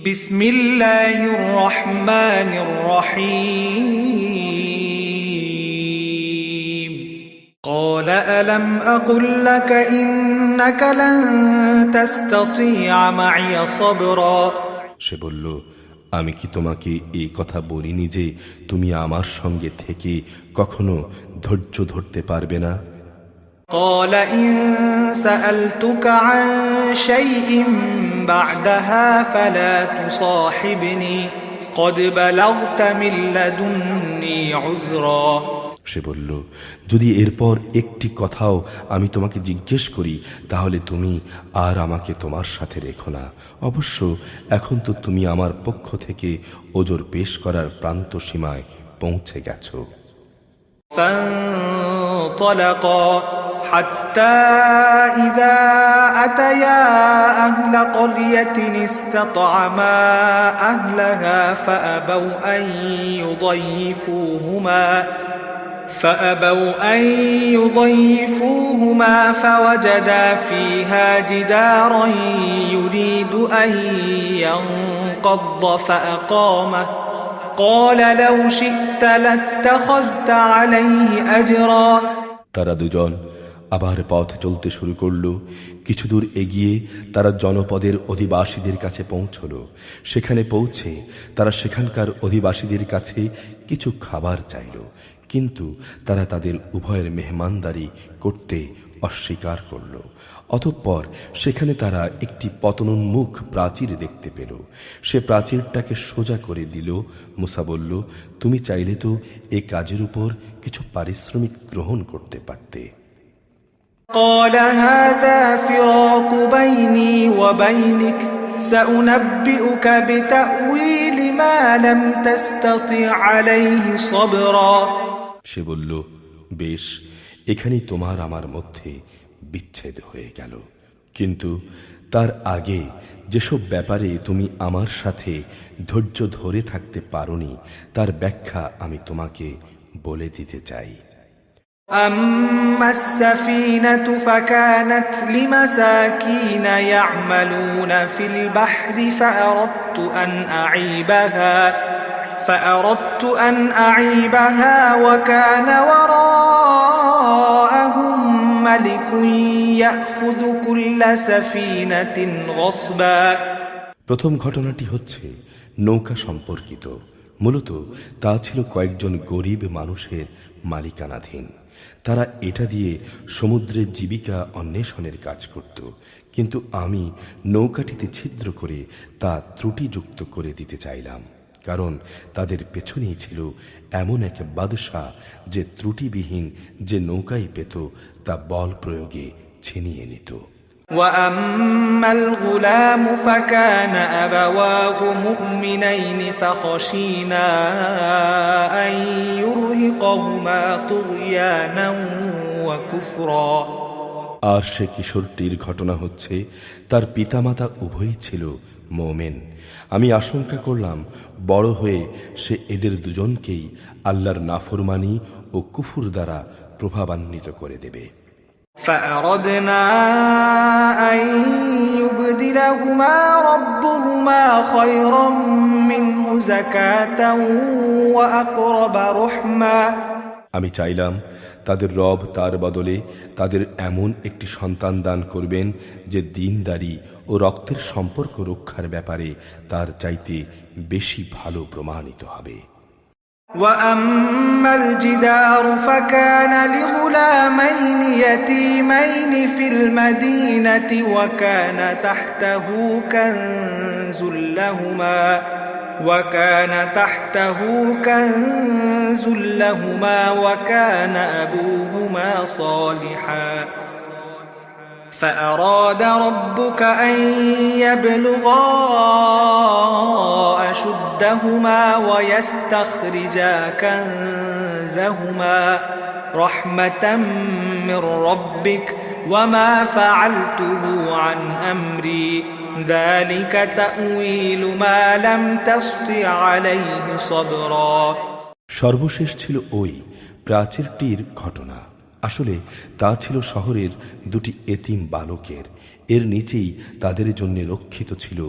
বিসমিল্লাহির রহমানির রহিম قال ألم أقل لك إنك لن تستطيع معي صبرا সে বলল, আমি কি তোমাকে এই কথা বলিনি যে তুমি আমার সঙ্গে থেকে কখনো ধৈর্য ধরতে পারবে না? قال إن سألتك عن شيء بعدها فلا تصاحبني قد بلغت من لدني عذرا সে বলল, যদি এরপর একটি কথাও আমি তোমাকে জিজ্ঞেস করি তাহলে তুমি আর আমাকে তোমার সাথে রেখো না। অবশ্য এখন তো তুমি আমার পক্ষ থেকে ওজর পেশ করার প্রান্ত সীমায় পৌঁছে গেছো। فانطلقا حتى إذا أتيا أهل قرية استطعما أهلها فأبوا أن يضيفوهما فوجدا فيها جدارا يريد أن ينقض فأقامه قال لو شئت لاتخذت عليه أجرا তারা দুজন আবার পথ চলতে শুরু করল। কিছু দূর এগিয়ে তারা জনপদের অধিবাসীদের কাছে পৌঁছল। সেখানে পৌঁছে তারা সেখানকার অধিবাসীদের কাছে কিছু খাবার চাইল, কিন্তু তারা তাদের উভয়ের মেহমানদারি করতে অস্বীকার করল। অতঃপর সেখানে তারা একটি পতনোন্মুখ প্রাচীর দেখতে পেল। সে প্রাচীরটাকে সোজা করে দিল। মুসা বলল, তুমি চাইলে তো এ কাজের উপর কিছু পারিশ্রমিক গ্রহণ করতে পারতে। قال هذا فراق بيني وبينك سأنبئك بتأويل ما لم تستطع عليه صبرا সে বলল, বেশ, এখানেই তোমার আমার মধ্যে বিচ্ছেদ হয়ে গেল, কিন্তু তার আগে যেসব ব্যাপারে তুমি আমার সাথে ধৈর্য ধরে থাকতে পারোনি তার ব্যাখ্যা আমি তোমাকে বলে দিতে চাই। أما السفينة فكانت لمساكين يعملون في البحر فأردت أن أعيبها وكان وراءهم ملك يأخذ كل سفينة غصبا প্রথম ঘটনাটি হচ্ছে নৌকা সম্পর্কিত। মূলত তা ছিল কয়েকজন গরিব মানুষের মালিকানাধীন। তারা এটা দিয়ে সমুদ্রের জীবিকা অন্বেষণের কাজ করত, কিন্তু আমি নৌকাটিতে ছিদ্র করে তা ত্রুটিযুক্ত করে দিতে চাইলাম, কারণ তাদের পেছনেই ছিল এমন এক বাদশাহ যে ত্রুটিবিহীন যে নৌকাই পেত তা বল প্রয়োগে ছিনিয়ে নিত। وأما الغلام فكان أبواه مؤمنين فخشينا أن يرهقهما طغيانا وكفرا আর সে কিশোরটির ঘটনা হচ্ছে, তার পিতামাতা উভয়ই ছিল মুমিন। আমি আশঙ্কা করলাম বড় হয়ে সে এদের দুজনকেই আল্লাহর নাফরমানি ও কুফর দ্বারা প্রভাবান্বিত করে দেবে। فأردنا أن يبدلهما ربهما خيرا منه زكاة وأقرب رحما আমি চাইলাম তাদের রব তার বদলে তাদের এমন একটি সন্তান দান করবেন যে দ্বীনদারি ও রক্তের সম্পর্ক রক্ষার ব্যাপারে তার চাইতে বেশি ভালো প্রমাণিত হবে। وأما الجدار فكان لغلامين يتيمين في المدينة وكان تحته كنز لهما وكان أبوهما صالحا فأراد ربك أن يبلغا أشدهما ويستخرجا كنزهما رحمة من ربك وما فعلته عن أمري ذلك تأويل ما لم تسطع عليه صبرا সর্বশেষ ছিল ওই প্রাচীরটির ঘটনা। আসলে তা ছিল শহরের দুটি এতিম বালকের। এর নিচেই তাদের জন্য রক্ষিত ছিল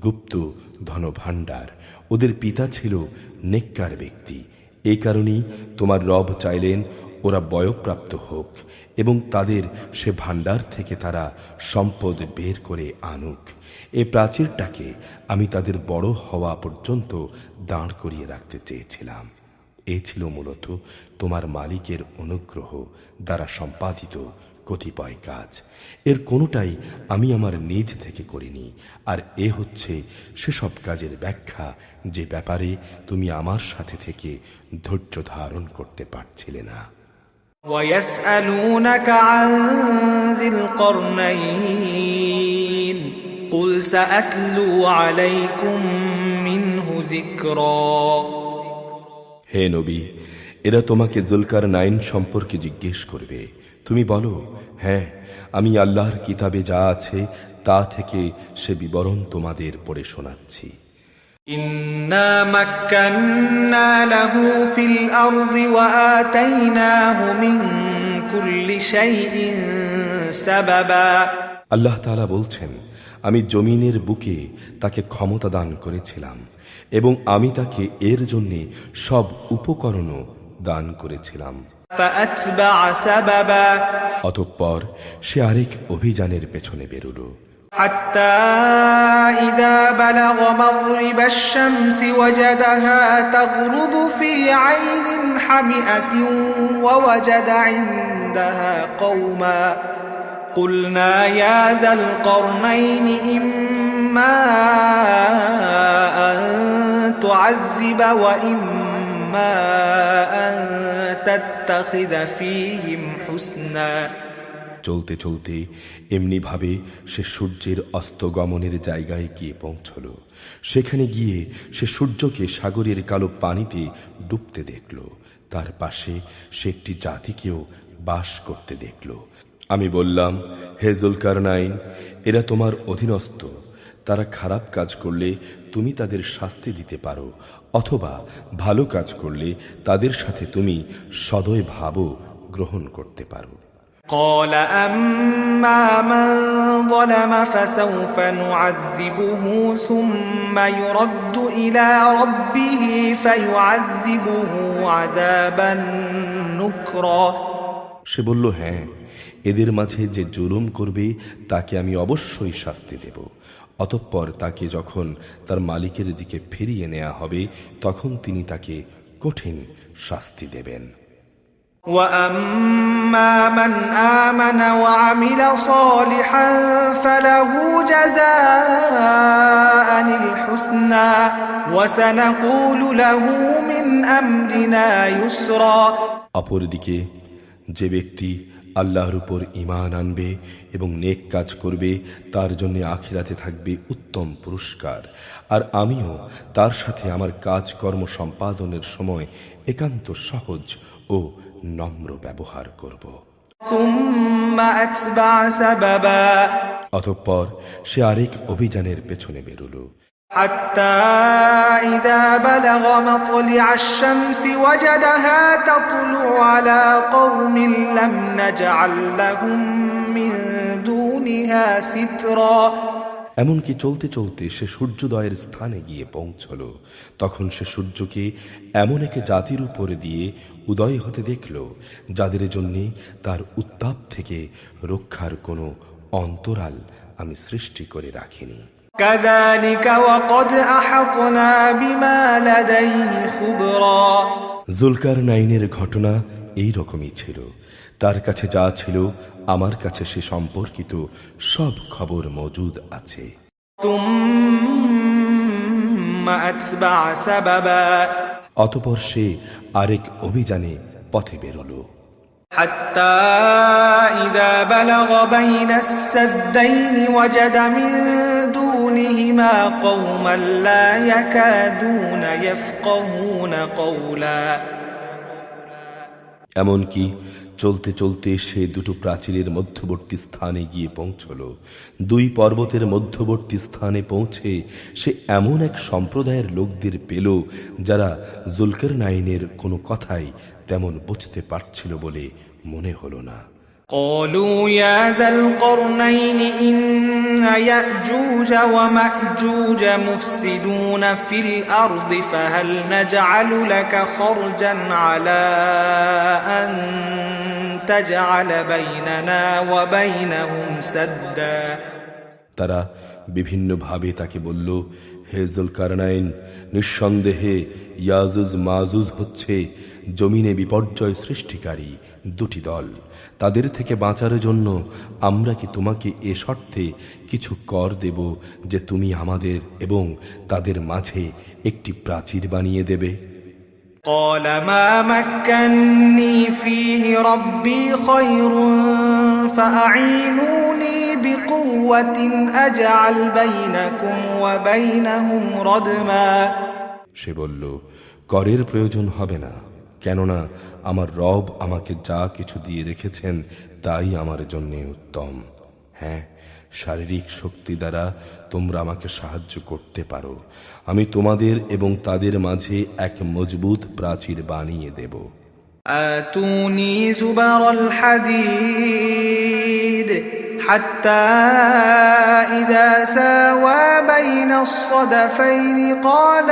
গুপ্ত ধনভাণ্ডার। ওদের পিতা ছিল নেককার ব্যক্তি। এই কারণেই তোমার রব চাইলেন ওরা বয়ঃপ্রাপ্ত হোক এবং তাদের সে ভাণ্ডার থেকে তারা সম্পদ বের করে আনুক। এই প্রাচীরটাকে আমি তাদের বড় হওয়া পর্যন্ত দাঁড় করিয়ে রাখতে চেয়েছিলাম। এ ছিল মূলত তোমার মালিকের অনুগ্রহ দ্বারা সম্পাদিত কতিপয় কাজ। এর কোনোটাই আমি আমার নিজ থেকে করিনি, আর এ হচ্ছে সেসব কাজের ব্যাখ্যা যে ব্যাপারে তুমি আমার সাথে থেকে ধৈর্য ধারণ করতে পারছিলে না। وَيَسْأَلُونَكَ عَنْ ذِي الْقَرْنَيْنِ قُلْ سَأَتْلُو عَلَيْكُمْ مِنْهُ ذِكْرًا। হে নবী, এরা তোমাকে যুলকারনাইন সম্পর্কে জিজ্ঞেস করবে। তুমি বলো, হ্যাঁ, আমি আল্লাহর কিতাবে যা আছে তা থেকে সে বিবরণ তোমাদের পড়ে শোনাচ্ছি। إِنَّا مَكَّنَّا لَهُ فِي الْأَرْضِ وَآتَيْنَاهُ مِنْ كُلِّ شَيْءٍ سَبَبًا। আল্লাহ তাআলা বলছেন, আমি জমিনের বুকে তাকে ক্ষমতা দান করেছিলাম এবং আমি তাকে এর জন্যে সব উপকরণও দান করেছিলাম। فَأَتْبَعَ سَبَبًا। অতঃপর সে আরেক অভিযানের পেছনে বেরুল। حتى إذا بلغ مغرب الشمس وجدها تغرب في عين حمئة ووجد عندها قوما قلنا يا ذا القرنين إما أن تعذب وإما أن تتخذ فيهم حسنا। চলতে চলতে এমনি ভাবে সে সূর্যের অস্তগমনের জায়গায় গিয়ে পৌঁছল। সেখানে গিয়ে সে সূর্যকে সাগরের কালো পানিতে ডুবতে দেখল। তার পাশে সে একটি জাতিকেও বাস করতে দেখল। আমি বললাম, হে যুলকারনাইন, এরা তোমার অধীনস্থ। তারা খারাপ কাজ করলে তুমি তাদের শাস্তি দিতে পারো, অথবা ভালো কাজ করলে তাদের সাথে তুমি সদয় ভাবও গ্রহণ করতে পারো। قال أما من ظلم فسوف نعذبه ثم يرد إلى ربه فيعذبه عذابا نكرا। সে বলল, হ্যাঁ, এদের মাঝে যে জুলুম করবে তাকে আমি অবশ্যই শাস্তি দেব। অতঃপর তাকে যখন তার মালিকের দিকে ফিরিয়ে নেওয়া হবে তখন তিনি তাকে কঠিন শাস্তি দেবেন। وَأَمَّا مَنْ آمَنَ وَعَمِلَ صَالِحًا فَلَهُ جَزَاءً الْحُسْنَى وَسَنَقُولُ لَهُ مِنْ أَمْرِنَا يُسْرًا। অপরদিকে যে ব্যক্তি আল্লাহর উপর ঈমান আনবে এবং নেক কাজ করবে তার জন্য আখিরাতে থাকবে উত্তম পুরস্কার, আর আমিও তার সাথে আমার কাজকর্ম সম্পাদনের সময় একান্ত সহজ ও নম্র ব্যবহার করব। অতঃপর সে আরেক অভিযানের পেছনে বেরুল। حتى إذا بلغ مطلع الشمس وجدها تطلع على قوم لم نجعل لهم من دونها سترا। এমনকি চলতে চলতে সে সূর্যোদয়ের স্থানে গিয়ে পৌঁছল। তখন সে সূর্যকে এমন এক জাতির উপরে দিয়ে উদয় হতে দেখল যাদের জন্য তার উত্তাপ থেকে রক্ষার কোনো অন্তরাল আমি সৃষ্টি করে রাখিনি। كذلك وقد أحطنا بما لديه خبرا। যুলকারনাইনের ঘটনা এই রকমই ছিল। তার কাছে যা ছিল আমার কাছে সে সম্পর্কিত সব খবর মজুদ আছে। ثم أتبع سببا। অতঃপর সে আরেক অভিযানে পথে বেরোল। حتى إذا بلغ بين السدين وجد من دونهما قوما لا يكادون يفقهون قولا। এমনকি চলতে চলতে সে দুটো প্রাচীরের মধ্যবর্তী স্থানে গিয়ে পৌঁছল। দুই পর্বতের মধ্যবর্তী স্থানে পৌঁছে সে এমন এক সম্প্রদায়ের লোকদের পেল যারা যুলকারনাইনের কোনো কথাই তেমন বুঝতে পারছিল বলে মনে হলো না। قالوا يا ذا القرنين إن يأجوج ومأجوج مفسدون في الأرض فهل نجعل لك خرجا على أن تجعل بيننا وبينهم سدا তারা বিভিন্নভাবে তাকে বলল, হে যুলকারনাইন, নিঃসন্দেহে ইয়াজুজ মাজুজ হচ্ছে জমিনে বিপর্যয় সৃষ্টিকারী দুটি দল। তাদের থেকে বাঁচার জন্য আমরা কি তোমাকে এ শর্তে কিছু কর দেব যে তুমি আমাদের এবং তাদের মাঝে একটি প্রাচীর বানিয়ে দেবে? قال ما مكنني فيه ربي خير فأعينوني بقوة أجعل بينكم وبينهم ردما সে বলল, করের প্রয়োজন হবে না, কেননা আমার রব আমাকে যা কিছু দিয়ে রেখেছেন তাই আমার জন্য উত্তম। হ্যাঁ, শারীরিক শক্তি দ্বারা তোমরা আমাকে সাহায্য করতে পারো, আমি তোমাদের এবং তাদের মাঝে এক মজবুত প্রাচীর বানিয়ে দেব। آتوني زبر الحديد حتى إذا ساوى بين الصدفين قال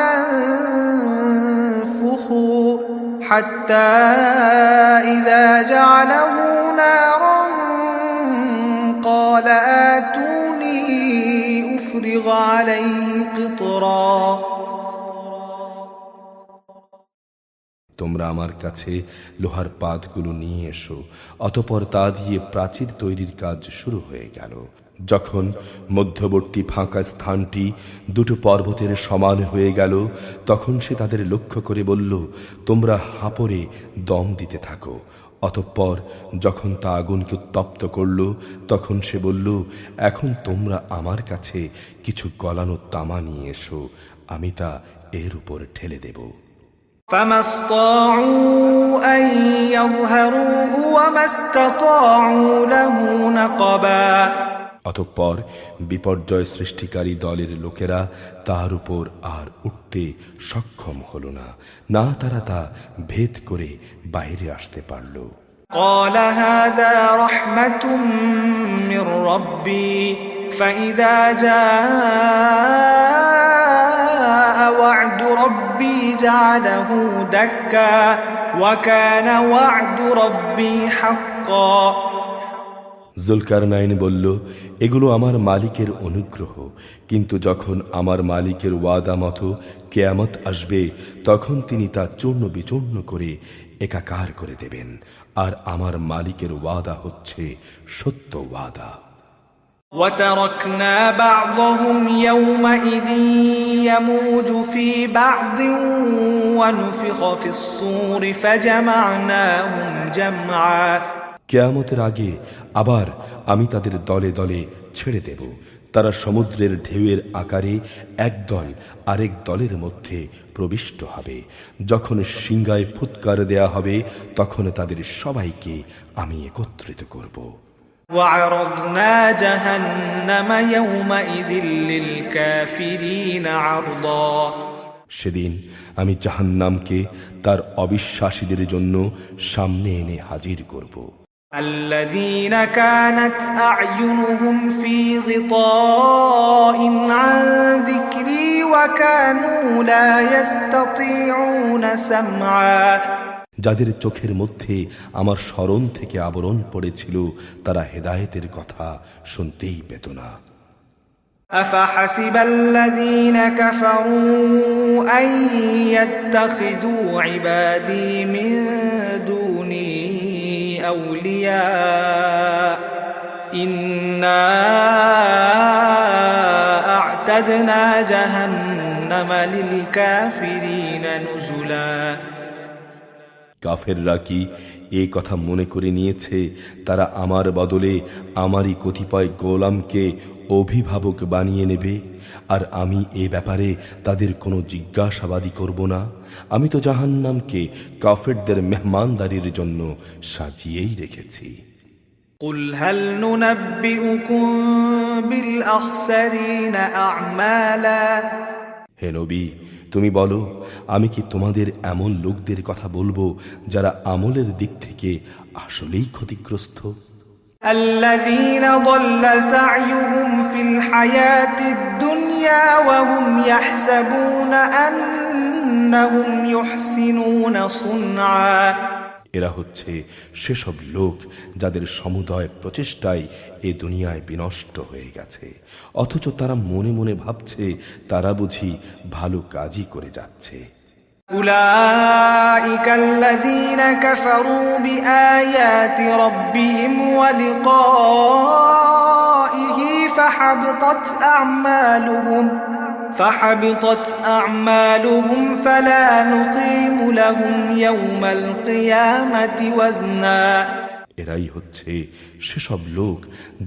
انفخوا حتى إذا جعله نارا قال آتوني أفرغ عليه قطرا তোমরা আমার কাছে লোহার পাতগুলো নিয়ে এসো। অতঃপর তা দিয়ে প্রাচীর তৈরির কাজ শুরু হয়ে গেল। যখন মধ্যবর্তী ফাঁকা স্থানটি দুটো পর্বতের সমান হয়ে গেল, তখন সে তাদের লক্ষ্য করে বলল, তোমরা হাঁপড়ে দম দিতে থাকো। অতঃপর যখন তা আগুনকে উত্তপ্ত করল, তখন সে বলল, এখন তোমরা আমার কাছে কিছু গলানো তামা নিয়ে এসো, আমি তা এর উপর ঠেলে দেব। فما استطاعوا أن يظهروه وما استطاعوا له نقبا অতঃপর বিপর্যয় সৃষ্টিকারী দলের লোকেরা তার উপর আর উঠতে সক্ষম হল না, না তারা তা ভেদ করে বাইরে আসতে পারল। قال هذا رحمة من ربي فإذا جاء وعد ربي جعله دكا وكان وعد ربي حقا যুলকারনাইন বলল, এগুলো আমার মালিকের অনুগ্রহ, কিন্তু যখন আমার মালিকের ওয়াদা মতো কিয়ামত আসবে, তখন তিনি তা চূর্ণ বিচূর্ণ করে একাকার করে দেবেন, আর আমার মালিকের ওয়াদা হচ্ছে সত্য ওয়াদা। وتركنا بعضهم يومئذ يموج في بعض ونفخ في الصور فجمعناهم جمعا কিয়ামতের আগে আবার আমি তাদের দলে দলে ছেড়ে দেব। তারা সমুদ্রের ঢেউয়ের আকারে এক দল আরেক দলের মধ্যে প্রবিষ্ট হবে। যখন সিংহায় ফুৎকার দেয়া হবে, তখন তাদের সবাইকে আমি একত্রিত করব। وعرضنا جهنم يومئذ للكافرين عرضا সেদিন আমি জাহান্নামকে তার অবিশ্বাসীদের জন্য সামনে এনে হাজির করব। الذين كانت أعينهم في غطاء عن ذكري وكانوا لا يستطيعون سمعا যাদের চোখের মধ্যে আমার স্মরণ থেকে আবরণ পড়েছিল, তারা হেদায়েতের কথা শুনতেই পেত না। أفحسب الذين كفروا أن يتخذوا عبادي من دوني أولياء إنا أعتدنا جهنم للكافرين نزلا কাফেররা কি এই কথা মনে করে নিয়েছে তারা আমার বদলে আমারই কতিপয় গোলামকে অভিভাবক বানিয়ে নেবে, আর আমি এ ব্যাপারে তাদের কোনো জিজ্ঞাসাবাদই করব না? আমি তো জাহান্নামকে কাফেরদের মেহমানদারির জন্য সাজিয়েই রেখেছি। قل هل ننبئكم بالأخسرين أعمالا হে নবী, তুমি বলো, আমি কি তোমাদের এমন লোকদের কথা বলবো যারা আমলের দিক থেকে আসলেই ক্ষতিগ্রস্ত? الذين ضل سعيهم في الحياة الدنيا وهم يحسبون أنهم يحسنون صنعا এরা হচ্ছে সেসব লোক যাদের সমুদয় প্রচেষ্টায় এ দুনিয়ায় বিনষ্ট হয়ে গেছে, অথচ তারা মনে মনে ভাবছে তারা বুঝি ভালো কাজই করে যাচ্ছে। أولئك الذين كفروا بآيات ربهم ولقائه فحبطت أعمالهم فلا نقيم لهم يوم القيامة وزنا এরাই হচ্ছে সেসব লোক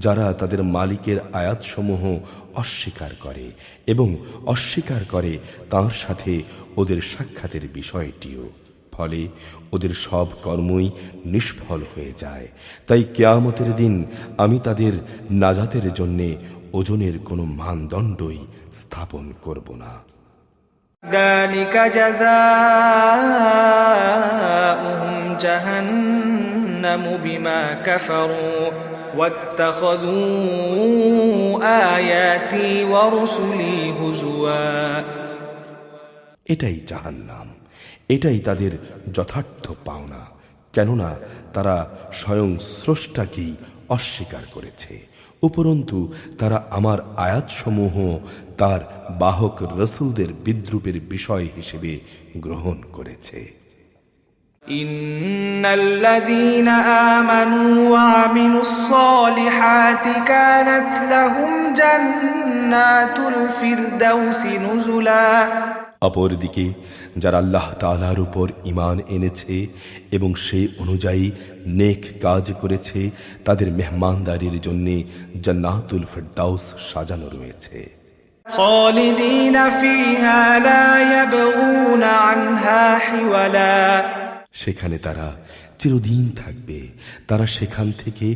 যারা তাদের মালিকের আয়াতসমূহ অস্বীকার করে এবং অস্বীকার করে তার সাথে ওদের সাক্ষাতের বিষয়টিও, ফলে ওদের সব কর্মই নিষ্ফল হয়ে যায়। তাই কিয়ামতের দিন আমি তাদের নাজাতের জন্যে ওজনের কোনো মানদণ্ডই স্থাপন করব না। ذلك جزاؤهم جهنم بما كفروا واتخذوا آياتي ورسلي هزوا এটাই জাহান্নাম, এটাই তাদের যথার্থ পাওনা, কেননা তারা স্বয়ং স্রষ্টাকেই অস্বীকার করেছে, উপরন্তু তারা আমার আয়াতসমূহ তার বাহক রসুলদের বিদ্রূপের বিষয় হিসেবে গ্রহণ করেছে। ইন্নাল্লাযীনা আমানু ওয়া আমিলুস সালিহাতি কানাত লাহুম জান্নাতুল ফিরদাউসি নুজুলা। অপরদিকে যারা আল্লাহ তাআলার উপর ঈমান এনেছে এবং সেই অনুযায়ী নেক কাজ করেছে, তাদের মেহমানদারির জন্য জান্নাতুল ফিরদাউস সাজানো রয়েছে। খালিদিনা ফিহা লা ইয়াবগুনা আনহা হিওয়ালা। সেখানে তারা চিরদিন থাকবে, তারা সেখান থেকে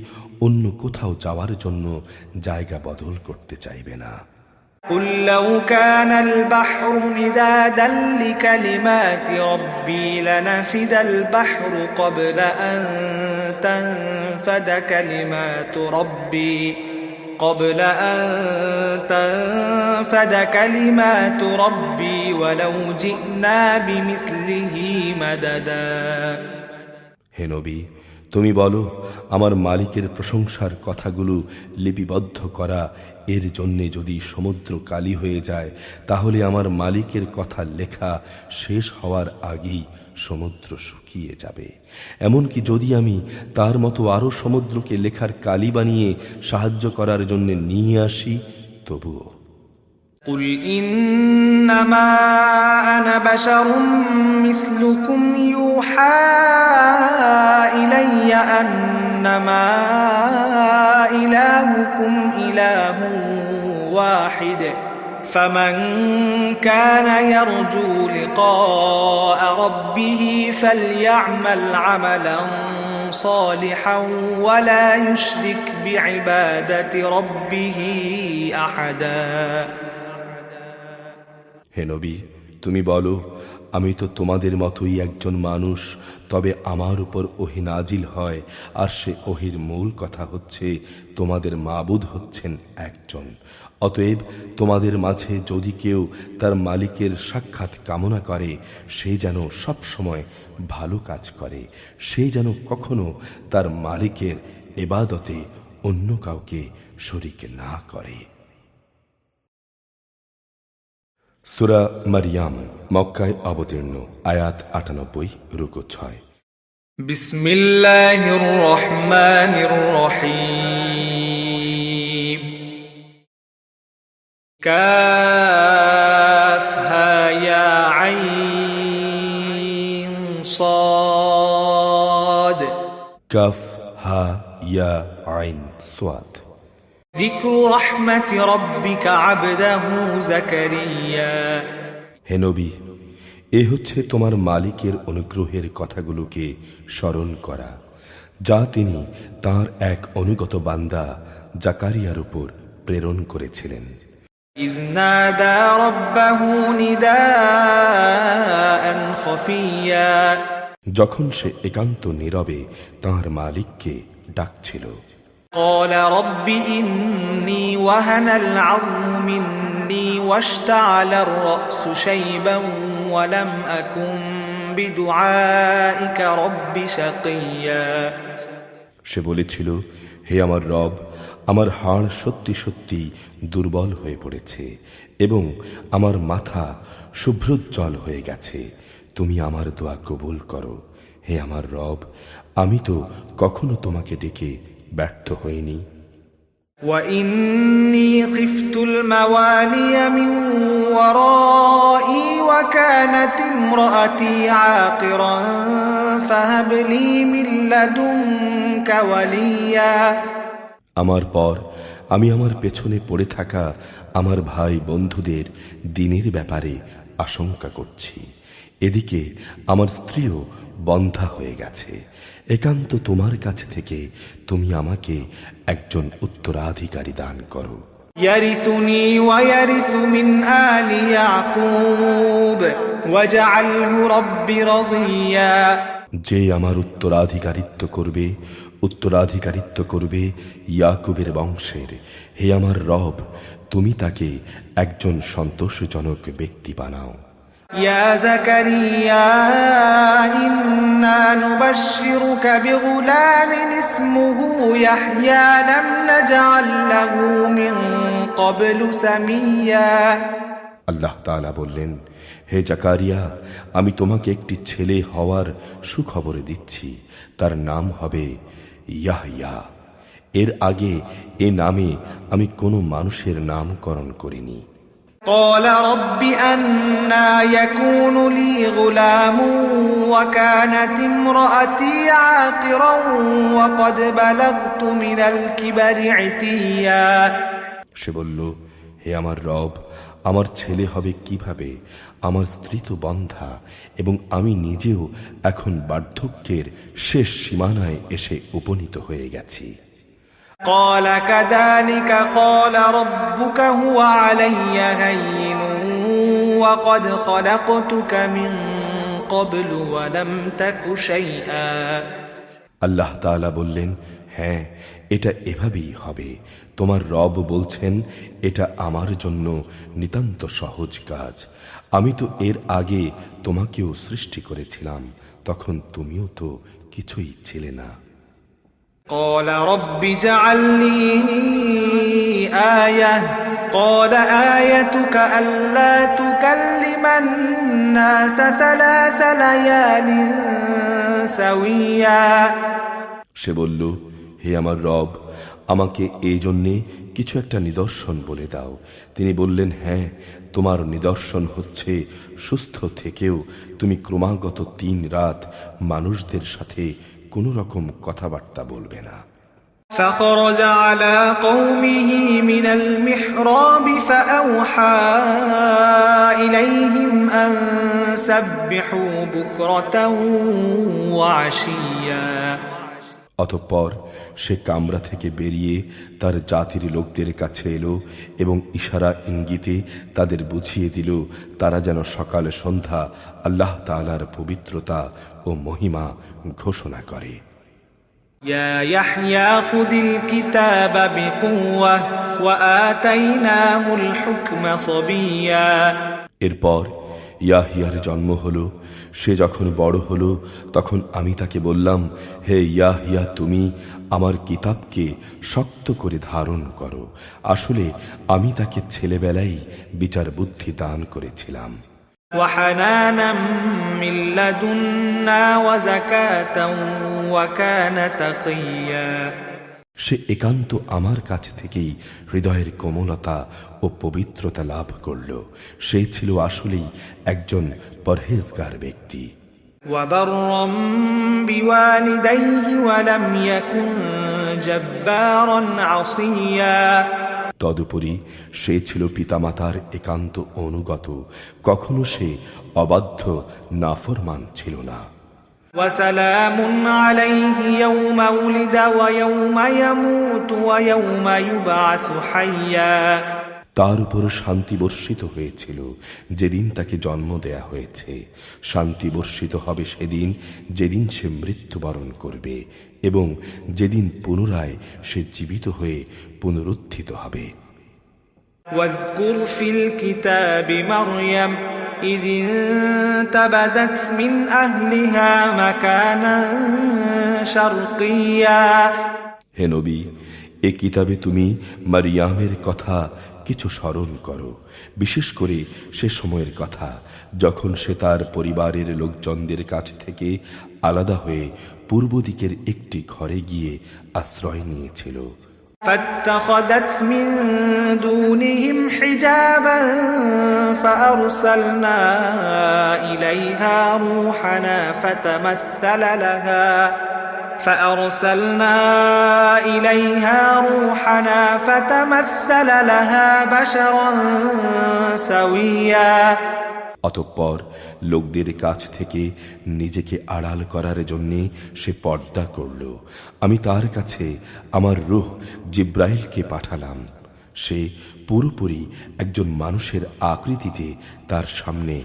অন্য কোথাও যাওয়ার জন্য জায়গা বদল করতে চাইবে না। قل لو كان البحر مدادا لكلمات ربي لنفد البحر قبل أن تنفد كلمات ربي ولو جئنا بمثله مددا। হে নবী, তুমি বলো, আমার মালিকের প্রশংসার কথাগুলো লিপিবদ্ধ করা এর জন্যে যদি সমুদ্র কালি হয়ে যায়, তাহলে আমার মালিকের কথা লেখা শেষ হওয়ার আগেই সমুদ্র শুকিয়ে যাবে। এমনকি যদি আমি তার মতো আরো সমুদ্রকে লেখার কালি বানিয়ে সাহায্য করার জন্য নিয়ে আসি, তবুও। قل إنما أنا بشر مثلكم يوحى إلي أنما إلهكم إله واحد فمن كان يرجو لقاء ربه فليعمل عملا صالحا ولا يشرك بعبادة ربه أحدا। হে নবী, তুমি বলো, আমি তো তোমাদের মতোই একজন মানুষ, তবে আমার উপর ওহী নাজিল হয়, আর সে ওহীর মূল কথা হচ্ছে তোমাদের মাবুদ হচ্ছেন একজন। অতএব তোমাদের মাঝে যদি কেউ তার মালিকের সাক্ষাৎ কামনা করে, সে যেন সব সময় ভালো কাজ করে, সে যেন কখনো তার মালিকের ইবাদতে অন্য কাউকে শরীক না করে। সূরা মারইয়াম মক্কায় অবতীর্ণ, আয়াত ৯৮, রুকু ৬। বিসমিল্লাহির রহমানির রহিম। কাফ হা ইয়া আইন সাদ। কাফ হা ইয়া আইন সাদ। যিকরু রাহমাতি রাব্বিকা আবদাহু যাকারিয়া। হে নবী, এ হচ্ছে তোমার মালিকের অনুগ্রহের কথাগুলোকে স্মরণ করা, যা তিনি তার এক অনুগত বান্দা জাকারিয়ার উপর প্রেরণ করেছিলেন। ইয নাদা রাব্বাহু নিদাআন খাফিয়া। যখন সে একান্ত নীরবে তাঁর মালিককে ডাকছিল। قال رب إني وهن العظم مني واشتعل الرأس شيبا ولم أكن بدعائك رب شقيا সে বলেছিল, হে আমার রব, আমার হাড় সত্যি সত্যি দুর্বল হয়ে পড়েছে এবং আমার মাথা শুভ্রোজ্জ্বল হয়ে গেছে। তুমি আমার দোয়া কবুল করো। হে আমার রব, আমি তো কখনো তোমাকে ডেকে ব্যর্থ হইনি। وإني خفت الموالي من ورائي وكانت امرأتي عاقرا فهب لي من لدنك وليا আমার পর আমি আমার পেছনে পড়ে থাকা আমার ভাই বন্ধুদের দিনের ব্যাপারে আশঙ্কা করছি। এদিকে আমার স্ত্রীও বন্ধা হয়ে গেছে। একান্ত তোমার কাছে থেকে তুমি আমাকে একজন উত্তরাধিকারী দান করো। يرثني ويرث من آل يعقوب واجعله رب رضيا যে আমার উত্তরাধিকারিত্ব করবে ইয়াকুবের বংশের। হে আমার রব, তুমি তাকে একজন সন্তোষজনক ব্যক্তি বানাও। يا زكريا إنا نبشرك بغلام اسمه يحيى لم نجعل له من قبل سميا আল্লাহ তাআলা বললেন, হে জাকারিয়া, আমি তোমাকে একটি ছেলে হওয়ার সুখবর দিচ্ছি। তার নাম হবে ইয়াহইয়া। এর আগে এ নামে আমি কোনো মানুষের নামকরণ করিনি। قال رب أنى يكون لي غلام وكانت امرأتي عاقرا وقد بلغت من الكبر عتيا সে বলল, হে আমার রব, আমার ছেলে হবে কিভাবে? আমার স্ত্রী তো বন্ধা এবং আমি নিজেও এখন বার্ধক্যের শেষ সীমানায় এসে উপনীত হয়ে গেছি। قال كذلك قال ربك هو علي هين وقد خلقتك من قبل ولم تك شيئا আল্লাহ তাআলা বললেন, হ্যাঁ, এটা এভাবেই হবে। তোমার রব বলছেন, এটা আমার জন্য নিতান্ত সহজ কাজ। আমি তো এর আগে তোমাকেও সৃষ্টি করেছিলাম, তখন তুমিও তো কিছুই ছিলে না। قال رب اجعل لي آية قال آيتك ألا تكلم الناس 3 ليال سويا সে বলল, হে আমার রব, আমাকে এই জন্যে কিছু একটা নিদর্শন বলে দাও। তিনি বললেন, হ্যাঁ, তোমার নিদর্শন হচ্ছে সুস্থ থেকেও তুমি ক্রমাগত 3 রাত মানুষদের সাথে কোনো রকম কথাবার্তা বলবে না। فخرج على قومه من المحراب فأوحى إليهم أن سبحوا بكرة وعشيا অতঃপর সে কামরা থেকে বেরিয়ে তার জাতির লোকদের কাছে এলো এবং ইশারা ইঙ্গিতে তাদের বুঝিয়ে দিল তারা যেন সকাল সন্ধ্যা আল্লাহ তাআলার পবিত্রতা ও মহিমা ঘোষণা করে। يا يحيى خذ الكتاب بقوة وآتيناه الحكم صبيا এরপর ইয়াহিয়ার জন্ম হলো। সে যখন বড় হলো তখন আমি তাকে বললাম, হে ইয়াহিয়া, তুমি আমার কিতাবকে শক্ত করে ধারণ করো। আসলে আমি তাকে ছেলেবেলায় বিচার বুদ্ধি দান করেছিলাম। وحنانا من لدنا وزكاة وكان تقيا সে একান্ত আমার কাছ থেকেই হৃদয়ের কোমলতা ও পবিত্রতা লাভ করল। সে ছিল আসলেই একজন পরহেজগার ব্যক্তি। وبرا بوالديه ولم يكن جبارا عصيا তদুপরি সে ছিল পিতামাতার একান্ত অনুগত, কখনো সে অবাধ্য নাফরমান ছিল না। وسلام عليه يوم ولد ويوم يموت ويوم يبعث حيا তার উপর শান্তি বর্ষিত হয়েছিল যেদিন তাকে জন্ম দেয়া হয়েছে। শান্তি বর্ষিত হবে সেদিন যেদিন সে মৃত্যুবরণ করবে এবং যেদিন পুনরায় সে জীবিত হয়ে পুনরুত্থিত হবে। واذكر في الكتاب مريم إذ انتبذت من أهلها مكانا شرقيا। হে নবী, এ কিতাবে তুমি মারিয়ামের কথা কিছু স্মরণ করো, বিশেষ করে সে সময়ের কথা যখন সে তার পরিবারের লোকজনদের কাছ থেকে আলাদা হয়ে পূর্ব দিকের একটি ঘরে গিয়ে আশ্রয় নিয়েছিল। فاتخذت من دونهم حجابا فأرسلنا إليها روحنا فتمثل لها بشرا سويا। অতঃপর লোকদের কাছ থেকে নিজেকে আড়াল করার জন্যে সে পর্দা করল। আমি তার কাছে আমার রূহ জিব্রাইলকে পাঠালাম। সে পুরোপুরি একজন মানুষের আকৃতিতে তার সামনে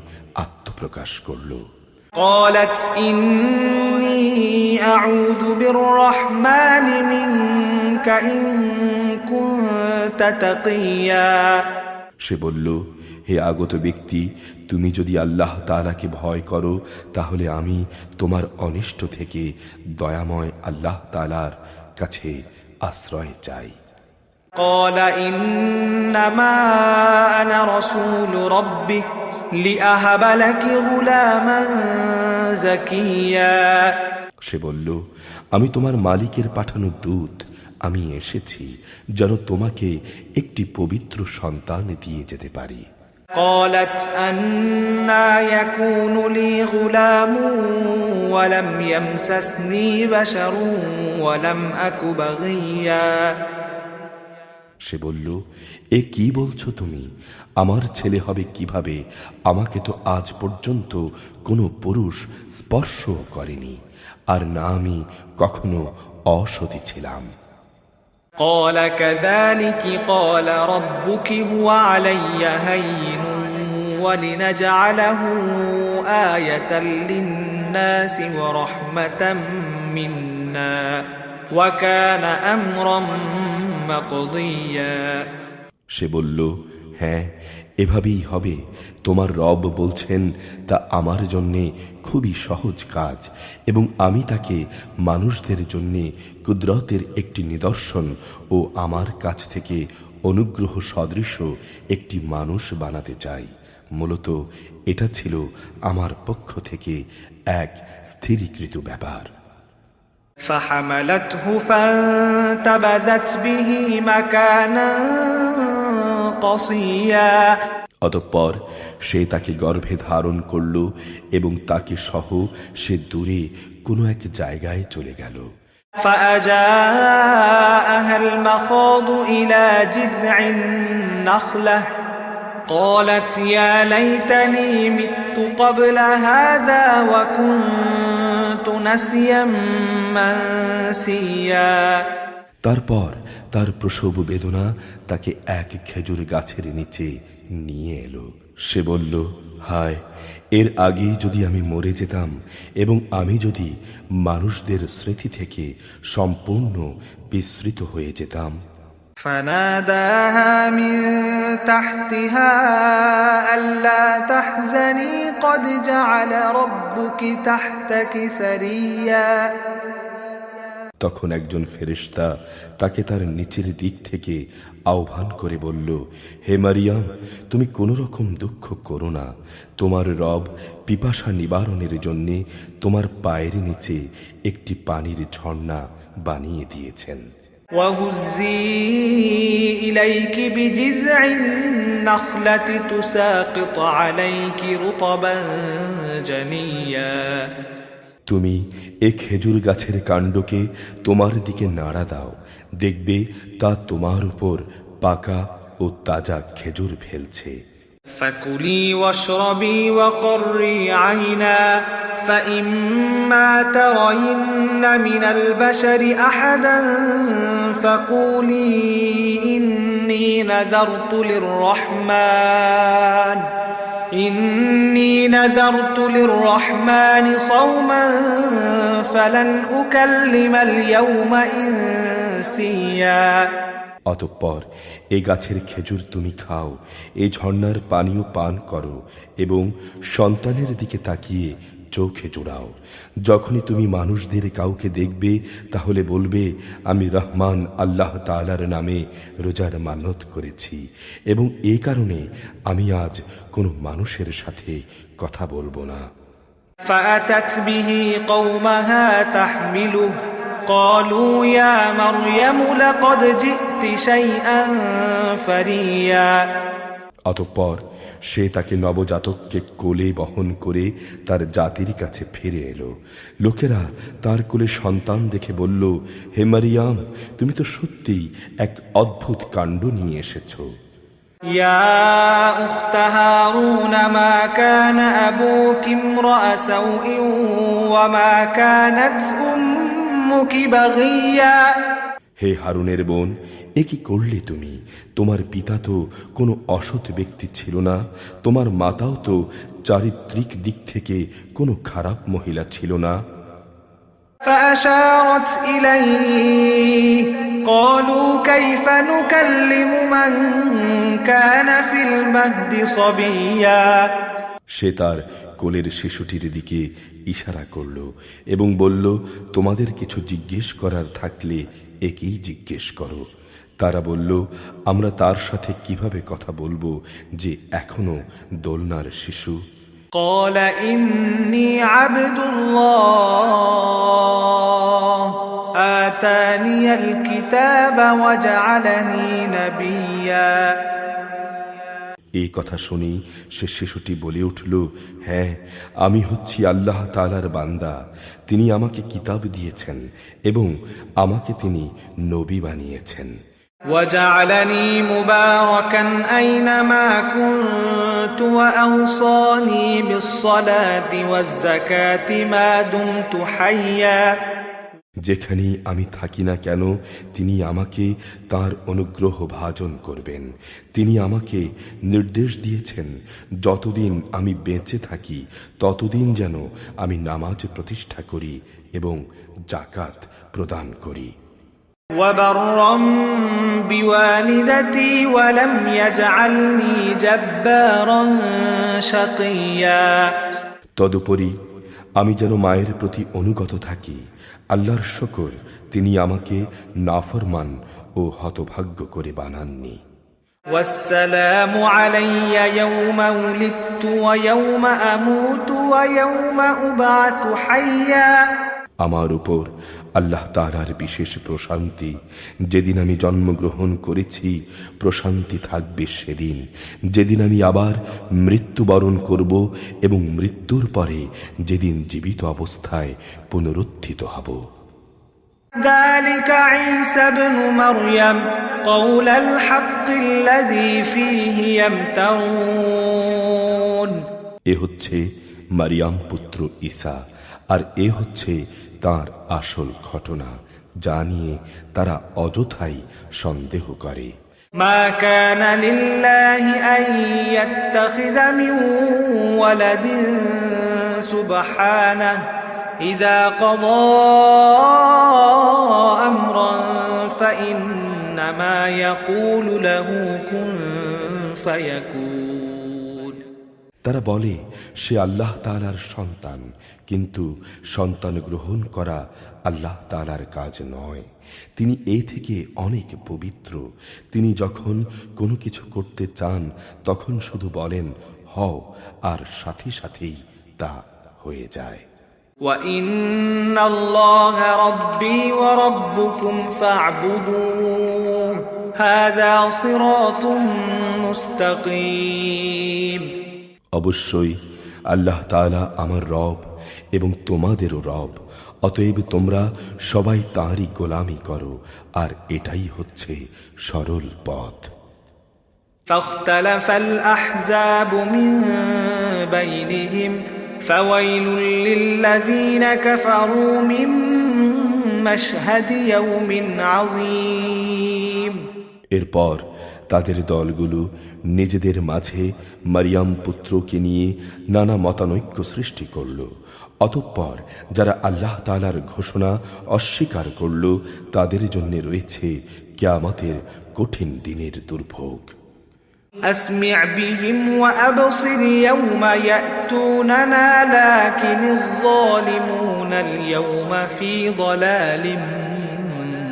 আত্মপ্রকাশ করল। قالت إني أعوذ بالرحمن منك إن كنت تقيا। সে বলল, হে আগত ব্যক্তি, তুমি যদি আল্লাহ তাআলাকে ভয় করো তাহলে আমি তোমার অনিষ্ট থেকে দয়াময় আল্লাহ তাআলার কাছে আশ্রয় চাই। قال إنما أنا رسول ربك لأهب لك غلاما زكيا। সে বলল, আমি তোমার মালিকের পাঠানো দূত, আমি এসেছি যেন তোমাকে একটি পবিত্র সন্তান দিয়ে যেতে পারি। قالت أنى يكون لي غلام ولم يمسسني بشر ولم أك بغيا। সে বলল, এ কি বলছো তুমি? আমার ছেলে হবে কিভাবে? আমাকে তো আজ পর্যন্ত কোনো পুরুষ স্পর্শ করেনি, আর না আমি কখনো অসতী ছিলাম। قال كذلك قال ربك هو علي هين ولنجعله آية للناس ورحمة منا وكان أمرا مقضيا। সে বলল, হ্যাঁ, এভাবেই হবে। তোমার রব বলছেন তা আমার জন্যে খুবই সহজ কাজ, এবং আমি তাকে মানুষদের জন্যে কুদরতের একটি নিদর্শন ও আমার কাছ থেকে অনুগ্রহ সদৃশ একটি মানুষ বানাতে চাই। মূলত এটা ছিল আমার পক্ষ থেকে এক স্থিরীকৃত ব্যাপার। فحملته فانتبذت به مكانا قصيا। অতঃপর সে তাকে গর্ভে ধারণ করল এবং তাকে সহ সে দূরে কোনো এক জায়গায় চলে গেল। فأجاءها المخاض إلى جذع النخلة قالت يا ليتني مت قبل هذا وكنت نسيا منسيا। তারপর তার প্রসব বেদনা তাকে এক খেজুর গাছের নিচে নিয়ে এলো। সে বলল, হায়, এর আগে যদি আমি মরে যেতাম এবং আমি যদি মানুষদের স্মৃতি থেকে সম্পূর্ণ বিস্মৃত হয়ে যেতাম। فناداها من تحتها ألا تحزني قد جعل ربك تحتك سريا। তখন একজন ফেরেশতা তাকে তার নিচের দিক থেকে আহ্বান করে বলল, হে মারিয়াম, তুমি কোনো রকম দুঃখ করো না। তোমার রব পিপাসা নিবারণের জন্য তোমার পায়ের নিচে একটি পানির ঝর্ণা বানিয়ে দিয়েছেন। وهزي إليك بجذع النخلة تساقط عليك رطبا جنيا। তুমি এ খেজুর গাছের কাণ্ডকে তোমার দিকে নাড়া দাও, দেখবে তা তোমার উপর পাকা ও তাজা খেজুর ফেলছে। فكلي واشربي وقري عينا فإما ترين من البشر أحدا فقولي إني إني نذرت للرحمن صوما فلن أكلم اليوم إنسيا। অতঃপর এই গাছের খেজুর তুমি খাও, এই ঝর্ণার পানীয় পান করো এবং সন্তানের দিকে তাকিয়ে চোখে জোড়াও। যখনই তুমি মানুষদের কাউকে দেখবে তাহলে বলবে, আমি রহমান আল্লাহ তাআলার নামে রোজার মানত করেছি এবং এই কারণে আমি আজ কোনো মানুষের সাথে কথা বলবো না। فأتت به قومها تحمله قالوا يا مريم لقد جئت شيئا فريا। অতঃপর সে তাকে নবজাতককে কোলে বহন করে তার জাতির কাছে ফিরে এলো। লোকেরা তার কোলে সন্তান দেখে বলল, হে মারিয়াম, তুমি তো সত্যিই এক অদ্ভুত কাণ্ড নিয়ে এসেছো। يا أخت هارون ما كان أبوك امرأ سوء وما كانت أمك بغيا। হে হারুনের বোন, এ কি করলে তুমি? তোমার পিতা তো কোনো অসৎ ব্যক্তি ছিল না, তোমার মাতাও তো চারিত্রিক দিক থেকে কোনো খারাপ মহিলা ছিল না। فأشارت إليه قالوا كيف نكلم من كان في المهد صبيا। সে তার কোলের শিশুটির দিকে ইশারা করল এবং বলল, তোমাদের কিছু জিজ্ঞেস করার থাকলে একেই জিজ্ঞেস করো। তারা বলল, আমরা তার সাথে কিভাবে কথা বলবো যে এখনো দোলনার শিশু? قال إني عبد الله آتاني الكتاب وجعلني نبيا। এই কথা শুনি সে শিশুটি বলে উঠল, হ্যাঁ, আমি হচ্ছি আল্লাহ তাআলার বান্দা। তিনি আমাকে কিতাব দিয়েছেন এবং আমাকে তিনি নবী বানিয়েছেন। وجعلني مباركا أينما كنت وأوصاني بالصلاة والزكاة ما دمت حيا। যেখানেই আমি থাকি না কেন তিনি আমাকে তার অনুগ্রহ ভাজন করবেন। তিনি আমাকে নির্দেশ দিয়েছেন যতদিন আমি বেঁচে থাকি ততদিন যেন আমি নামাজ প্রতিষ্ঠা করি এবং যাকাত প্রদান করি। وبرا بوالدتي ولم يجعلني جبارا شقيا। তদুপরি আমি যেন মায়ের প্রতি অনুগত থাকি। আল্লাহর শুকর, তিনি আমাকে নাফরমান ও হতভাগ্য করে বানাননি। والسلام علي يوم ولدت ويوم أموت ويوم أبعث حيا। আমার উপর আল্লাহ তাআলার বিশেষ প্রশান্তি। যেদিন আমি জন্মগ্রহণ করেছি প্রশান্তি থাকবে সেদিন, যেদিন আমি আবার মৃত্যুবরণ করব এবং মৃত্যুর পরে যেদিন জীবিত অবস্থায় পুনরুত্থিত হব। ذلك عيسى ابن مريم قول الحق الذي فيه يمترون। এ হচ্ছে মারিয়াম পুত্র ঈসা, আর এ হচ্ছে তার আসল ঘটনা যা নিয়ে তারা অযথাই সন্দেহ করে। ما كان لله أن يتخذ من ولد سبحانه إذا قضى أمرا فإنما يقول له كن فيكون। তারা বলে সে আল্লাহ তাআলার সন্তান, কিন্তু সন্তান গ্রহণ করা আল্লাহ তাআলার কাজ নয়। তিনি এ থেকে অনেক পবিত্র। তিনি যখন কোনো কিছু করতে চান তখন শুধু বলেন হও, আর সাথে সাথেই তা হয়ে যায়। وَإِنَّ اللَّهَ رَبِّي وَرَبُّكُمْ فَاعْبُدُوهُ هَذَا صِرَاطٌ مُسْتَقِيمٌ। অবশ্যই আল্লাহ তাআলা আমার রব এবং তোমাদেরও রব, অতএব তোমরা সবাই তাঁরই গোলামি করো, আর এটাই হচ্ছে সরল পথ। فاختلف الأحزاب من بينهم فويل للذين كفروا من مشهد يوم عظيم। এরপর তাদের দলগুলো নিজেদের মাঝে মারিয়াম পুত্রকে নিয়ে নানা মতানৈক্য সৃষ্টি করল। অতঃপর যারা আল্লাহ তাআলার ঘোষণা অস্বীকার করল তাদের জন্য রয়েছে কিয়ামতের কঠিন দিনের দুর্ভোগ। أسمع بهم وأبصر يوم يأتوننا لكن الظالمون اليوم في ضلال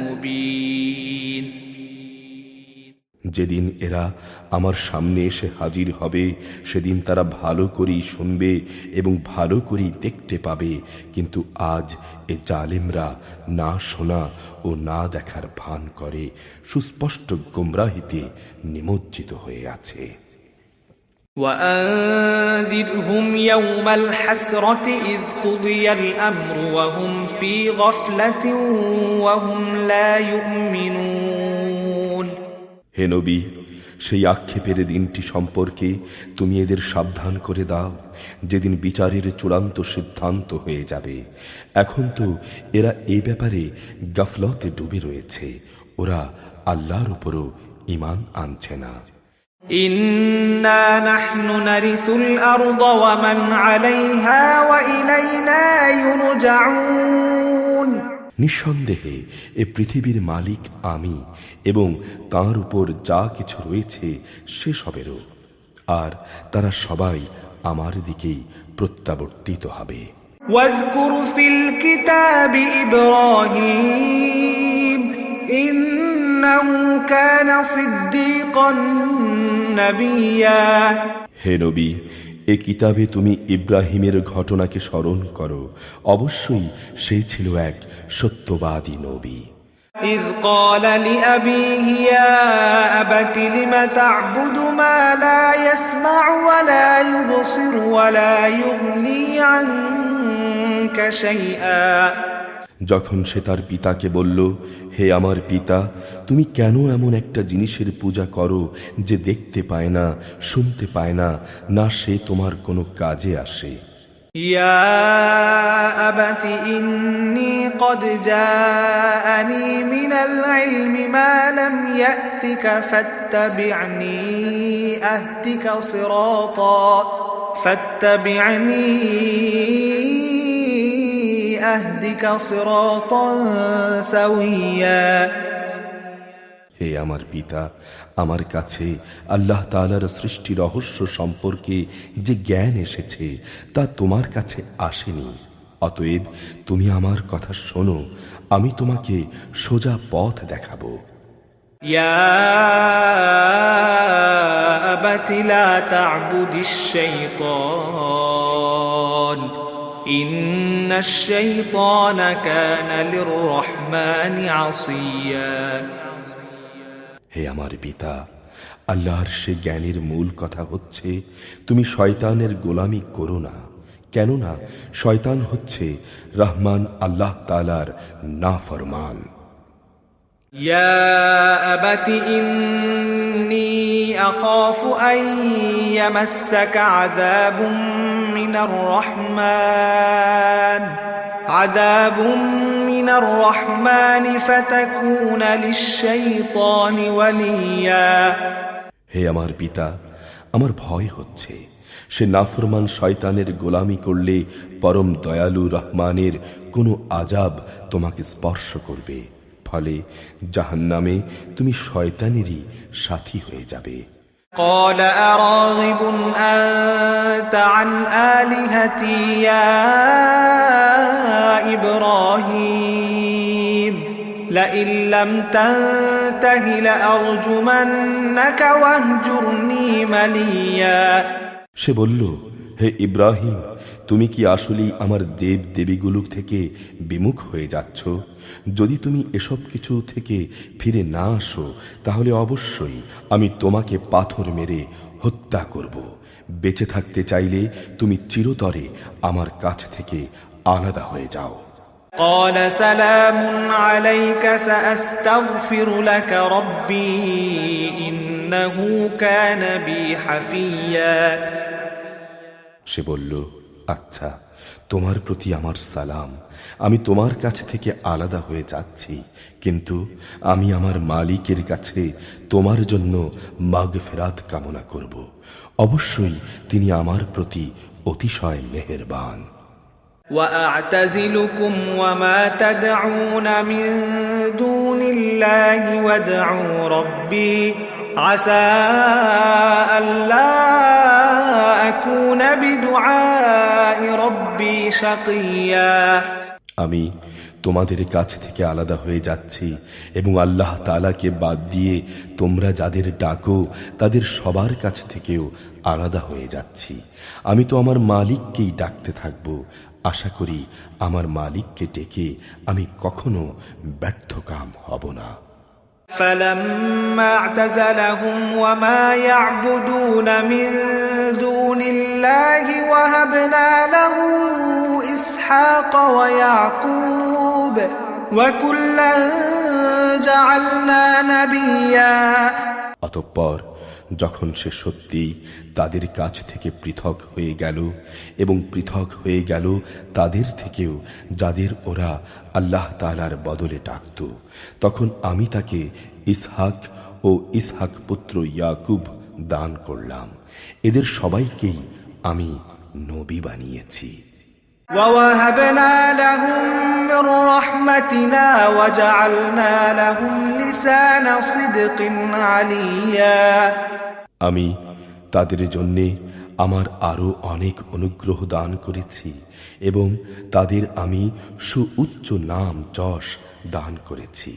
مبين যেদিন এরা আমার সামনে এসে হাজির হবে সেদিন তারা ভালো করেই শুনবে এবং ভালো করেই দেখতে পাবে, কিন্তু আজ এ জালেমরা না শোনা ও না দেখার ভান করে সুস্পষ্ট গোমরাহিতে নিমজ্জিত হয়ে আছে। وأنذرهم يوم الحسرة إذ قضي الأمر وهم في غفلة وهم لا يؤمنون। হে নবী, সেই আক্ষেপের দিনটি সম্পর্কে তুমি এদের সাবধান করে দাও, যেদিন বিচারের চূড়ান্ত সিদ্ধান্ত হয়ে যাবে। এখন তো এরা এই ব্যাপারে গাফলতে ডুবে রয়েছে, ওরা আল্লাহর উপরও ঈমান আনছে না। إنا نحن نرث الأرض ومن عليها وإلينا يرجعون। নিঃসন্দেহে এ পৃথিবীর মালিক আমি এবং তার উপর যা কিছু রয়েছে সেসবেরও, আর তারা সবাই আমার দিকেই প্রত্যাবর্তিত হবে। واذكر في الكتاب إبراهيم إنه كان صديقا نبيا। হে নবী, এ কিতাবে তুমি ইব্রাহিমের ঘটনাকে স্মরণ করো, অবশ্যই সে ছিল এক সত্যবাদী নবী। إذ قال لأبيه يا أبت لم تعبد ما لا يسمع ولا يبصر ولا يغني عنك شيئا। যখন সে তার পিতাকে বলল, হে আমার পিতা, তুমি কেন এমন একটা জিনিসের পূজা করো যে দেখতে পায় না, শুনতে পায় না, না সে তোমার কোনো কাজে আসে। يا أبت إني قد جاءني من العلم ما لم يأتك فاتبعني أهدك صراطا سويا। হে আমার পিতা, আমার কাছে আল্লাহ তাআলার সৃষ্টি রহস্য সম্পর্কে যে জ্ঞান এসেছে তা তোমার কাছে আসেনি, অতএব তুমি আমার কথা শোনো, আমি তোমাকে সোজা পথ দেখাবো। يا أبت لا تعبد الشيطان إن الشيطان كان للرحمن عصيا। হে আমার পিতা, আল্লাহর সে জ্ঞানের মূল কথা হচ্ছে তুমি শয়তানের গোলামি করো না, কেননা শয়তান হচ্ছে রহমান আল্লাহ তাআলার নাফরমান। يا أبت إني أخاف أن يمسك عذاب من الرحمن فتكون للشيطان وليا। হে আমার পিতা, আমার ভয় হচ্ছে সে নাফরমান শয়তানের গোলামি করলে পরম দয়ালু রহমানের কোনো আযাব তোমাকে স্পর্শ করবে, ফলে জাহান্নামে তুমি শয়তানেরই সাথী হয়ে যাবে। قال أراغب أنت عن آلهتي يا إبراهيم لئن لم تنته لأرجمنك واهجرني مليا। সে বলল, হে ইব্রাহিম, তুমি কি আসলেই আমার দেব দেবীগুলো থেকে বিমুখ হয়ে যাচ্ছ? যদি তুমি এসব কিছু থেকে ফিরে না আসো তাহলে অবশ্যই আমি তোমাকে পাথর মেরে হত্যা করব। বেঁচে থাকতে চাইলে তুমি চিরতরে আমার কাছ থেকে আলাদা হয়ে যাও। قال سلام عليك سأستغفر لك ربي إنه كان بي حفيا। সে বলল, আচ্ছা, তোমার প্রতি আমার সালাম। আমি তোমার কাছ থেকে আলাদা হয়ে যাচ্ছি, কিন্তু আমি আমার মালিকের কাছে তোমার জন্য মাগফিরাত কামনা করব। অবশ্যই তিনি আমার প্রতি অতিশয় মেহেরবান। وأعتزلكم وما تدعون من دون الله وادعوا ربي عسى ألا أكون بدعاء ربي شقيا। আমি তোমাদের কাছ থেকে আলাদা হয়ে যাচ্ছি এবং আল্লাহ তাআলাকে বাদ দিয়ে তোমরা যাদের ডাকো তাদের সবার কাছ থেকেও আলাদা হয়ে যাচ্ছি। আমি তো আমার মালিককেই ডাকতে থাকব। আশা করি আমার মালিককে ডেকে আমি কখনো ব্যর্থকাম হব না। فلما اعتزلهم وما يعبدون من دون الله وهبنا له إسحاق ويعقوب وكلا جعلنا نبيا। অতঃপর যখন সে সত্যি তাদের কাছ থেকে পৃথক হয়ে গেল এবং পৃথক হয়ে গেল তাদের থেকেও যাদের ওরা আল্লাহ তাআলার বদলে ডাকত, তখন আমি তাকে ইসহাক ও ইসহাক পুত্র ইয়াকুব দান করলাম। এদের সবাইকেই আমি নবী বানিয়েছি। ووهبنا لهم من رحمتنا وجعلنا لهم لسان صدق عليا। আমি তাদের জন্যে আমার আরো অনেক অনুগ্রহ দান করেছি এবং তাদের আমি সুউচ্চ নাম যশ দান করেছি।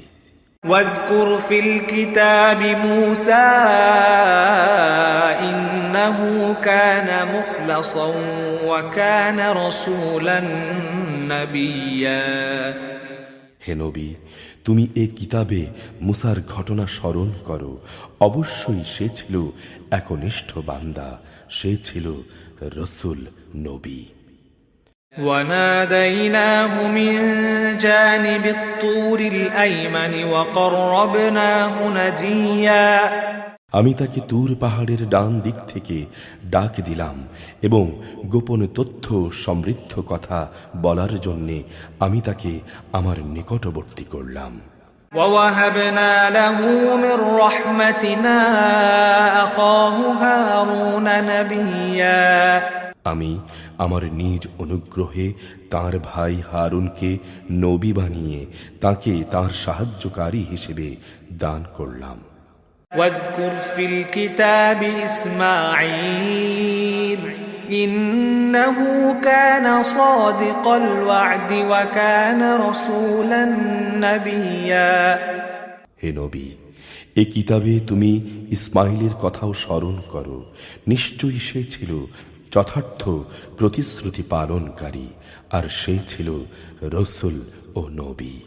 واذكر في الكتاب موسى إنه كان مخلصا وكان رسولا نبيا। হে নবী, তুমি এই কিতাবে মুসার ঘটনা স্মরণ করো। অবশ্যই সে ছিল একনিষ্ঠ বান্দা, সে ছিল রসুল, নবী। وناديناه من جانب الطور الأيمن وقربناه نجيا। আমি তাকে তুর পাহাড়ের ডান দিক থেকে ডাক দিলাম এবং গোপন তথ্য সমৃদ্ধ কথা বলার জন্যে আমি তাকে আমার নিকটবর্তী করলাম। ووهبنا له من رحمتنا أخاه هارون نبيا। আমি আমার নিজ অনুগ্রহে তার ভাই হারুনকে নবী বানিয়ে তাকে তার সাহায্যকারী হিসেবে দান করলাম। واذكر في الكتاب إسماعيل إنه كان صادق الوعد وكان رسولا نبيا। হে নবী, এই কিতাবে তুমি ইসমাইলের কথাও স্মরণ করো। নিশ্চয়ই সে ছিল যথার্থ প্রতিশ্রুতি পালনকারী, আর সে ছিল রসুল ও নবী।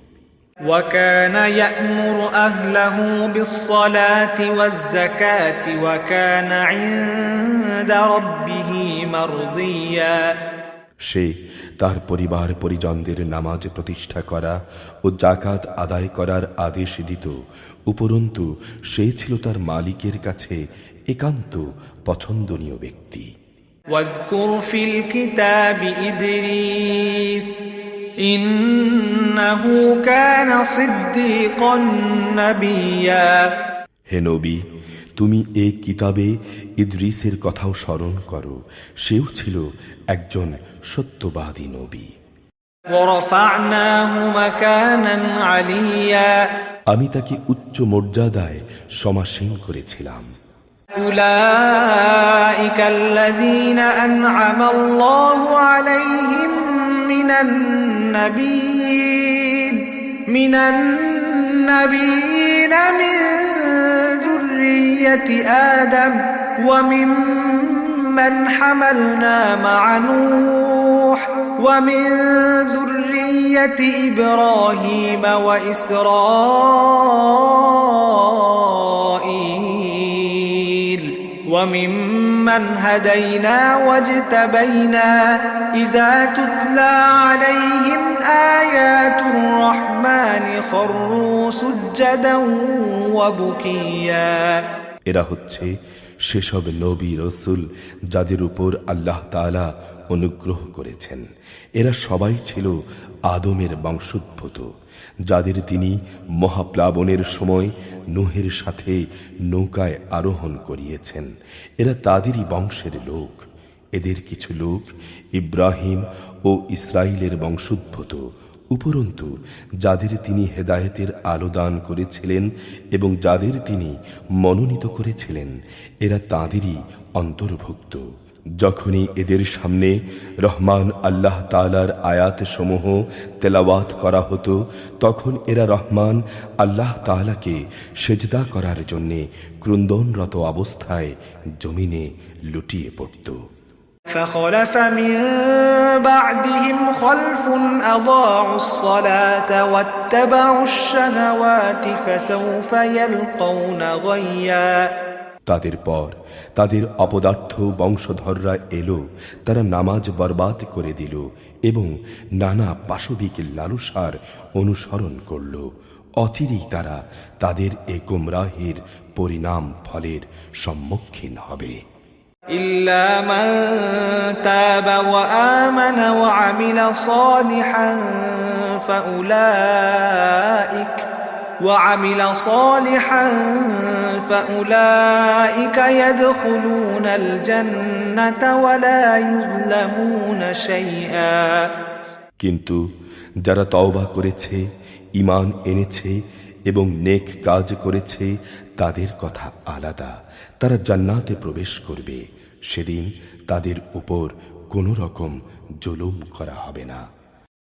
وكان يأمر أهله بالصلاة والزكاة وكان عند ربه مرضيا। সে তার পরিবার পরিজনদের নামাজ প্রতিষ্ঠা করা ও জাকাত আদায় করার আদেশ দিত। উপরন্তু সে ছিল তার মালিকের কাছে একান্ত পছন্দনীয় ব্যক্তি। واذكر في الكتاب إدريس إنه كان صديقا نبيا। হে নবী, তুমি এই কিতাবে ইদ্রিসের কথাও স্মরণ করো। সেও ছিল একজন সত্যবাদী নবী। ورفعناه مكانا عليا। আমি তাকে উচ্চ মর্যাদায় সমাসীন করেছিলাম। أولئك الذين أنعم الله عليهم من النبيين من ذرية آدم وممن حملنا مع نوح ومن ذرية إبراهيم وإسرائيل وممن هدينا واجتبينا إذا تتلى عليهم آيات الرحمن خروا سجدا وبكيا। এরা হচ্ছে সেসব নবী রসুল যাদের উপর আল্লাহ তাআলা অনুগ্রহ করেছেন, এরা সবাই ছিল আদমের বংশোদ্ভূত, যাদের তিনি মহাপ্লাবনের সময় নূহের সাথে নৌকায় আরোহণ করিয়েছেন। এরা তাদেরই বংশের লোক। এদের কিছু লোক ইব্রাহিম ও ইসরাইলের বংশোদ্ভূত, উপরন্তু যাদের তিনি হেদায়েতের আলো দান করেছিলেন এবং যাদের তিনি মনোনীত করেছিলেন, এরা তাঁদেরই অন্তর্ভুক্ত। যখনই এদের সামনে রহমান আল্লাহ তাআলার আয়াত সমূহ তেলাওয়াত করা হতো, তখন এরা রহমান আল্লাহ তাআলাকে সেজদা করার জন্যে ক্রন্দনরত অবস্থায় জমিনে লুটিয়ে পড়ত। فخلف من بعدهم خلف أضاعوا الصلاة واتبعوا الشهوات فسوف يلقون غيا। তাদের পর তাদের অপদার্থ বংশধররা এলো, তারা নামাজ বরবাদ করে দিল এবং নানা পাশবিক লালসার অনুসরণ করল। অচিরেই তারা তাদের এ গোমরাহির পরিণাম ফলের সম্মুখীন হবে। إلا من تاب وآمن وعمل صالحا فأولئك يدخلون الجنة ولا يظلمون شيئا। কিন্তু যারা তওবা করেছে, ঈমান এনেছে এবং নেক কাজ করেছে, তাদের কথা আলাদা। তারা জান্নাতে প্রবেশ করবে। সেদিন তাদের উপর কোনো রকম জুলুম করা হবে না।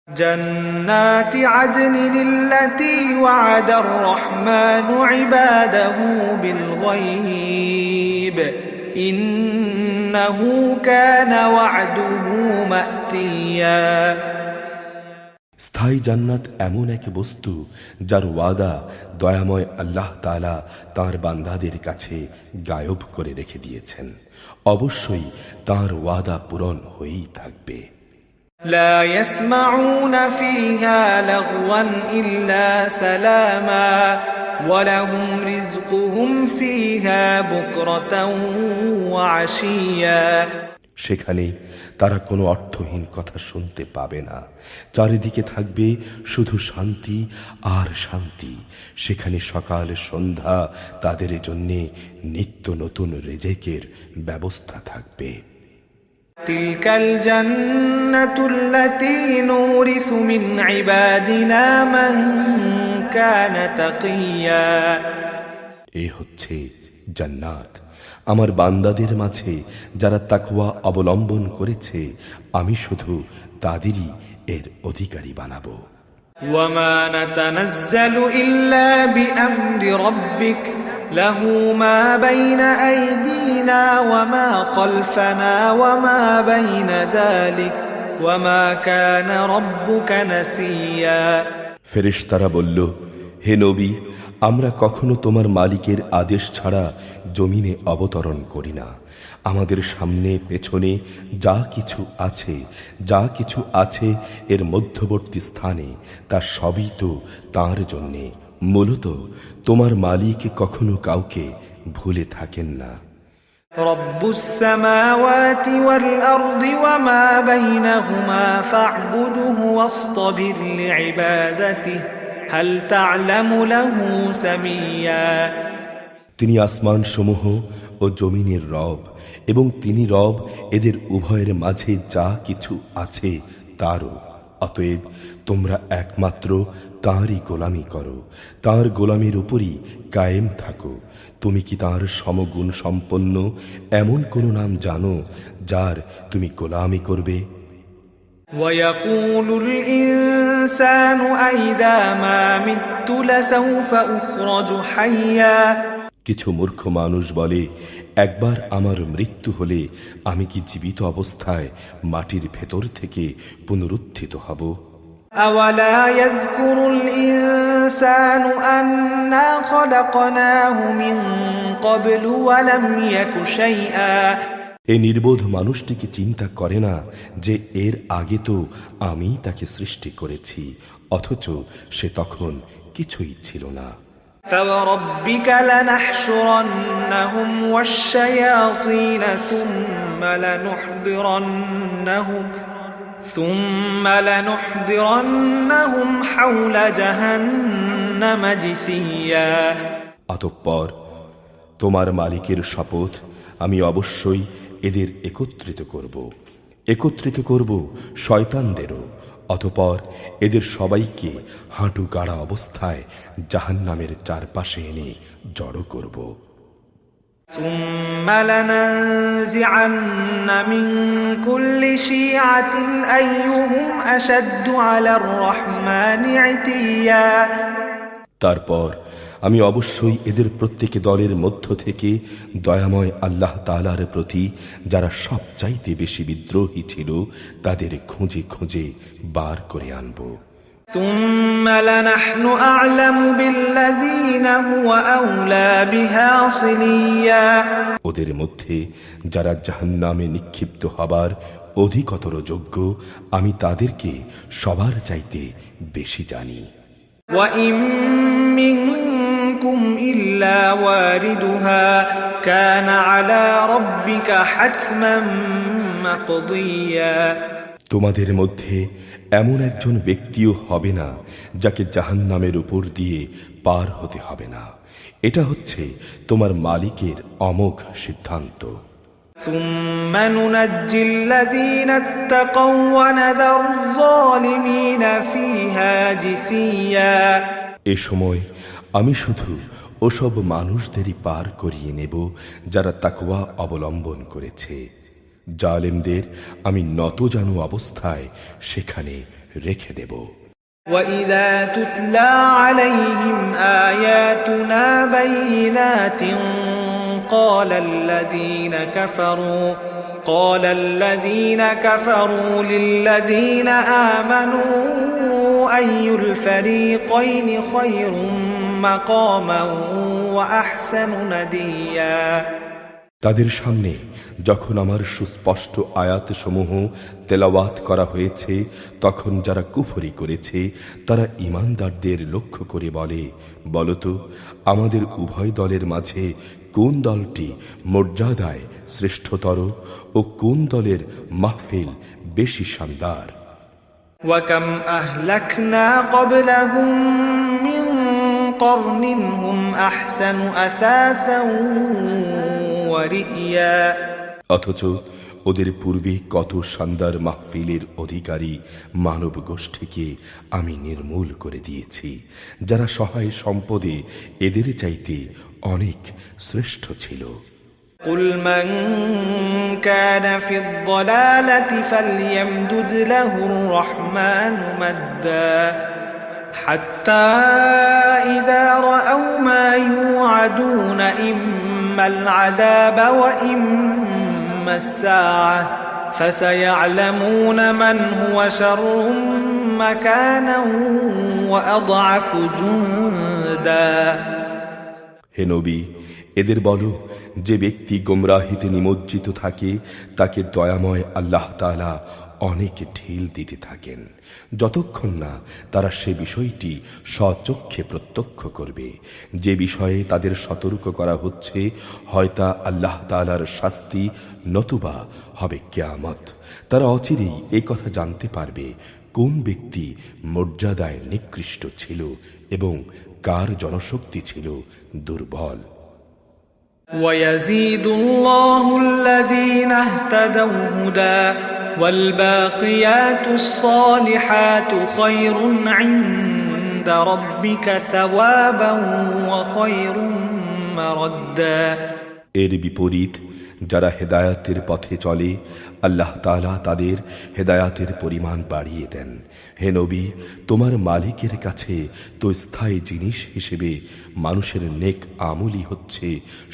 جنات عدن التي وعد الرحمن عباده بالغيب إنه كان وعده مأتيا। স্থায়ী জান্নাত এমন এক বস্তু যার ওয়াদা দয়াময় আল্লাহ তাআলা তাঁর বান্দাদের কাছে গায়ব করে রেখে দিয়েছেন। অবশ্যই তাঁর ওয়াদা পূরণ হয়েই থাকবে। لا يسمعون فيها لغوا إلا سلاما ولهم رزقهم فيها بكرة وعشيا। সেখানে তারা কোনো অর্থহীন কথা শুনতে পাবে না। চারিদিকে থাকবে শুধু শান্তি আর শান্তি। সেখানে সকাল সন্ধ্যা তাদের জন্যে নিত্য নতুন রিজেকের ব্যবস্থা থাকবে। تلك الجنة التي نورث من عبادنا من كان تقيا। এ হচ্ছে জান্নাত, আমার বান্দাদের মাঝে যারা তাকওয়া অবলম্বন করেছে, আমি শুধু তাদেরই এর অধিকারী বানাবো। وما نتنزل إلا بأمر ربك له ما بين أيدينا وما خلفنا وما بين ذلك وما كان ربك نسيا। ফেরেশতারা বলল, হে নবী, আমরা কখনো তোমার মালিকের আদেশ ছাড়া জমিনে অবতরণ করি না। আমাদের সামনে পেছনে যা কিছু আছে এর মধ্যবর্তী স্থানে, তা সবই তো তাঁর জন্যে। মূলত তোমার মালিক কখনো কাউকে ভুলে থাকেন না। رب السماوات والأرض وما بينهما فاعبده واصطبر لعبادته هل تعلم له سميا। তিনি আসমান সমূহ ও জমিনের রব এবং তিনি রব এদের উভয়ের মাঝে যা কিছু আছে তারও। অতএব তোমরা একমাত্র তাঁরই গোলামি করো, তাঁর গোলামির উপরই কায়েম থাকো। তুমি কি তাঁর সমগুণ সম্পন্ন এমন কোন নাম জানো যার তুমি গোলামি করবে? ويقول الإنسان أإذا ما مت لسوف أخرج حيا। কিছু মূর্খ মানুষ বলে, একবার আমার মৃত্যু হলে আমি কি জীবিত অবস্থায় মাটির ভেতর থেকে পুনরুত্থিত হব? أولا يذكر الإنسان أنا خلقناه من قبل ولم يك شيئا। এই নির্বোধ মানুষটি কি চিন্তা করে না যে এর আগে তো আমি তাকে সৃষ্টি করেছি, অথচ সে তখন কিছুই ছিল না। فوربك لنحشرنهم والشياطين ثم لنحضرنهم حول جهنم جثيا। অতঃপর তোমার মালিকের শপথ, আমি অবশ্যই এদের একত্রিত করব শয়তানদেরও। অতঃপর এদের সবাইকে হাঁটু গাড়া অবস্থায় জাহান্নামের চারপাশে এনে জড়ো করব। ثم لننزعن من كل شيعة أيهم أشد على الرحمن عتيا। তারপর আমি অবশ্যই এদের প্রত্যেক দলের মধ্য থেকে দয়াময় আল্লাহ তাআলার প্রতি যারা সবচাইতে বেশি বিদ্রোহী ছিল তাদের খুঁজে খুঁজে বার করে আনব। ثم لنحن أعلم بالذين هو أولى بها صليا। ওদের মধ্যে যারা জাহান্নামে নিক্ষিপ্ত হবার অধিকতর যোগ্য, আমি তাদেরকে সবার চাইতে বেশি জানি। وإن منكم إلا واردها كان على ربك حتما مقضيا। তোমাদের মধ্যে এমন একজন ব্যক্তিও হবে না যাকে জাহান্নামের উপর দিয়ে পার হতে হবে না, এটা হচ্ছে তোমার মালিকের অমোঘ সিদ্ধান্ত। ثم ننجي الذين اتقوا ونذر الظالمين فيها جثيا। এ সময় আমি শুধু ওসব মানুষদেরই পার করিয়ে নেব যারা তাকওয়া অবলম্বন করেছে, জালেমদের আমি নতজানু অবস্থায় সেখানে রেখে দেব। وَإِذَا تُتْلَى عَلَيْهِمْ آيَاتُنَا بَيِّنَاتٍ قال الذين كفروا للذين آمنوا أي الفريقين خير مقاما وأحسن نديا। তাদের সামনে যখন আমার সুস্পষ্ট আয়াতসমূহ তেলাওয়াত করা হয়েছে, তখন যারা কুফরি করেছে তারা ঈমানদারদের লক্ষ্য করে বলে, বলতো আমাদের উভয় দলের মাঝে কোন দলটি মর্যাদায় শ্রেষ্ঠতর ও কোন দলের মাহফিল বেশি শানদার। وكم أهلكنا قبلهم من قرن هم أحسن أثاثا ورئيا। অথচ ওদের পূর্বে কত শানদার মাহফিলের অধিকারী মানব গোষ্ঠীকে আমি নির্মূল করে দিয়েছি, যারা সহায় সম্পদে এদের চাইতে অনেক শ্রেষ্ঠ ছিল। قل من كان في الضلالة فليمدد له الرحمن مدا حتى إذا رأوا ما يوعدون إما العذاب وإما الساعة فسيعلمون من هو شر مكانا وأضعف جندا। হে নবী, এদের বলো, যে ব্যক্তি গোমরাহিতে নিমজ্জিত থাকে তাকে দয়াময় আল্লাহ তাআলা অনেক ঢিল দিতে থাকেন, যতক্ষণ না তারা সে বিষয়টি স্বচক্ষে প্রত্যক্ষ করবে। যে বিষয়ে তাদের সতর্ক করা হচ্ছে, হয় তা আল্লাহ তাআলার শাস্তি নতুবা হবে কিয়ামত। তারা অচিরেই এই কথা জানতে পারবে কোন ব্যক্তি মর্যাদায় নিকৃষ্ট ছিল এবং কার জনশক্তি ছিল দুর্বল। ويزيد الله الذين اهتدوا هدى والباقيات الصالحات خير عند ربك ثوابا وخير مردا। এর বিপরীত যারা হেদায়াতের পথে চলে, আল্লাহ তাআলা তাদের হেদায়াতের পরিমাণ বাড়িয়ে দেন। হে নবী, তোমার মালিকের কাছে তো স্থায়ী জিনিস হিসেবে মানুষের নেক আমলই হচ্ছে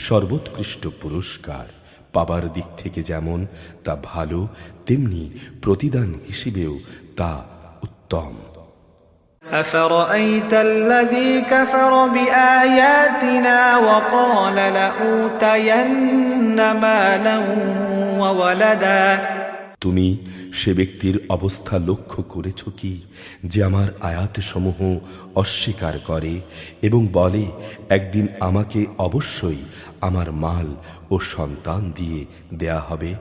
সর্বোৎকৃষ্ট পুরস্কার। পাবার দিক থেকে যেমন তা ভালো, তেমনি প্রতিদান হিসেবেও তা উত্তম। أفرأيت الذي كفر بآياتنا وقال لأوتين مالا وولدا। তুমি সে ব্যক্তির অবস্থা লক্ষ্য করেছ কি, যে আমার আয়াতসমূহ অস্বীকার করে এবং বলে একদিন আমাকে অবশ্যই আমার মাল ও সন্তান দিয়ে দেয়া হবে?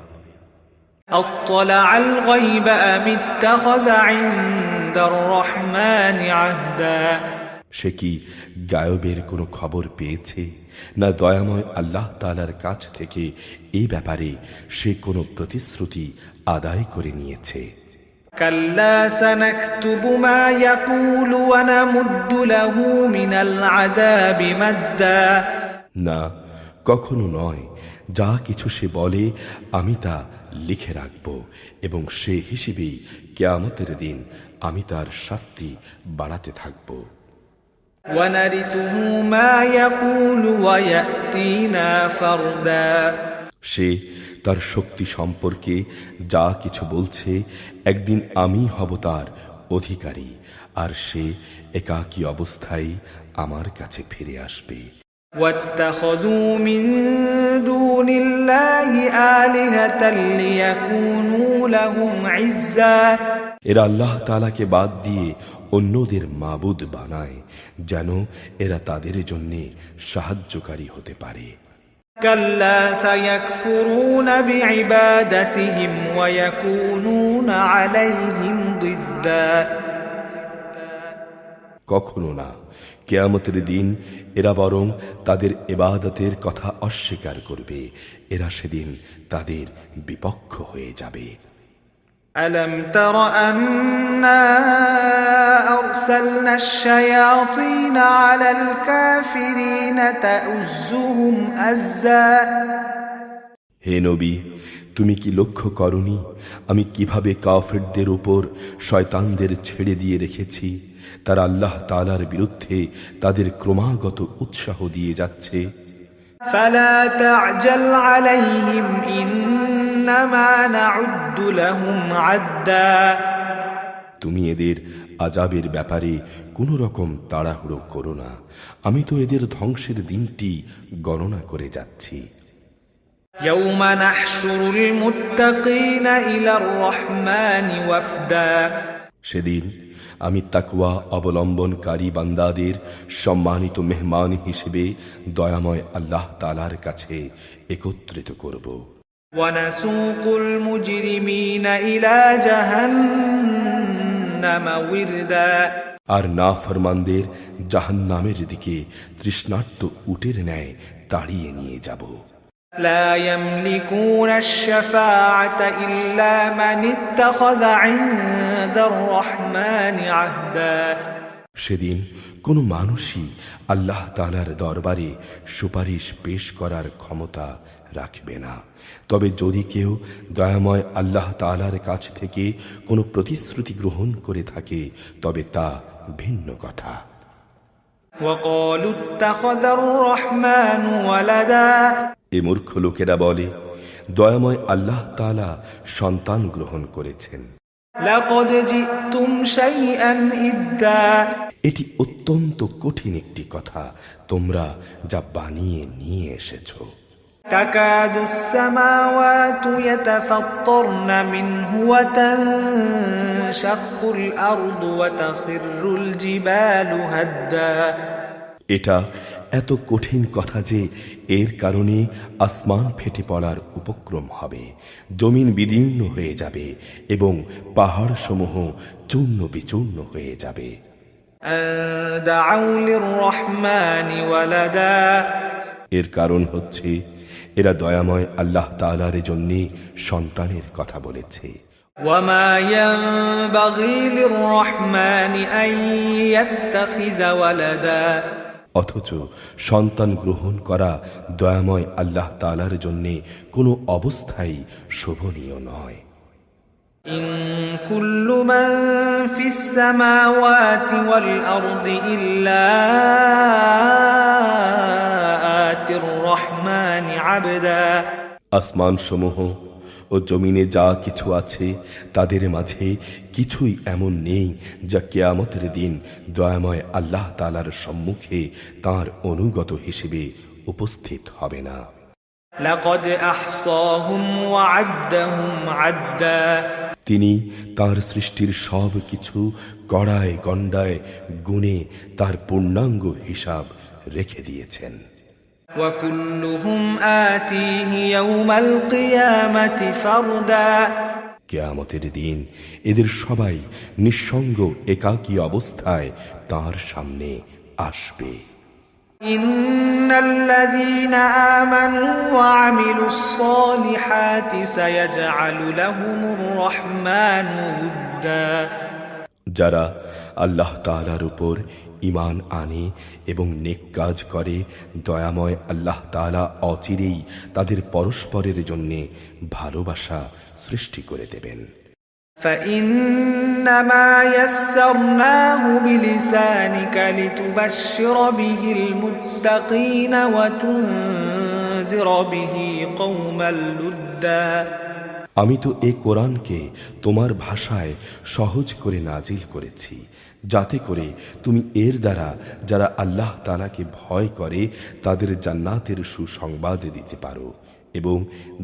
أطلع الغيب أم اتخذ عند الرحمن عهدا সে কি গায়বের কোনো খবর পেয়েছে, না দয়াময় আল্লাহ তাআলার কাছ থেকে এই ব্যাপারে সে কোনো প্রতিশ্রুতি আদায় করে নিয়েছে? كلا سنكتب ما يقول ونمد له من العذاب مدا না, কখনো নয়। যা কিছু সে বলে আমি তা লিখে রাখব এবং সে হিসেবেই কিয়ামতের দিন আমি তার শাস্তি বাড়াতে থাকব। ونرثه ما يقول ويأتينا فردا সে তার শক্তি সম্পর্কে যা কিছু বলছে একদিন আমি হব তার অধিকারী, আর সে একাকী অবস্থায় আমার কাছে ফিরে আসবে। واتخذوا من دون الله آلهة ليكونوا لهم عزا এরা আল্লাহ তাআলাকে বাদ দিয়ে অন্যদের মাবুদ বানায় যেন এরা তাদের জন্য সাহায্যকারী হতে পারে। كلا سيكفرون بعبادتهم ويكونون عليهم ضدا কখনো না, কিয়ামতের দিন এরা বরং তাদের ইবাদতের কথা অস্বীকার করবে। এরা সেদিন তাদের বিপক্ষ হয়ে যাবে। ألم تر أنا أرسلنا الشياطين على الكافرين تؤزهم أزا হে নবী, তুমি কি লক্ষ্য করনি আমি কিভাবে কাফেরদের উপর শয়তানদের ছেড়ে দিয়ে রেখেছি? তারা আল্লাহ তাআলার বিরুদ্ধে তাদের ক্রমাগত উৎসাহ দিয়ে যাচ্ছে। فلا تعجل عليهم إنما نعد لهم عدا তুমি এদের আযাবের ব্যাপারে কোনো রকম তাড়াহুড়ো করো না, আমি তো এদের ধ্বংসের দিনটি গণনা করে যাচ্ছি। يوم نحشر المتقين إلى الرحمن وفدا সেদিন আমি তাকওয়া অবলম্বনকারী বান্দাদের সম্মানিত মেহমান হিসেবে দয়াময় আল্লাহ তাআলার কাছে একত্রিত করব। ونسوق المجرمين إلى جهنم وردا আর নাফরমানদের জাহান্নামের দিকে তৃষ্ণার্ত উটের ন্যায় তাড়িয়ে নিয়ে যাব। لا يملكون الشفاعة إلا من اتخذ عند الرحمن عهدا সেদিন কোনো মানুষই আল্লাহ তাআলার দরবারে সুপারিশ পেশ করার ক্ষমতা রাখবে না, তবে যদি কেউ দয়াময় আল্লাহ তাআলার কাছ থেকে কোনো প্রতিশ্রুতি গ্রহণ করে থাকে তবে তা ভিন্ন কথা। وقالوا اتخذ الرحمن ولدا এ মূর্খ লোকেরা বলে দয়াময় আল্লাহ তাআলা সন্তান গ্রহণ করেছেন। لقد جئتم شيئا إدا এটি অত্যন্ত কঠিন একটি কথা তোমরা যা বানিয়ে নিয়ে এসেছো। تكاد السماوات يتفطرن منه وتنشق الأرض وتخر الجبال هدا এটা এত কঠিন কথা যে এর কারণে আসমান ফেটে পড়ার উপক্রম হবে, জমিন বিদীর্ণ হয়ে যাবে এবং পাহাড় সমূহ চূর্ণ বিচূর্ণ হয়ে যাবে। أن دعوا للرحمن ولدا এর কারণ হচ্ছে এরা দয়াময় আল্লাহ তাআলার জন্য সন্তানের কথা বলেছে। وما ينبغي للرحمن أن يتخذ ولدا অথচ সন্তান গ্রহণ করা দয়াময় আল্লাহ তাআলার জন্য কোনো অবস্থায় শোভনীয় নয়। إن كل من في السماوات والأرض إلا آتي الرحمن عبدا আসমান সমূহ ও জমিনে যা কিছু আছে তাদের মাঝে কিছুই এমন নেই যা কিয়ামতের দিন দয়াময় আল্লাহ তাআলার সম্মুখে তার অনুগত হিসেবে উপস্থিত হবে না। لقد أحصاهم وعدهم عدا তিনি তার সৃষ্টির সব কিছু গড়ায় গণ্ডায় গুণে তার পূর্ণাঙ্গ হিসাব রেখে দিয়েছেন। وكلهم آتيه يوم القيامة فردا কিয়ামতের দিন এদের সবাই নিঃসঙ্গ একাকী অবস্থায় তার সামনে আসবে। إن الذين آمنوا وعملوا الصالحات سيجعل لهم الرحمن ودا যারা আল্লাহ তাআলার উপর ঈমান আনে এবং নেক কাজ করে, দয়াময় আল্লাহ তাআলা অচিরেই তাদের পরস্পরের জন্য ভালোবাসা সৃষ্টি করে দেবেন। فإنما يسرناه بلسانك لتبشر به المتقين وتنذر به قوما لدا আমি তো এই কোরআনকে তোমার ভাষায় সহজ করে নাজিল করেছি, যাতে করে তুমি এর দ্বারা যারা আল্লাহ তাআলাকে ভয় করে তাদের জান্নাতের সুসংবাদ দিতে পারো, এবং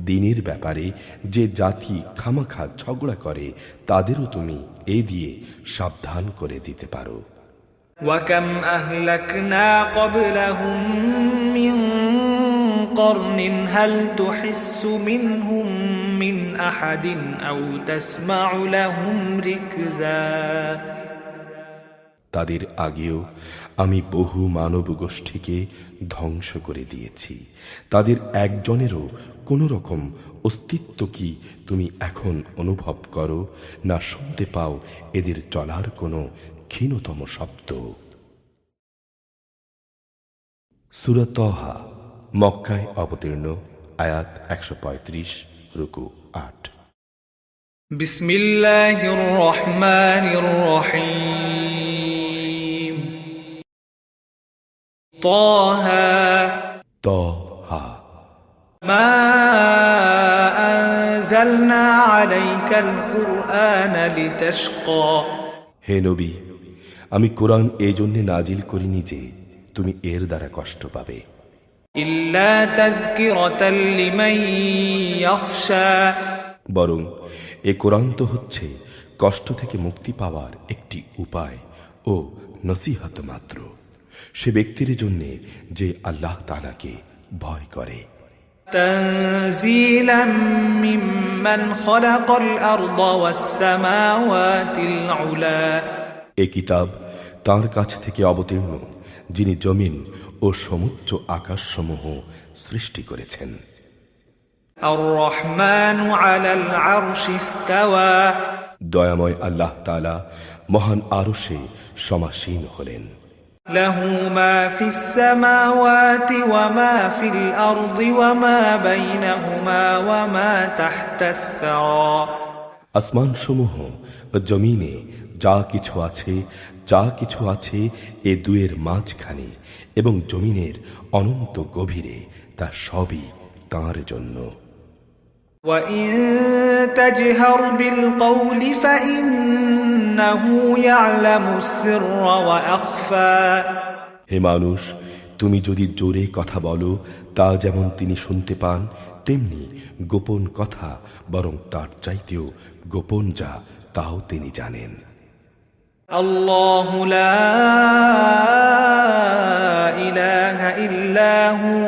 দ্বীনের ব্যাপারে যে জাতি খামাখা ঝগড়া করে তাদেরও তুমি এই দিয়ে সাবধান করে দিতে পারো। وكم أهلكنا قبلهم من قرن هل تحس منهم من أحد أو تسمع لهم ركزا তাদের আগেও আমি বহু মানব গোষ্ঠীকে ধ্বংস করে দিয়েছি, তাদের একজনেরও কোনো রকম অস্তিত্ব কি তুমি এখন অনুভব করো, না শুনতে পাও এদের চলার কোনো ক্ষীণতম শব্দ। সূরা তাহা মক্কায় অবতীর্ণ, আয়াত 135, রুকু 8। بسم الله الرحمن الرحيم طه তাহা ما أنزلنا عليك القرآن لتشقى হে নবী, আমি কোরআন এই জন্য নাজিল করিনি যে তুমি এর দ্বারা কষ্ট পাবে, إلا تذكرة لمن يخشى বরং এ কোরআন তো হচ্ছে কষ্ট থেকে মুক্তি পাওয়ার একটি উপায় ও নসিহত মাত্র, সে ব্যক্তির জন্য যে আল্লাহ তাআলাকে ভয় করে। تنزيلا ممن خلق الأرض والسماوات العلا এ কিতাব তার কাছ থেকে অবতীর্ণ যিনি জমিন ও সমুচ্চ আকাশসমূহ সৃষ্টি করেছেন। الرحمن على العرش استوى দয়াময় আল্লাহ তাআলা মহান আরশে সমাসীন হলেন। له ما في السماوات وما في الأرض وما بينهما وما تحت الثرى আসমানসমূহ ও জমিনে যা কিছু আছে এ দুয়ের মাঝখানে এবং জমিনের অনন্ত গভীরে, তা সবই তাঁর জন্য। وإن تجهر بالقول فإنه يعلم السر وأخفى হে মানুষ, তুমি যদি জোরে কথা বলো তা যেমন তিনি শুনতে পান, তেমনি গোপন কথা বরং তার চাইতেও গোপন যা তাও তিনি জানেন। الله لا إله إلا هو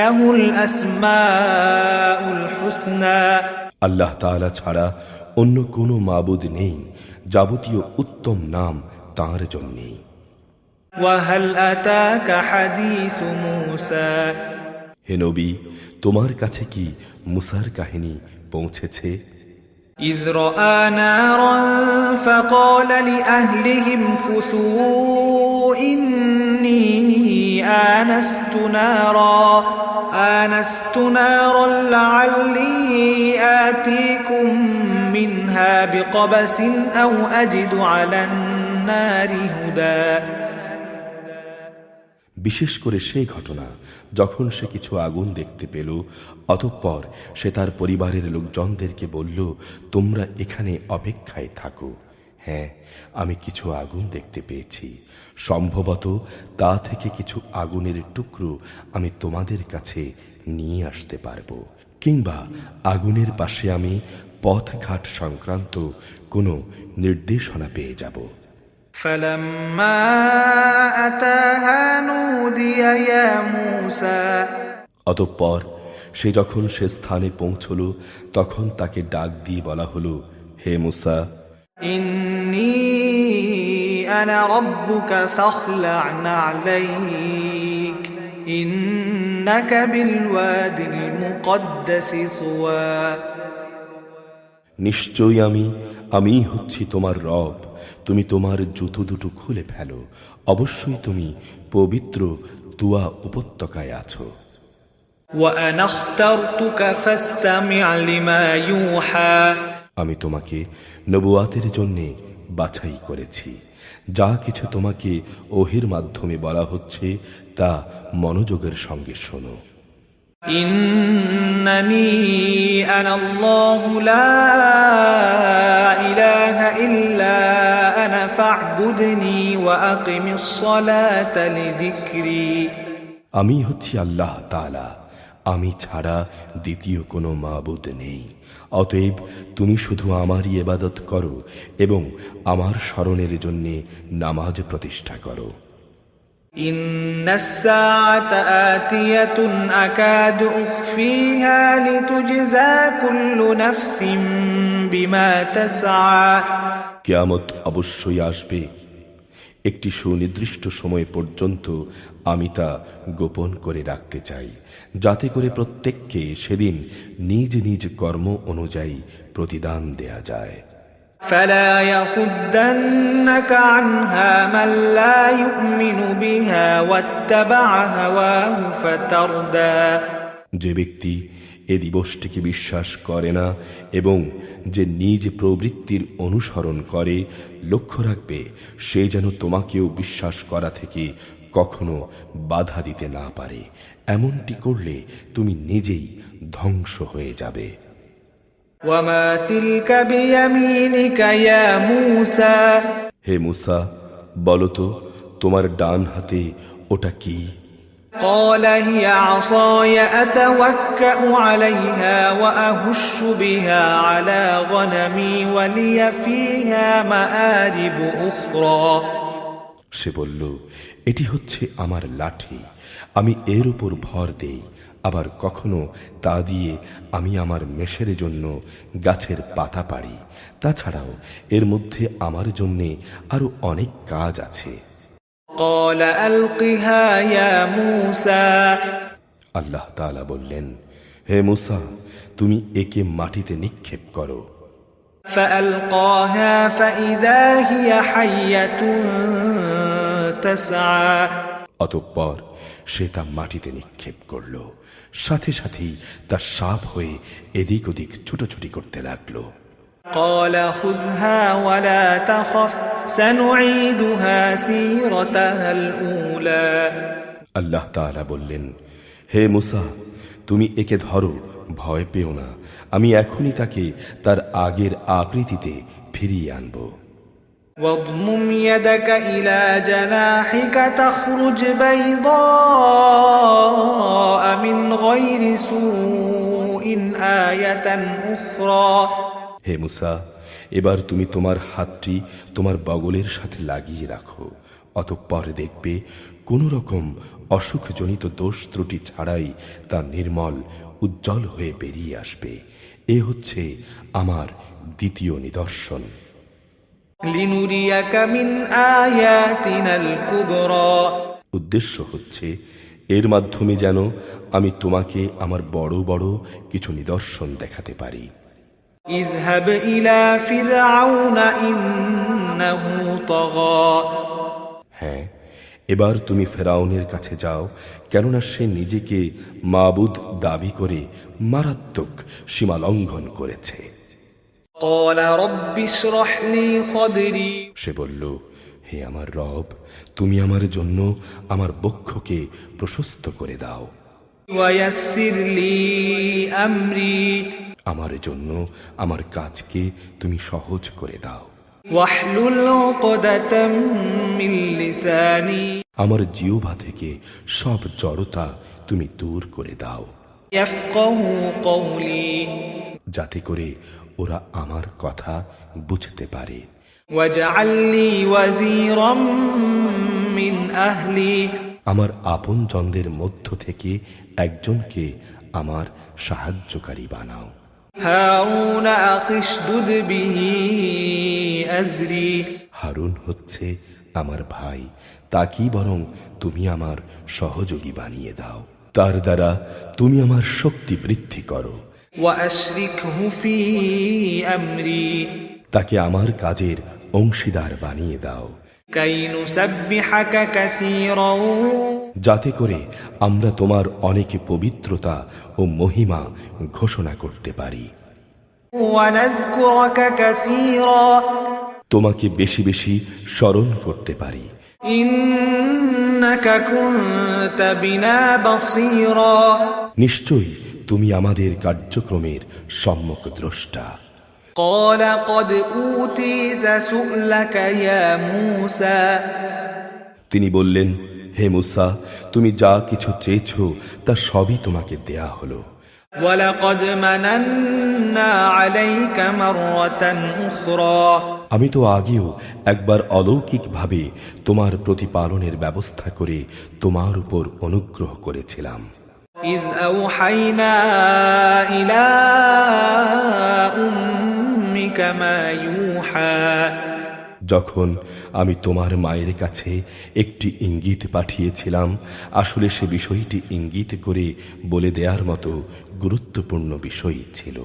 له الأسماء الحسنى আল্লাহ তাআলা ছাড়া অন্য কোনো মাবুদ নেই, যাবতীয় উত্তম নাম তাঁর জন্যেই। وهل أتاك حديث موسى হে নবী, তোমার কাছে কি মুসার কাহিনী পৌঁছেছে? إذ رأى نارا فقال لأهلهم كثوا إني آنست نارا لعلي آتيكم منها بقبس أو أجد على النار هدى বিশেষ করে সেই ঘটনা যখন সে কিছু আগুন দেখতে পেল, অতঃপর সে তার পরিবারের লোকজনদেরকে বলল, তোমরা এখানে অপেক্ষায় থাকো, হ্যাঁ আমি কিছু আগুন দেখতে পেয়েছি, সম্ভবত তা থেকে কিছু আগুনের টুকরো আমি তোমাদের কাছে নিয়ে আসতে পারবো, কিংবা আগুনের পাশে আমি পথঘাট সংক্রান্ত কোনো নির্দেশনা পেয়ে যাব। فلما أتاها نودي يا موسى অতঃপর সে যখন সে স্থানে পৌঁছল তখন তাকে ডাক দিয়ে বলা হলো, হে মুসা, إني أنا ربك فاخلع نعليك إنك بالواد المقدس طوى নিশ্চয়ই আমি হচ্ছি তোমার রব, তুমি তোমার জুতো দুটো খুলে ফেলো, অবশ্যই তুমি পবিত্র তুয়া উপত্যকায় আছো। وأنا اخترتك فاستمع لما يوحى আমি তোমাকে নবুয়াতের জন্যে বাছাই করেছি, যা কিছু তোমাকে ওহির মাধ্যমে বলা হচ্ছে তা মনোযোগের সঙ্গে শোনো। إنني أنا الله لا إله إلا أنا فاعبدني وأقم الصلاة لذكري আমি হচ্ছি আল্লাহ তাআলা, আমি ছাড়া দ্বিতীয় কোনো মাবুদ নেই, অতএব তুমি শুধু আমারই ইবাদত করো এবং আমার স্মরণের জন্য নামাজ প্রতিষ্ঠা করো। إن الساعة آتية أكاد أخفيها لتجزى كل نفس بما تسعى কিয়ামত অবশ্যই আসবে, একটি সুনির্দিষ্ট সময় পর্যন্ত আমি তা গোপন করে রাখতে চাই, যাতে করে প্রত্যেককে সেদিন নিজ নিজ কর্ম অনুযায়ী প্রতিদান দেয়া যায়। فلا يصدنك عنها من لا يؤمن بها واتبع هواه فتردى যে ব্যক্তি এ দিবসটিকে বিশ্বাস করে না এবং যে নিজ প্রবৃত্তির অনুসরণ করে, লক্ষ্য রাখবে সে যেন তোমাকেও বিশ্বাস করা থেকে কখনো বাধা দিতে না পারে, এমনটি করলে তুমি নিজেই ধ্বংস হয়ে যাবে। وما تلك بيمينك يا موسى হে মুসা, বলো তো তোমার ডান হাতে ওটা কি? قال هي عصاي أتوكأ عليها وأهش بها على غنمي ولي فيها مآرب أخرى সে বলল, এটি হচ্ছে আমার লাঠি, আমি এর উপর ভর দেই, আবার কখনো তা দিয়ে আমি আমার মেষের জন্য গাছের পাতা পাড়ি, তাছাড়াও এর মধ্যে আমার জন্যে আরো অনেক কাজ আছে। قال ألقها يا موسى আল্লাহ তাআলা বললেন, হে মুসা, তুমি একে মাটিতে নিক্ষেপ করো। فألقاها فإذا هي حية تسعى অতঃপর সে তা মাটিতে নিক্ষেপ করল, সাথে সাথেই তা সাপ হয়ে এদিক ওদিক ছুটোছুটি করতে লাগলো। قال خذها ولا تخف سنعيدها سيرتها الأولى আল্লাহ তাআলা বললেন, হে মুসা, তুমি একে ধরো, ভয় পেও না, আমি এখনই তাকে তার আগের আকৃতিতে ফিরিয়ে আনব। واضمم يدك إلى جناحك تخرج بيضاء من غير سوء آية أخرى হে মুসা, এবার তুমি তোমার হাতটি তোমার বগলের সাথে লাগিয়ে রাখো, অতঃপর দেখবে কোনো রকম অসুখজনিত দোষ ত্রুটি ছাড়াই তা নির্মল উজ্জ্বল হয়ে বেরিয়ে আসবে। এ হচ্ছে আমার দ্বিতীয় নিদর্শন। لنريك من آياتنا الكبرى উদ্দেশ্য হচ্ছে এর মাধ্যমে যেন আমি তোমাকে আমার বড় বড় কিছু নিদর্শন দেখাতে পারি। اذهب إلى فرعون إنه طغى হ্যাঁ, এবার তুমি ফেরাউনের কাছে যাও, কেননা সে নিজেকে মাবুদ দাবি করে মারাত্মক সীমা লঙ্ঘন করেছে। قال رب اشرح لي صدري সে বলল, হে আমার রব, তুমি আমার জন্য আমার বক্ষকে প্রশস্ত করে দাও, ويسر لي أمري আমার জন্য আমার কাজকে তুমি সহজ করে দাও, واحلل عقدة من لساني আমার জিহ্বা থেকে সব জড়তা তুমি দূর করে দাও। يفقهوا قولي যাতে করে ওরা আমার কথা বুঝতে পারে। واجعل لي وزيرا من أهلي আমার আপনজনদের মধ্য থেকে একজনকে আমার সাহায্যকারী বানাও। هارون أخي اشدد به أزري হারুন হচ্ছে আমার ভাই, তাকেই বরং তুমি আমার সহযোগী বানিয়ে দাও। তার দ্বারা তুমি আমার শক্তি বৃদ্ধি করো। وأشركه في أمري তাকে আমার কাজের অংশীদার বানিয়ে দাও, كي نسبحك كثيرا যাতে করে আমরা তোমার অনেক পবিত্রতা ও মহিমা ঘোষণা করতে পারি, ونذكرك كثيرا তোমাকে বেশি বেশি স্মরণ করতে পারি। إنك كنت بنا بصيرا নিশ্চয়ই তুমি আমাদের কার্যক্রমের সম্যক দ্রষ্টা। قال قد أوتيت سؤلك يا موسى তিনি বললেন, হে মুসা, তুমি যা কিছু চেয়েছ তা সবই তোমাকে দেয়া হলো। ولقد مننا عليك مرة أخرى আমি তো আগেও একবার অলৌকিকভাবে তোমার প্রতিপালনের ব্যবস্থা করে তোমার উপর অনুগ্রহ করেছিলাম। إذ أوحينا إلى أمك ما يوحى যখন আমি তোমার মায়ের কাছে একটি ইঙ্গিত পাঠিয়েছিলাম, আসলে সে বিষয়টি ইঙ্গিত করে বলে দেওয়ার মতো গুরুত্বপূর্ণ বিষয় ছিল।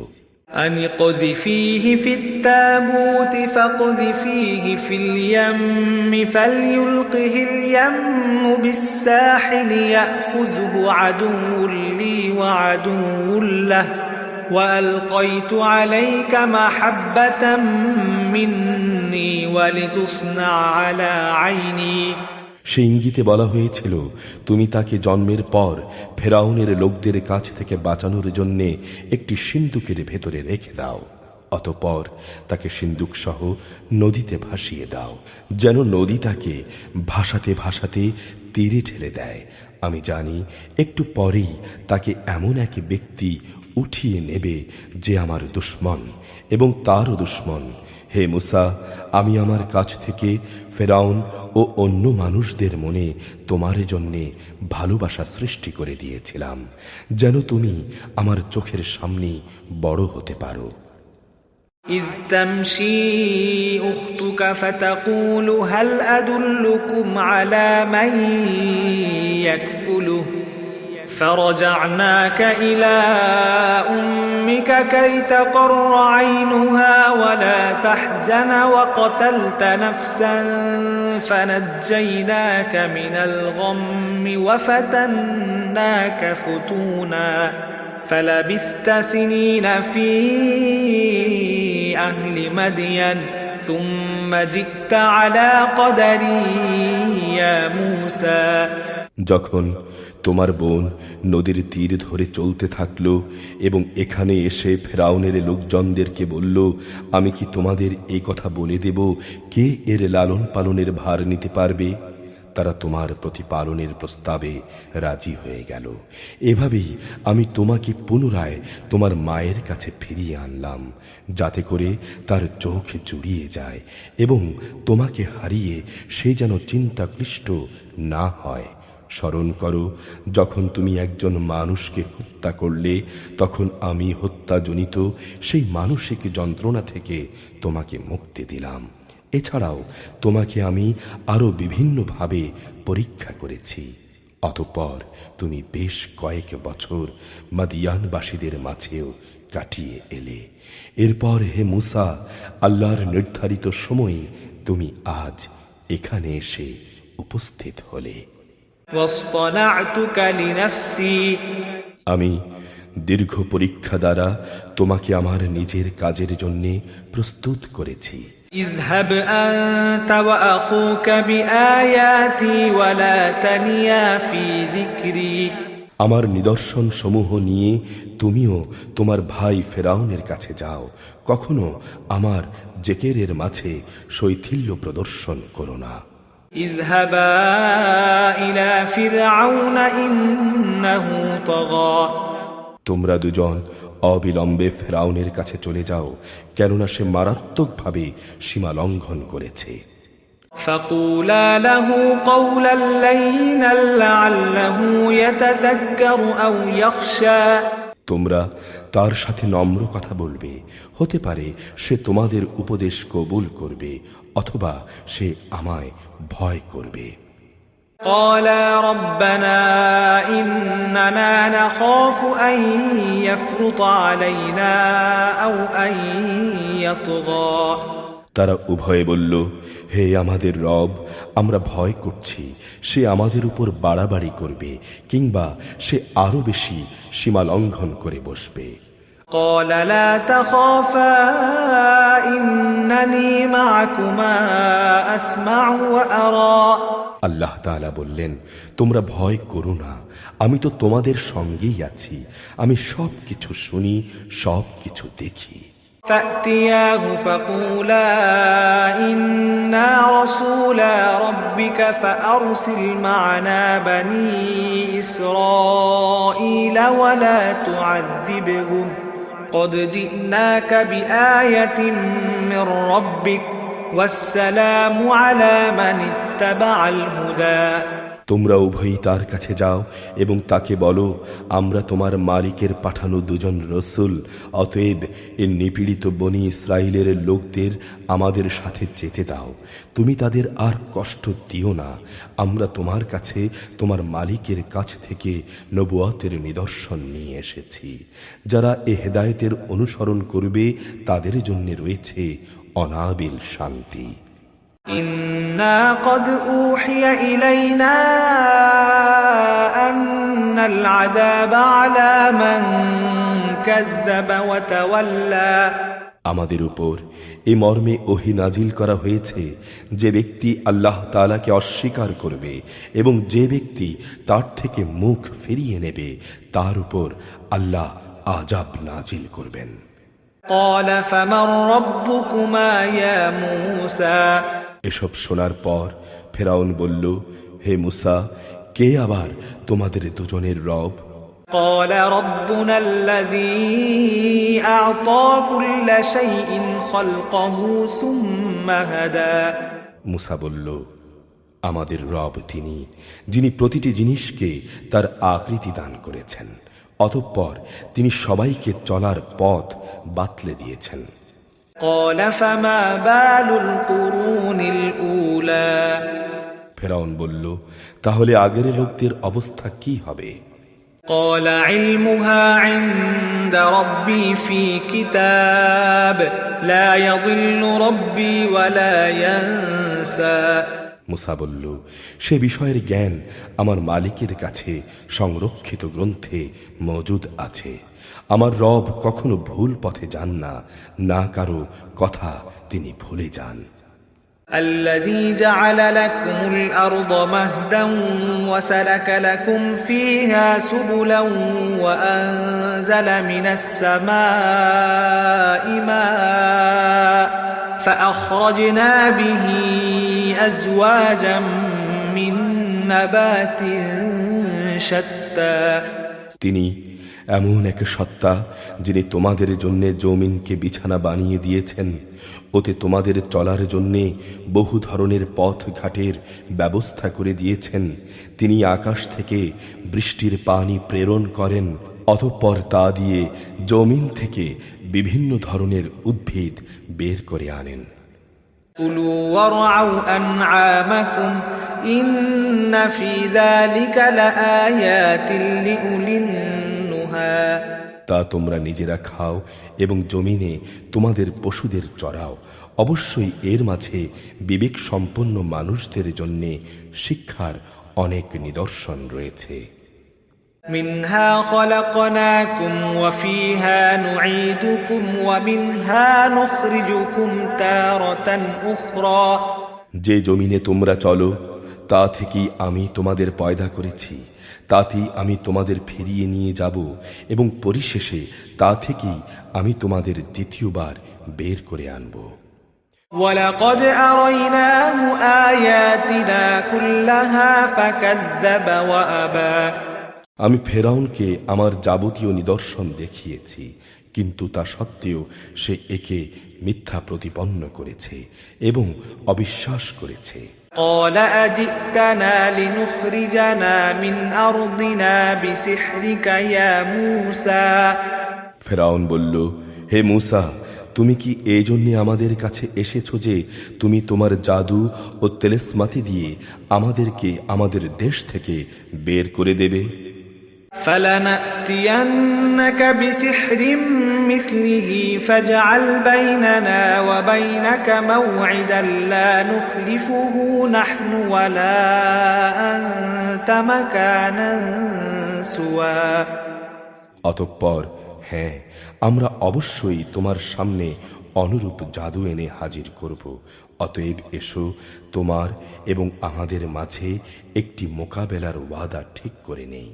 أن اقذفيه في التابوت فاقذفيه في اليم فليلقه اليم بالساحل يأخذه عدو لي وعدو له وألقيت عليك محبة مني ولتصنع على عيني সে ইঙ্গিতে বলা হয়েছিল, তুমি তাকে জন্মের পর ফেরাউনের লোকদের কাছ থেকে বাঁচানোর জন্য একটি সিন্দুকের ভেতরে রেখে দাও, অতঃপর তাকে সিন্দুক সহ নদীতে ভাসিয়ে দাও, যেন নদী তাকে ভাসাতে ভাসাতে তীরে ঠেলে দেয়। আমি জানি একটু পরেই তাকে এমন এক ব্যক্তি উঠিয়ে নেবে যে আমার দুশমন এবং তারও দুশমন। হে মুসা, আমি আমার কাছ থেকে ফেরাউন ও অন্য মানুষদের মনে তোমার জন্যে ভালোবাসা সৃষ্টি করে দিয়েছিলাম, যেন তুমি আমার চোখের সামনে বড় হতে পারো। إذ تمشي أختك فتقول هل أدلكم على من يكفله فرجعناك إلى أمك كي تقر عينها ولا تحزن وقتلت نفسا فنجيناك من الغم وفتناك فتونا فلبثت سنين في أهل مدين ثم جئت على قدري يا موسى যখন তোমার বোন নদীর তীর ধরে চলতে থাকলো এবং এখানে এসে ফেরাউনের লোকজনদেরকে বলল, আমি কি তোমাদের এই কথা বলে দেব কে এর লালন পালনের ভার নিতে পারবে? তারা তোমার প্রতিপালনের প্রস্তাবে রাজি হয়ে গেল। এভাবেই আমি তোমাকে পুনরায় তোমার মায়ের কাছে ফিরিয়ে আনলাম, যাতে করে তার চোখ জুড়িয়ে যায় এবং তোমাকে হারিয়ে সে যেন চিন্তাক্লিষ্ট না হয়। স্মরণ করো, যখন তুমি একজন মানুষকে হত্যা করলে, তখন আমি হত্যাজনিত সেই মানসিক যন্ত্রণা থেকে তোমাকে মুক্তি দিলাম। এছাড়াও তোমাকে আমি আরো বিভিন্নভাবে পরীক্ষা করেছি। অতঃপর তুমি বেশ কয়েক বছর মাদিয়ানবাসীদের মাঝেও কাটিয়ে এলে। এরপর হে মুসা, আল্লাহর নির্ধারিত সময়ে তুমি আজ এখানে এসে উপস্থিত হলে। واصطنعتك لنفسي আমি দীর্ঘ পরীক্ষা দ্বারা তোমাকে আমার নিজের কাজের জন্য প্রস্তুত করেছি। اذهب أنت وأخوك بآياتي ولا تنيا في ذكري আমার নিদর্শন সমূহ নিয়ে তুমিও তোমার ভাই ফেরাউনের কাছে যাও, কখনো আমার জেকেরের মাঝে শৈথিল্য প্রদর্শন করো না। اذهبا إلى فرعون إنه طغى তোমরা দুজন অবিলম্বে ফেরাউনের কাছে চলে যাও, কেননা সে মারাত্মকভাবে সীমা লঙ্ঘন করেছে। فقولا له قولا لينا لعله يتذكر أو يخشى তোমরা তার সাথে নম্র কথা বলবে, হতে পারে সে তোমাদের উপদেশ কবুল করবে অথবা সে আমায় ভয় করবে। قالا ربنا إننا نخاف أن يفرط علينا أو أن يطغى তারা উভয়ে বলল, হে আমাদের রব, আমরা ভয় করছি সে আমাদের উপর বাড়াবাড়ি করবে কিংবা সে আরো বেশি সীমা লঙ্ঘন করে বসবে। قال لا تخافا إنني معكما أسمع وأرى আল্লাহ তাআলা বললেন, তোমরা ভয় করো না, আমি তো তোমাদের সঙ্গেই আছি, আমি সব কিছু শুনি, সব কিছু দেখি। فأتياه فقولا إنا رسولا ربك فأرسل معنا بني إسرائيل ولا تعذبهم قد جئناك بآية من ربك والسلام على من اتبع الهدى তোমরা উভয়ই তার কাছে যাও এবং তাকে বলো, আমরা তোমার মালিকের পাঠানো দুজন রসুল, অতএব এর নিপীড়িত বনি ইসরায়েলের লোকদের আমাদের সাথে যেতে দাও, তুমি তাদের আর কষ্ট দিও না, আমরা তোমার কাছে তোমার মালিকের কাছ থেকে নবুয়তের নিদর্শন নিয়ে এসেছি। যারা এ হেদায়েতের অনুসরণ করবে তাদের জন্য রয়েছে অনাবিল শান্তি। إنا قد أوحي إلينا أن العذاب على من كذب وتولى আমাদের উপর এই মর্মে ওহী নাজিল করা হয়েছে, যে ব্যক্তি আল্লাহ তাআলাকে অস্বীকার করবে এবং যে ব্যক্তি তার থেকে মুখ ফিরিয়ে নেবে তার উপর আল্লাহ আযাব নাজিল করবেন। قال فمن ربكما يا موسى এসব শোনার পর ফেরাউন বলল, হে মুসা, কে আবার তোমাদের দুজনের রব? قال ربنا الذي أعطى كل شيء خلقه ثم هدى মুসা বলল, আমাদের রব তিনি, যিনি প্রতিটি জিনিসকে তার আকৃতি দান করেছেন, অতঃপর তিনি সবাইকে চলার পথ বাতলে দিয়েছেন। قال فما بال القرون الأولى ফেরাউন বলল, তাহলে আগের লোকদের অবস্থা কি হবে? قال علمها عند ربي في كتاب لا يضل ربي ولا ينسى মুসা বলল, সে বিষয়ের জ্ঞান আমার মালিকের কাছে সংরক্ষিত গ্রন্থে মজুদ আছে, আমার রব কখনো ভুল পথে যান না, না কারো কথা তিনি ভুলে যান। الذي جعل لكم الأرض مهدا وسلك لكم فيها سبلا وأنزل من السماء ماء فأخرجنا به أزواجا من نبات شتى তিনি এমন এক সত্তা, যিনি তোমাদের জন্য জমিনকে বিছানা বানিয়ে দিয়েছেন, ওতে তোমাদের চলার জন্যে বহু ধরনের পথ ঘাটের ব্যবস্থা করে দিয়েছেন। তিনি আকাশ থেকে বৃষ্টির পানি প্রেরণ করেন, অতঃপর তা দিয়ে জমিন থেকে বিভিন্ন ধরনের উদ্ভিদ বের করে আনেন। كلوا وارعوا أنعامكم إن في ذلك لآيات لأولي النهى তা তোমরা নিজেরা খাও এবং জমিনে তোমাদের পশুদের চরাও, অবশ্যই এর মাঝে বিবেক সম্পন্ন মানুষদের জন্য শিক্ষার অনেক নিদর্শন রয়েছে। منها خلقناكم وفيها نعيدكم ومنها نخرجكم تارة أخرى যে জমিনে তোমরা চলো তা থেকেই আমি তোমাদের পয়দা করেছি, তাতেই আমি তোমাদের ফিরিয়ে নিয়ে যাব এবং পরিশেষে তা থেকেই আমি তোমাদের দ্বিতীয়বার বের করে আনব। وَلَقَدْ أَرَيْنَاهُ آيَاتِنَا كُلَّهَا فَكَذَّبَ وَأَبَى আমি ফেরাউনকে আমার যাবতীয় নিদর্শন দেখিয়েছি, কিন্তু তা সত্ত্বেও সে একে মিথ্যা প্রতিপন্ন করেছে এবং অবিশ্বাস করেছে। قال أجئتنا لنخرجنا من أرضنا بسحرك يا موسى ফেরাউন বলল, হে মূসা, তুমি কি এই জন্যে আমাদের কাছে এসেছো যে তুমি তোমার জাদু ও তেলেসমাতি দিয়ে আমাদেরকে আমাদের দেশ থেকে বের করে দেবে? فلنأتينك بسحر مثله فاجعل بيننا وبينك موعدا لا نخلفه نحن ولا أنت مكانا سوى অতঃপর হ্যাঁ, আমরা অবশ্যই তোমার সামনে অনুরূপ জাদু এনে হাজির করব। অতএব এসো, তোমার এবং আমাদের মাঝে একটি মোকাবেলার ওয়াদা ঠিক করে নেই,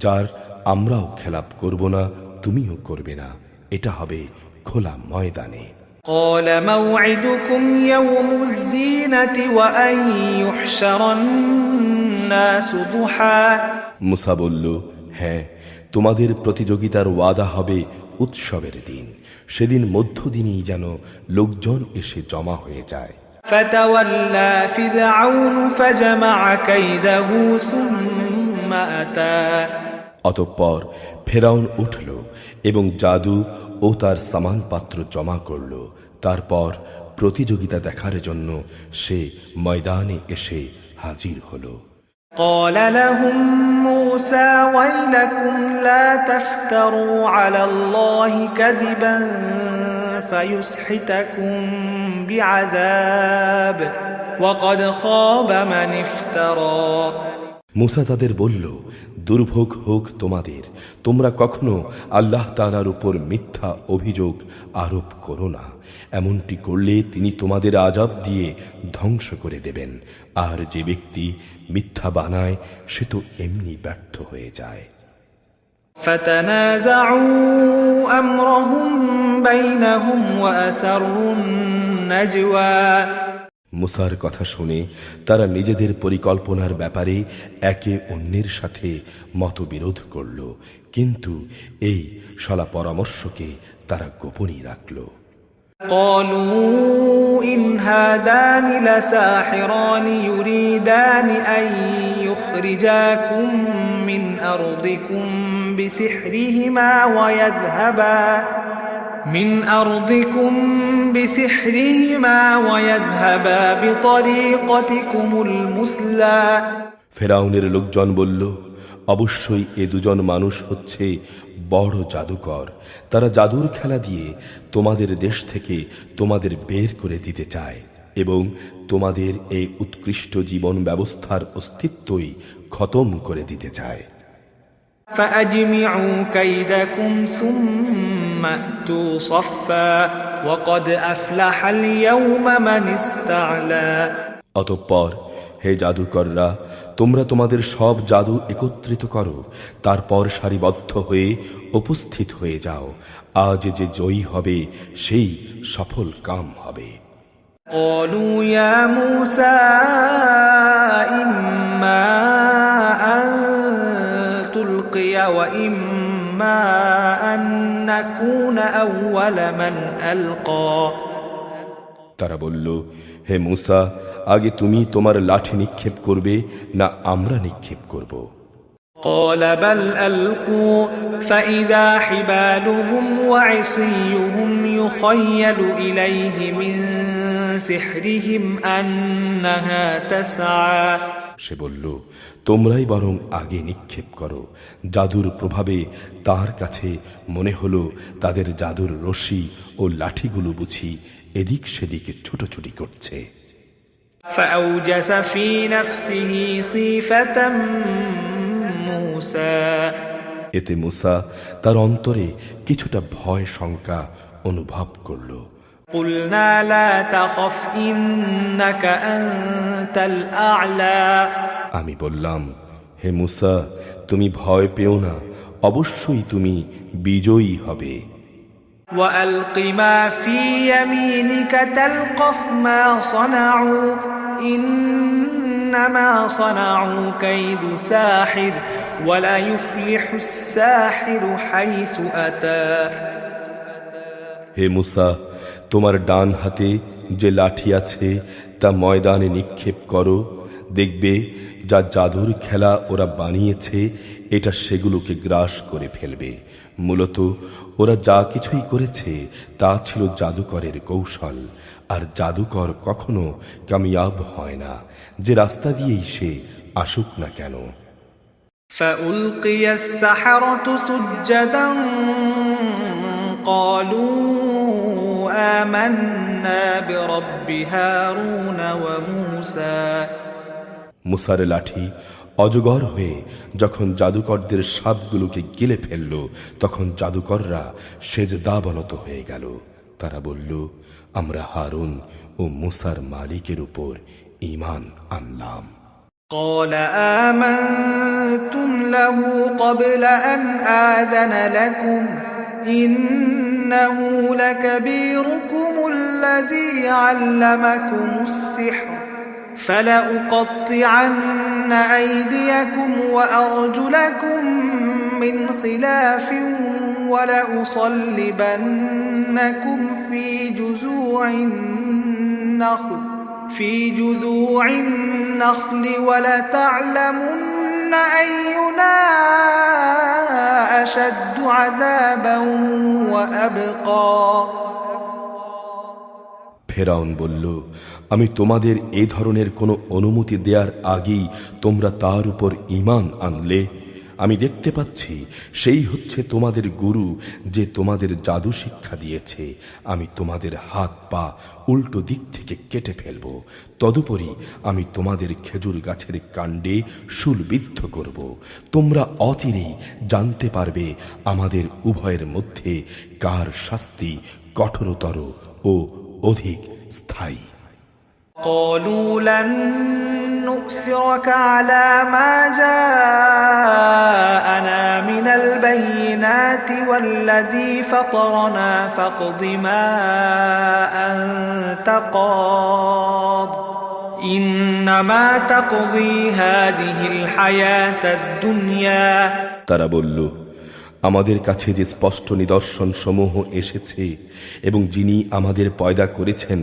যার আমরাও খেলাপ করব না, তুমিও করবে না। এটা হবে খোলা ময়দানে। قال موعدكم يوم الزينة وأن يحشر الناس ضحى মূসা বলল, হ্যাঁ, তোমাদের প্রতিযোগিতার ওয়াদা হবে উৎসবের দিন। সেদিন মধ্যদিনেই যেন লোকজন এসে জমা হয়ে যায়। فتولى فرعون فجمع كيده ثم أتى অতঃপর ফেরাউন উঠল এবং জাদু ও তার সামানপাত্র জমা করল। তারপর প্রতিযোগিতা দেখার জন্য সে ময়দানে এসে হাজির হল। قال لهم موسى ويلكم لا تفتروا على الله كذبا فيسحتكم بعذاب وقد خاب من افترى মূসা তাদের বলল, দুর্ভোগ হোক তোমাদের, তোমরা কখনো আল্লাহ তাআলার উপর মিথ্যা অভিযোগ আরোপ করো না। এমনটি করলে তিনি তোমাদের আযাব দিয়ে ধ্বংস করে দেবেন। আর যে ব্যক্তি মিথ্যা বানায় সে তো এমনি ব্যর্থ হয়ে যায়। فتنازعوا أمرهم بينهم وأسروا النجوى মূসার কথা শুনে তারা নিজেদের পরিকল্পনার ব্যাপারে একে অন্যের সাথে মতবিরোধ করল, কিন্তু এই সলা পরামর্শকে তারা গোপনই রাখল। قالوا إن هذان لساحران يريدان أن يخرجاكم من أرضكم بسحرهما ويذهبا بطريقتكم المثلى ফেরাউনের লোকজন বলল, অবশ্যই এ দুজন মানুষ হচ্ছে বড় জাদুকর। তারা জাদুর খেলা দিয়ে তোমাদের দেশ থেকে তোমাদের বের করে দিতে চায় এবং তোমাদের এই উৎকৃষ্ট জীবন ব্যবস্থার অস্তিত্বই খতম করে দিতে চায়। فأجمعوا كيدكم ثم أتوا صفا وقد أفلح اليوم من استعلى অতঃপর হে জাদুকররা, তোমরা তোমাদের সব জাদু একত্রিত করো, তারপর সারিবদ্ধ হয়ে উপস্থিত হয়ে যাও। আজ যে জয়ী হবে সেই সফল কাম হবে। قالوا يا موسى إما أن تلقي وإما أن نكون أول من ألقى তারা বলল, হে মূসা, আগে তুমি তোমার লাঠি নিক্ষেপ করবে না আমরা নিক্ষেপ করব? قال بل ألقوا فإذا حبالهم وعصيهم يخيل إليه من سحرهم أنها تسعى সে বলল, তোমরাই বরং আগে নিক্ষেপ করো। জাদুর প্রভাবে তার কাছে মনে হলো তাদের জাদুর রশি ও লাঠিগুলো বুঝি এদিক সেদিকে ছুটোছুটি করছে। فأوجس في نفسه خيفة موسى এতে মূসা তার অন্তরে কিছুটা ভয় শঙ্কা অনুভব করল। قلنا لا تخف إنك أنت الأعلى আমি বললাম, হে মূসা, তুমি ভয় পেও না, অবশ্যই তুমি বিজয়ী হবে। وألق ما في يمينك تلقف ما صنعوا إنما صنعوا كيد ساحر ولا يفلح الساحر حيث أتى হে মুসা, তোমার ডান হাতে যে লাঠি আছে তা ময়দানে নিক্ষেপ করো, দেখবে যা জাদুর খেলা ওরা বানিয়েছে এটা সেগুলোকে গ্রাস করে ফেলবে। মূলত ওরা যা কিছুই করেছে তা ছিল জাদুকরের কৌশল, আর জাদুকর কখনো কামিয়াব হয় না, যে রাস্তা দিয়েই সে আসুক না কেন। فألقي السحرة سجدا قالوا آمنا برب هارون وموسى মুসার লাঠি অজগর হয়ে যখন জাদুকরদের সাপগুলোকে গিলে ফেলল, তখন জাদুকররা সেজদাবনত হয়ে গেল। তারা বলল, আমরা হারুন ও মুসার মালিকের উপর ঈমান আনলাম। قال آمنتم له قبل أن آذن لكم إنه لكبيركم الذي علمكم السحر فلأقطعن أيديكم وأرجلكم من خلاف ولأصلبنكم في جذوع النخل ولتعلمن أينا أشد عذابا وأبقى ফেরাউন বলল, আমি তোমাদের এই ধরনের কোনো অনুমতি দেওয়ার আগেই তোমরা তার উপর ঈমান আনলে। আমি দেখতে পাচ্ছি সেই হচ্ছে তোমাদের গুরু, যে তোমাদের জাদু শিক্ষা দিয়েছে। আমি তোমাদের হাত পা উল্টো দিক থেকে কেটে ফেলব, তদুপরি আমি তোমাদের খেজুর গাছের কাণ্ডে শূলবিদ্ধ করব। তোমরা অচিরেই জানতে পারবে আমাদের উভয়ের মধ্যে কার শাস্তি কঠোরতর ও অধিক স্থায়ী। قالوا لن نؤثرك على ما جاءنا من البينات والذي فطرنا فاقض ما أنت قاض إنما تقضي هذه الحياة الدنيا তারা বলল, আমাদের কাছে যে স্পষ্ট নিদর্শন সমূহ এসেছে এবং যিনি আমাদের পয়দা করেছেন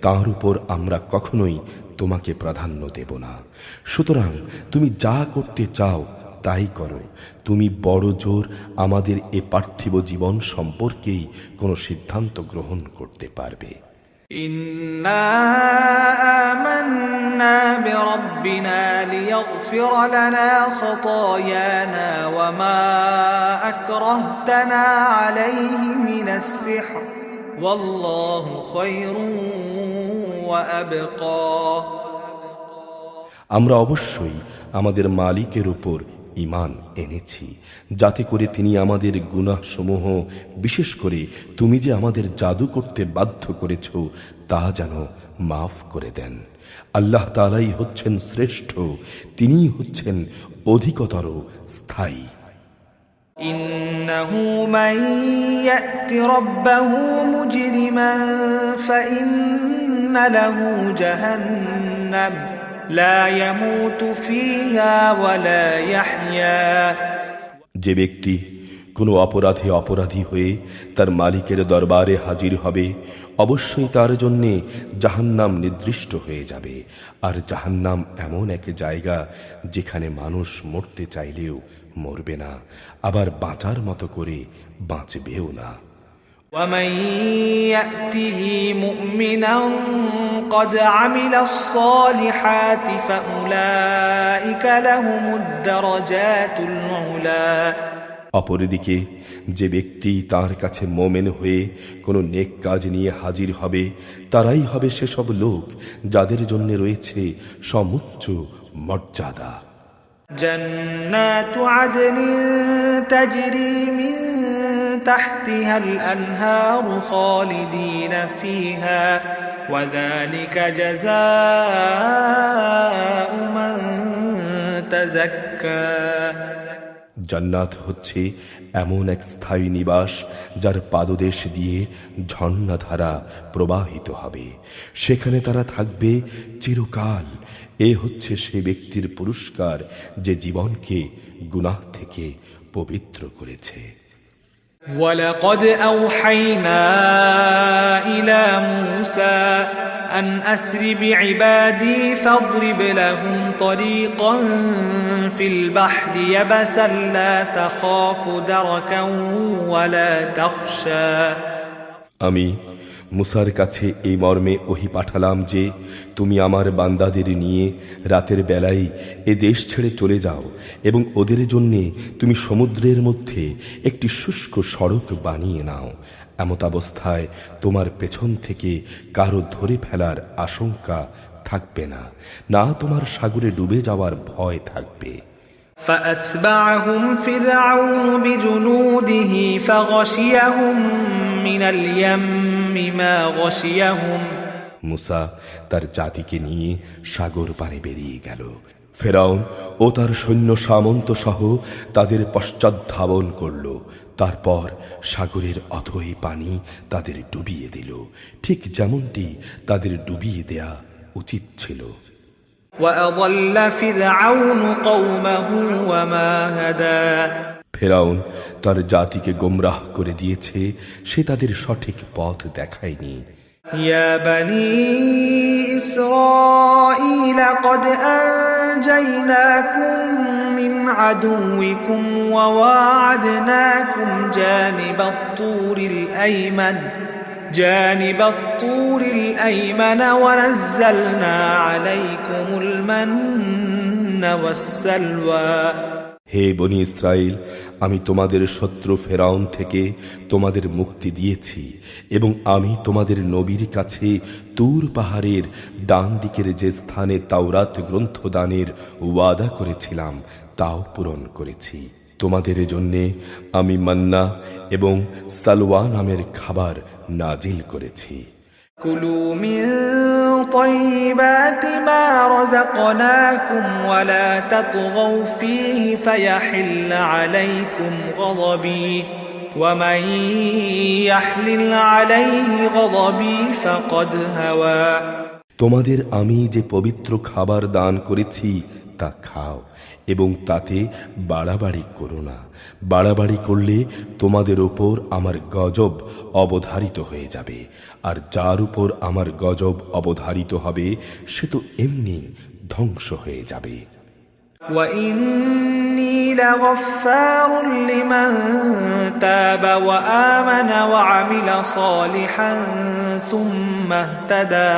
তার উপর আমরা কখনোই তোমাকে প্রাধান্য দেব না। সুতরাং তুমি যা করতে চাও তাই করো। তুমি বড় জোর আমাদের এ পার্থিব জীবন সম্পর্কেই কোনো সিদ্ধান্ত গ্রহণ করতে পারবে। إنا آمنا بربنا ليغفر لنا خطايانا وما أكرهتنا عليه من السحر والله خير وأبقى আমরা অবশ্যই আমাদের মালিকের উপর ঈমান এনেছি, যাতে করে তিনি আমাদের গুনাহসমূহ, বিশেষ করে তুমি যে আমাদের জাদু করতে বাধ্য করেছ তা যেন মাফ করে দেন। আল্লাহ তাআলাই হচ্ছেন শ্রেষ্ঠ, তিনিই হচ্ছেন অধিকতর স্থায়ী। إنه من يأت ربه مجرما فإن له جهنم لا يموت فيها ولا يحيا যে ব্যক্তি কোনো অপরাধী হয়ে তার মালিকের দরবারে হাজির হবে, অবশ্যই তার জন্যে জাহান্নাম নির্দিষ্ট হয়ে যাবে। আর জাহান্নাম এমন এক জায়গা যেখানে মানুষ মরতে চাইলেও মরবে না, আবার বাঁচার মতো করে বাঁচবেও না। ومن يأته مؤمنا قد عمل الصالحات فأولئك لهم الدرجات العلى অপরদিকে যে ব্যক্তি তার কাছে মোমেন হয়ে কোনো নেক কাজ নিয়ে হাজির হবে, তারাই হবে সেসব লোক যাদের জন্য রয়েছে সমুচ্চ মর্যাদা। জান্নাতু আদনিন তাজরি মিন তাহতিহা আল-আনহারু খালিদিনা ফিহা ওয়া যালিকা জাযাউ মান তাযাক্কা জান্নাত হচ্ছে এমন এক স্থায়ী নিবাস যার পাদদেশ দিয়ে ঝর্ণাধারা প্রবাহিত হবে। সেখানে তারা থাকবে চিরকাল। এ হচ্ছে সে ব্যক্তির পুরস্কার যে জীবনকে গুনাহ থেকে পবিত্র করেছে। ولقد أوحينا إلى موسى أن أسر بعبادي فاضرب لهم طريقا في البحر يبسا لا تخاف دركا ولا تخشى। আমি মুসার কাছে এই মর্মে ওহী পাঠালাম যে তুমি আমার বান্দাদের নিয়ে রাতের বেলায় এ দেশ ছেড়ে চলে যাও এবং ওদের জন্যে তুমি সমুদ্রের মধ্যে একটি শুষ্ক সড়ক বানিয়ে নাও। এমতাবস্থায় তোমার পেছন থেকে কারো ধরে ফেলার আশঙ্কা থাকবে না, না তোমার সাগরে ডুবে যাওয়ার ভয় থাকবে। فأتبعهم فرعون بجنوده فغشيهم من اليم ما غشيهم। মুসা তার জাতিকে নিয়ে সাগর পানে বেরিয়ে গেল। ফেরাউন ও তার সৈন্য সামন্ত সহ তাদের পশ্চাৎধাবন করল। তারপর সাগরের অথই পানি তাদের ডুবিয়ে দিল, ঠিক যেমনটি তাদের ডুবিয়ে দেয়া উচিত ছিল। وأضل فرعون قومه وما هدى। ফেরাউন তার জাতিকে গোমরাহ করে দিয়েছে, সে তাদের সঠিক পথ দেখায়নি। يا بني إسرائيل قد أنجيناكم من عدوكم وواعدناكم جانب الطور الأيمن ونزلنا عليكم المن والسلوى। হে বনি ইসরাইল, আমি তোমাদের শত্রু ফেরাউন থেকে তোমাদের মুক্তি দিয়েছি এবং আমি তোমাদের নবীর কাছে তুর পাহাড়ের ডান দিকের যে স্থানে তাওরাত গ্রন্থ দানের ওয়াদা করেছিলাম তাও পূরণ করেছি। তোমাদের জন্যে আমি মান্না এবং সালওয়া নামের খাবার নাজিল করেছি। كلوا من طيبات ما رزقناكم ولا تطغوا فيه فيحل عليكم غضبي ومن يحلل عليه غضبي فقد هوى। তোমাদের আমি যে পবিত্র খাবার দান করেছি তা খাও এবং তাতে বাড়াবাড়ি করো না। বাড়াবাড়ি করলে তোমাদের উপর আমার গজব অবধারিত হয়ে যাবে, আর যার উপর আমার গজব অবধারিত হবে সে তো এমনি ধ্বংস হয়ে যাবে। وإني لغفار لمن تاب وآمن وعمل صالحا ثم اهتدى।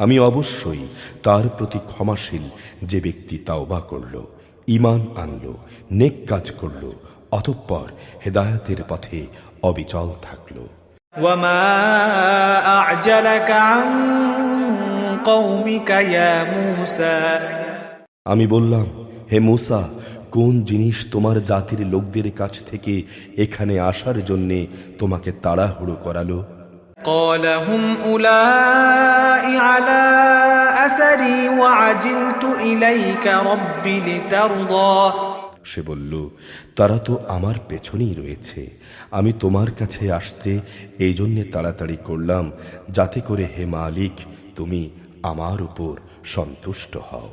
আমি অবশ্যই তার প্রতি ক্ষমাশীল যে ব্যক্তি তাওবা করল, ঈমান আনল, নেক কাজ করল, অতঃপর হেদায়েতের পথে অবিচল থাকল। وما أعجلك عن قومك يا موسى। আমি বললাম, হে মূসা, কোন জিনিস তোমার জাতির লোকদের কাছ থেকে এখানে আসার জন্যে তোমাকে তাড়াহুড়ো করালো? قال هم أولئك على أثري وعجلت إليك رب لترضى। সে বলল, তারা তো আমার পেছনেই রয়েছে, আমি তোমার কাছে আসতে এই জন্যে তাড়াতাড়ি করলাম যাতে করে হে মালিক তুমি আমার উপর সন্তুষ্ট হও।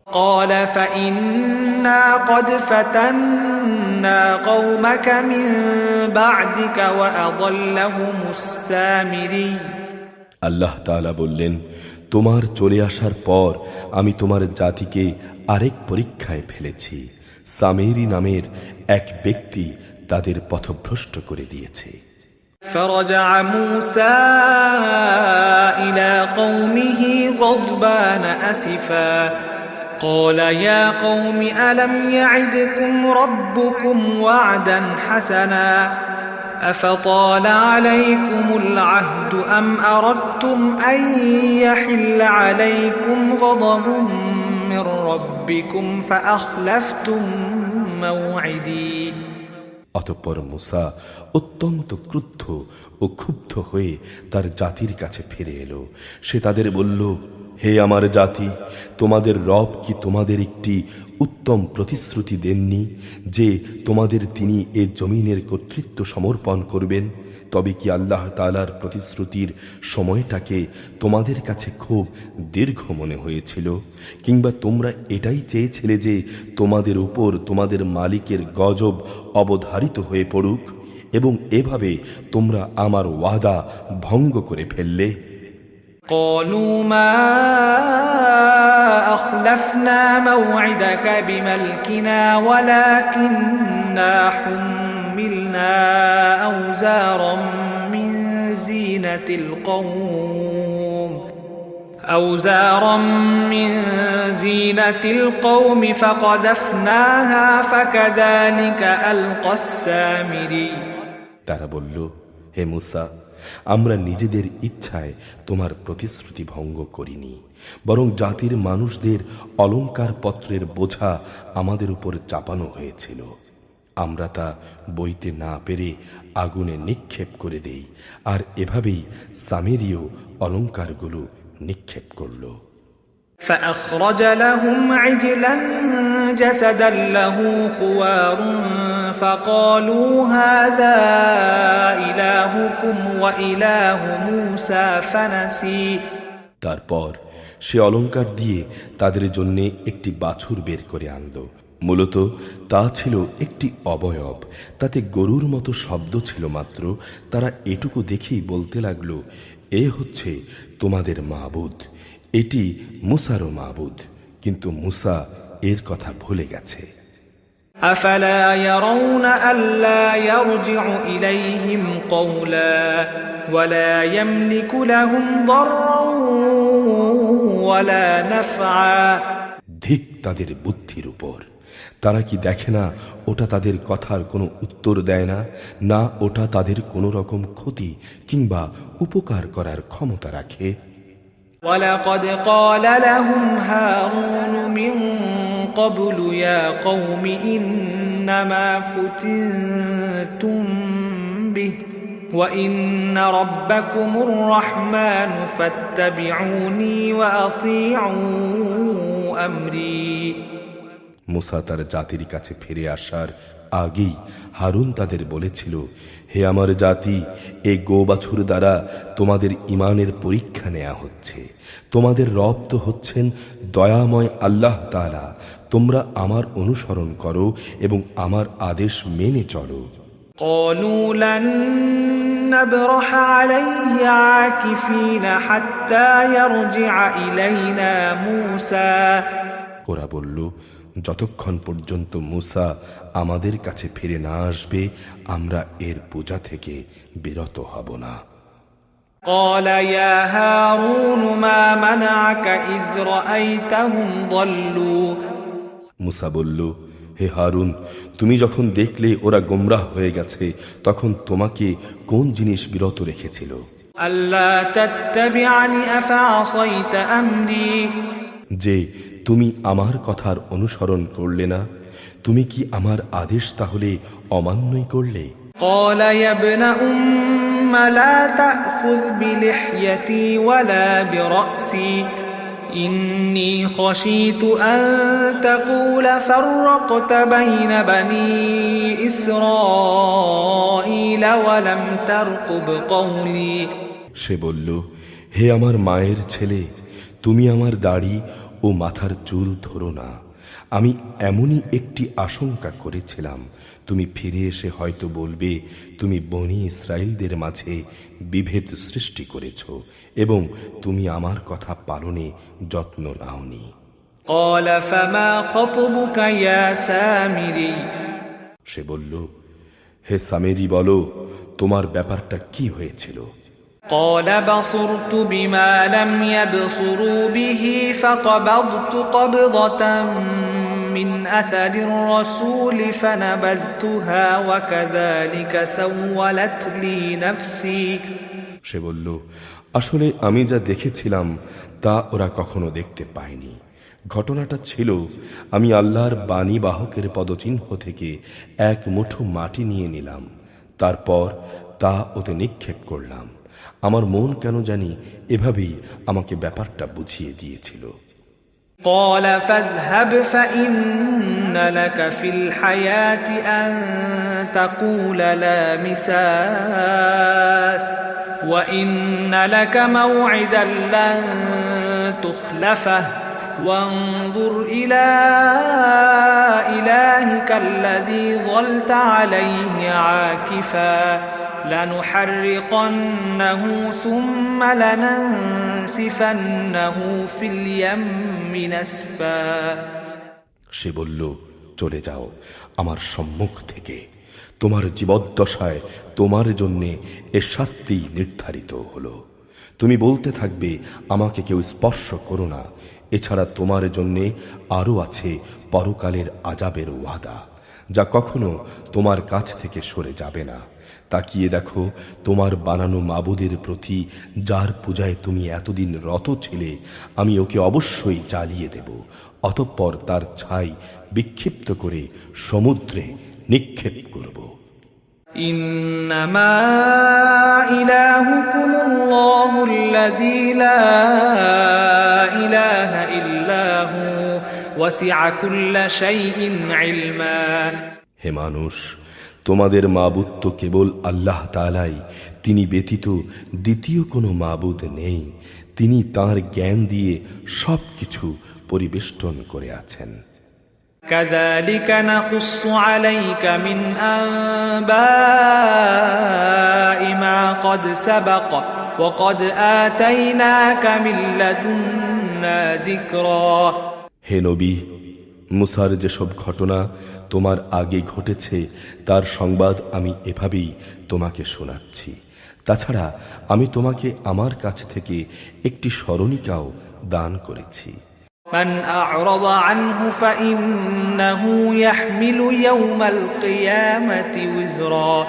قال فإنا قد فتنا قومك من بعدك وأضلهم السامري। আল্লাহ তাআলা বললেন, তোমার চলে আসার পর আমি তোমার জাতিকে আরেক পরীক্ষায় ফেলেছি। সামেরি নামের এক ব্যক্তি তাদের পথভ্রষ্ট করে দিয়েছে। فرجع موسى إلى قومه غضبان أسفا قال يا قوم ألم يعدكم ربكم وعدا حسنا أفطال عليكم العهد أم أردتم أن يحل عليكم غضب من ربكم فأخلفتم موعدي। অতঃপর মূসা অত্যন্ত ক্রুদ্ধ ও ক্ষুব্ধ হয়ে তার জাতির কাছে ফিরে এলো। সে তাদের বলল, হে আমার জাতি, তোমাদের রব কি তোমাদের একটি উত্তম প্রতিশ্রুতি দেননি যে তোমাদের তিনি এ জমিনের কর্তৃত্ব সমর্পণ করবেন? তবে কি আল্লাহ তাআলার প্রতিশ্রুতির সময়টাকে তোমাদের কাছে খুব দীর্ঘ মনে হয়েছিল? কিংবা তোমরা এটাই চেয়েছিলে যে তোমাদের উপর তোমাদের মালিকের গজব অবধারিত হয়ে পড়ুক এবং এভাবে তোমরা আমার ওয়াদা ভঙ্গ করে ফেললে? قالوا ما أخلفنا موعدك بملكنا ولكننا حملنا أوزارا من زينة القوم فقذفناها فكذلك ألقى السامري তারা বলল, হে মূসা, আমরা নিজেদের ইচ্ছায় তোমার প্রতিশ্রুতি ভঙ্গ করিনি, বরং জাতির মানুষদের অলংকার পত্রের বোঝা আমাদের উপর চাপানো হয়েছিল। আমরা তা বইতে না পেরে আগুনে নিক্ষেপ করে দেই, আর এভাবেই সামেরীয় অলংকারগুলো নিক্ষেপ করল। فأخرج لهم عجلا جسدا له خوار فقالوا هذا إلهكم وإله موسى فنسي তারপর সে অলংকার দিয়ে তাদের জন্য একটি বাছুর বের করে আনল। মূলত তা ছিল একটি অবয়ব, তাতে গরুর মতো শব্দ ছিল মাত্র। তারা এটুকু দেখেই বলতে লাগলো, এ হচ্ছে তোমাদের মাবুদ, এটি মুসারও মাবুদ। কিন্তু মুসা এর কথা ভুলে গেছে। أفلا يرون ألا يرجع إليهم قولا ولا يملك لهم ضرا ولا نفعا ধিক তাদের বুদ্ধির উপর! তারা কি দেখে না ওটা তাদের কথার কোনো উত্তর দেয় না, না ওটা তাদের কোনো রকম ক্ষতি কিংবা উপকার করার ক্ষমতা রাখে? ولقد قال لهم هارون من قبل يا قوم إنما فتنتم به وإن ربكم الرحمن فاتبعوني وأطيعوا أمري মুসা তার জাতির কাছে ফিরে আসার আগেই হারুন তাদের বলেছিল, হে আমার জাতি, এই গোবাছুর দ্বারা তোমাদের ঈমানের পরীক্ষা নেওয়া হচ্ছে। তোমাদের রব তো হচ্ছেন দয়াময় আল্লাহ তাআলা। তোমরা আমার অনুসরণ করো এবং আমার আদেশ মেনে চলো। قالوا لن نبرح عليه عاكفين حتى يرجع إلينا موسى ওরা বলল, যতক্ষণ পর্যন্ত মুসা আমাদের কাছে ফিরে না আসবে আমরা এর পূজা থেকে বিরত হব না। قال يا هارون ما منعك إذ رأيتهم ضلوا মুসা বলল, হে হারুন, তুমি যখন দেখলে ওরা গোমরাহ হয়ে গেছে তখন তোমাকে কোন জিনিস বিরত রেখেছিল? ألا تتبعني أفعصيت أمري যে তুমি আমার কথার অনুসরণ করলে না, তুমি কি আমার আদেশ তাহলে অমান্যই করলে? قال يا ابن أم لا تأخذ بلحيتي ولا برأسي إني خشيت أن تقول فرقت بين بني إسرائيل ولم ترقب قولي সে বলল, হে আমার মায়ের ছেলে, তুমি আমার দাড়ি ও মাথার চুল ধরো না। আমি এমনই একটি আশঙ্কা করেছিলাম তুমি ফিরে এসে হয়তো বলবে তুমি বনী ইসরাইলদের মাঝে বিভেদ সৃষ্টি করেছ এবং তুমি আমার কথা পালনে যত্ন নাওনি। قال فما خطبك يا سامري সে বলল, হে সামেরি, বলো তোমার ব্যাপারটা কি হয়েছিল? قال بصرت بما لم يبصروا به فقبضت قبضة من أثر الرسول فنبذتها وكذلك سولت لي نفسي সে বলল, আসলে আমি যা দেখেছিলাম তা ওরা কখনো দেখতে পায়নি। ঘটনাটা ছিল, আমি আল্লাহর বাণী বাহকের পদচিহ্ন থেকে এক মুঠো মাটি নিয়ে নিলাম, তারপর তা ওতে নিক্ষেপ করলাম, আমার মন কেন জানি এভাবেই আমাকে ব্যাপারটা বুঝিয়ে দিয়েছিল। قال فاذهب فإن لك في الحياة أن تقول لا مساس وإن لك موعدا لن تخلفه وانظر إلى إلهك الذي ظلت عليه عاكفا لنحرقنه ثم لننسفنه في اليم نسفا। সে বলল, চলে যাও আমার সম্মুখ থেকে, তোমার জীবদ্দশায় তোমার জন্যে এ শাস্তি নির্ধারিত হলো। তুমি বলতে থাকবে আমাকে কেউ স্পর্শ করো না, এছাড়া তোমার জন্যে আরও আছে পরকালের আযাবের ওয়াদা, যা কখনো তোমার কাছ থেকে সরে যাবে না। তাকিয়ে দেখো তোমার বানানো মাবুদের প্রতি, যার পূজায় তুমি এতদিন রত ছিলে, আমি ওকে অবশ্যই জ্বালিয়ে দেব, অতঃপর তার ছাই বিক্ষিপ্ত করে সমুদ্রে নিক্ষেপ করব। ইন্নামা ইলাহুকুমুল্লাহুল্লাযী লা ইলাহা ইল্লা হু ওয়াসি'a কুল্লা শাইইন ইলমা। হে মানুষ, তোমাদের মাবুদ তো কেবল আল্লাহ তাআলাই, তিনি ব্যতীত দ্বিতীয় কোনো মাবুদ নেই, তিনি তাঁর জ্ঞান দিয়ে সবকিছু পরিবেষ্টন করে আছেন। কাযালিকা নাকুসসু আলাইকা মিন আনবাই মা ক্বাদ সাবাক ওয়া ক্বাদ আতাইনাকা মিন লাদুন্না যিকরা। হে নবী, মুসার যেসব ঘটনা তোমার আগে ঘটেছে তার সংবাদ আমি এভাবেই তোমাকে শোনাচ্ছি। তাছাড়া আমি তোমাকে আমার কাছ থেকে একটি স্মরণিকাও দান করেছি। মান আ'রাদা আনহু ফাইন্নাহু ইয়াহমিলু ইয়াওমাল কিয়ামাতি উযরা।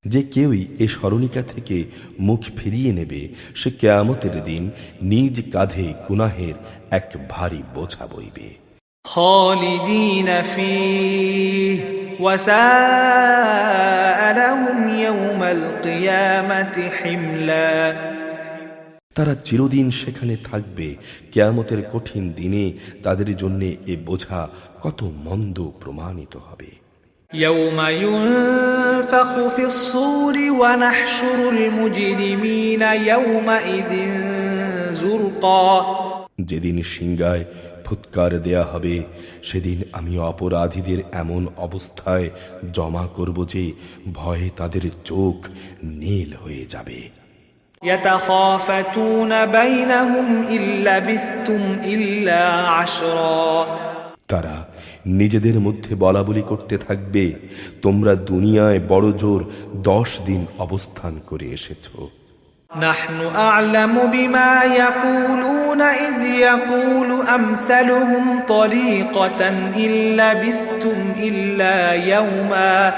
যে কেউই এ স্মরণিকা থেকে মুখ ফিরিয়ে নেবে, সে কিয়ামতের দিন নিজ কাঁধে গুনাহের এক ভারী বোঝা বইবে। খালিদিন ফীহি ওয়া সা'a লাহুম ইয়াওমাল কিয়ামাতি হিমলা। তারা চিরদিন সেখানে থাকবে, কিয়ামতের কঠিন দিনে তাদের জন্য এ বোঝা কত মন্দ প্রমাণিত হবে। ইয়াওমা ইউনফাখু ফিস-সূরি ওয়া নাহশুরুল মুজরিমিনা ইয়াওমাইযিন যুরকা। যেদিন সিংহায় ফুৎকার দেয়া হবে, সেদিন আমি অপরাধীদের এমন অবস্থায় জমা করব যে ভয়ে তাদের চোখ নীল হয়ে যাবে। ইয়াতাখাফাতুনা বাইনাহুম ইল্লা বিসতুম ইল্লা 10। তারা নিজেদের মধ্যে বলাবলি করতে থাকবে, তোমরা দুনিয়ায় বড় জোর 10 দিন অবস্থান করে এসেছো। নাহনু আ'লামু বিমা ইয়াকুলুনা ইয ইয়াকুলু আমসালুহুম তরিকাতান ইল্লা বিসতুম ইল্লা ইয়াওমা।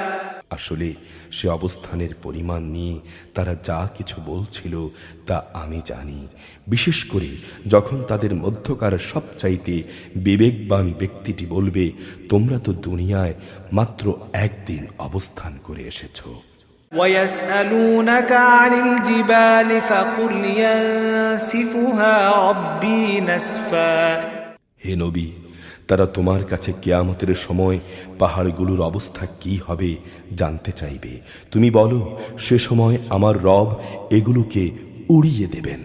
আসলে সে অবস্থানের পরিমাণ নিয়ে তারা যা কিছু বলছিল তা আমি জানি, বিশেষ করে যখন তাদের মধ্যকার সবচাইতে বিবেকবান ব্যক্তিটি বলবে, তোমরা তো দুনিয়ায় মাত্র একদিন অবস্থান করে এসেছো। وَيَسْأَلُونَكَ عَنِ الْجِبَالِ فَقُلْ يَنسِفُهَا رَبِّي نَسْفًا। হে নবী, তারা তোমার কাছে কিয়ামতের সময় পাহাড়গুলোর অবস্থা কি হবে জানতে চাইবে। তুমি বলো, সে সময় আমার রব এগুলোকে উড়িয়ে দেবেন।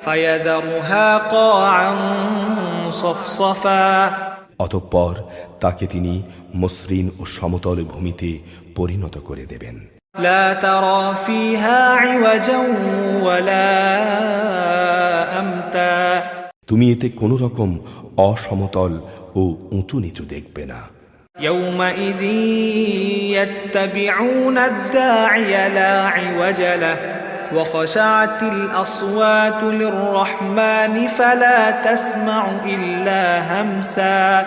فَيَذَرُهَا قَاعًا صَفْصَفًا। অতঃপর তাকে তিনি মসৃণ ও সমতল ভূমিতে পরিণত করে দেবেন। لا ترى فيها عوجا ولا أمتا। তুমি এতে কোনো রকম অসমতল ও উঁচু নিচু দেখবে না। يومئذ يتبعون الداعي لا عوج له وخشعت الأصوات للرحمن فلا تسمع إلا همسا।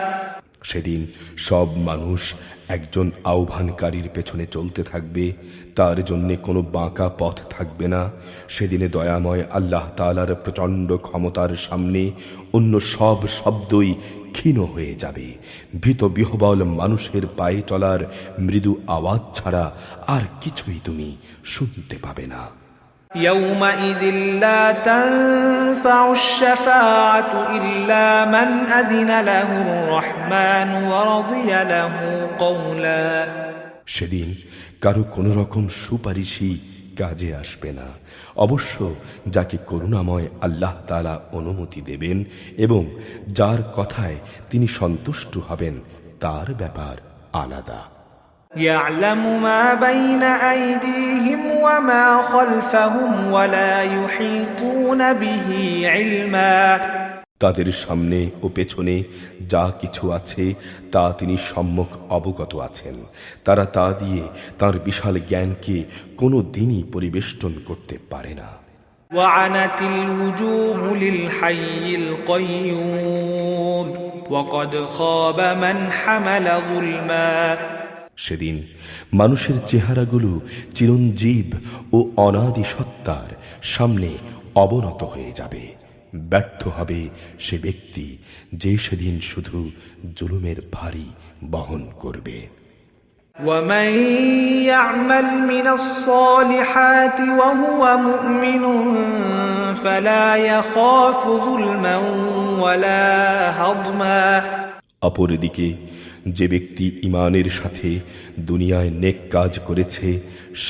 সেদিন সব মানুষ একজন আহ্বানকারীর পেছনে চলতে থাকবে, তার জন্যে কোনো বাঁকা পথ থাকবে না। সেদিনে দয়াময় আল্লাহ তাআলার প্রচণ্ড ক্ষমতার সামনে অন্য সব শব্দই ক্ষীণ হয়ে যাবে। ভীত বিহ্বল মানুষের পায়ে চলার মৃদু আওয়াজ ছাড়া আর কিছুই তুমি শুনতে পাবে না। يومئذ لا تنفع الشفاعة إلا من أذن له الرحمن ورضي له قولا সেদিন কারো কোনো রকম সুপারিশই কাজে আসবে না, অবশ্য যাকে করুণাময় আল্লাহ তাআলা অনুমতি দেবেন এবং যার কথায় তিনি সন্তুষ্ট হবেন তার ব্যাপার আলাদা। يعلم ما بين أيديهم وما خلفهم ولا يحيطون به علما তাদের সামনে ও পেছনে যা কিছু আছে তা তিনি সম্যক অবগত আছেন। তারা তা দিয়ে তার বিশাল জ্ঞানকে কোনো দিনই পরিবেষ্টন করতে পারে না। وعنت الوجوه للحي القيوم وقد خاب من حمل ظلما সেদিন মানুষের চেহারাগুলো চিরঞ্জীব ও অনাদি সত্তার সামনে অবনত হয়ে যাবে। ব্যর্থ হবে সে ব্যক্তি যে সেদিন শুধু জুলুমের ভারী বহন করবে। ومن يعمل من الصالحات وهو مؤمن فلا يخاف ظلما ولا هضما অপরদিকে যে ব্যক্তি ঈমানের সাথে দুনিয়ায় নেক কাজ করেছে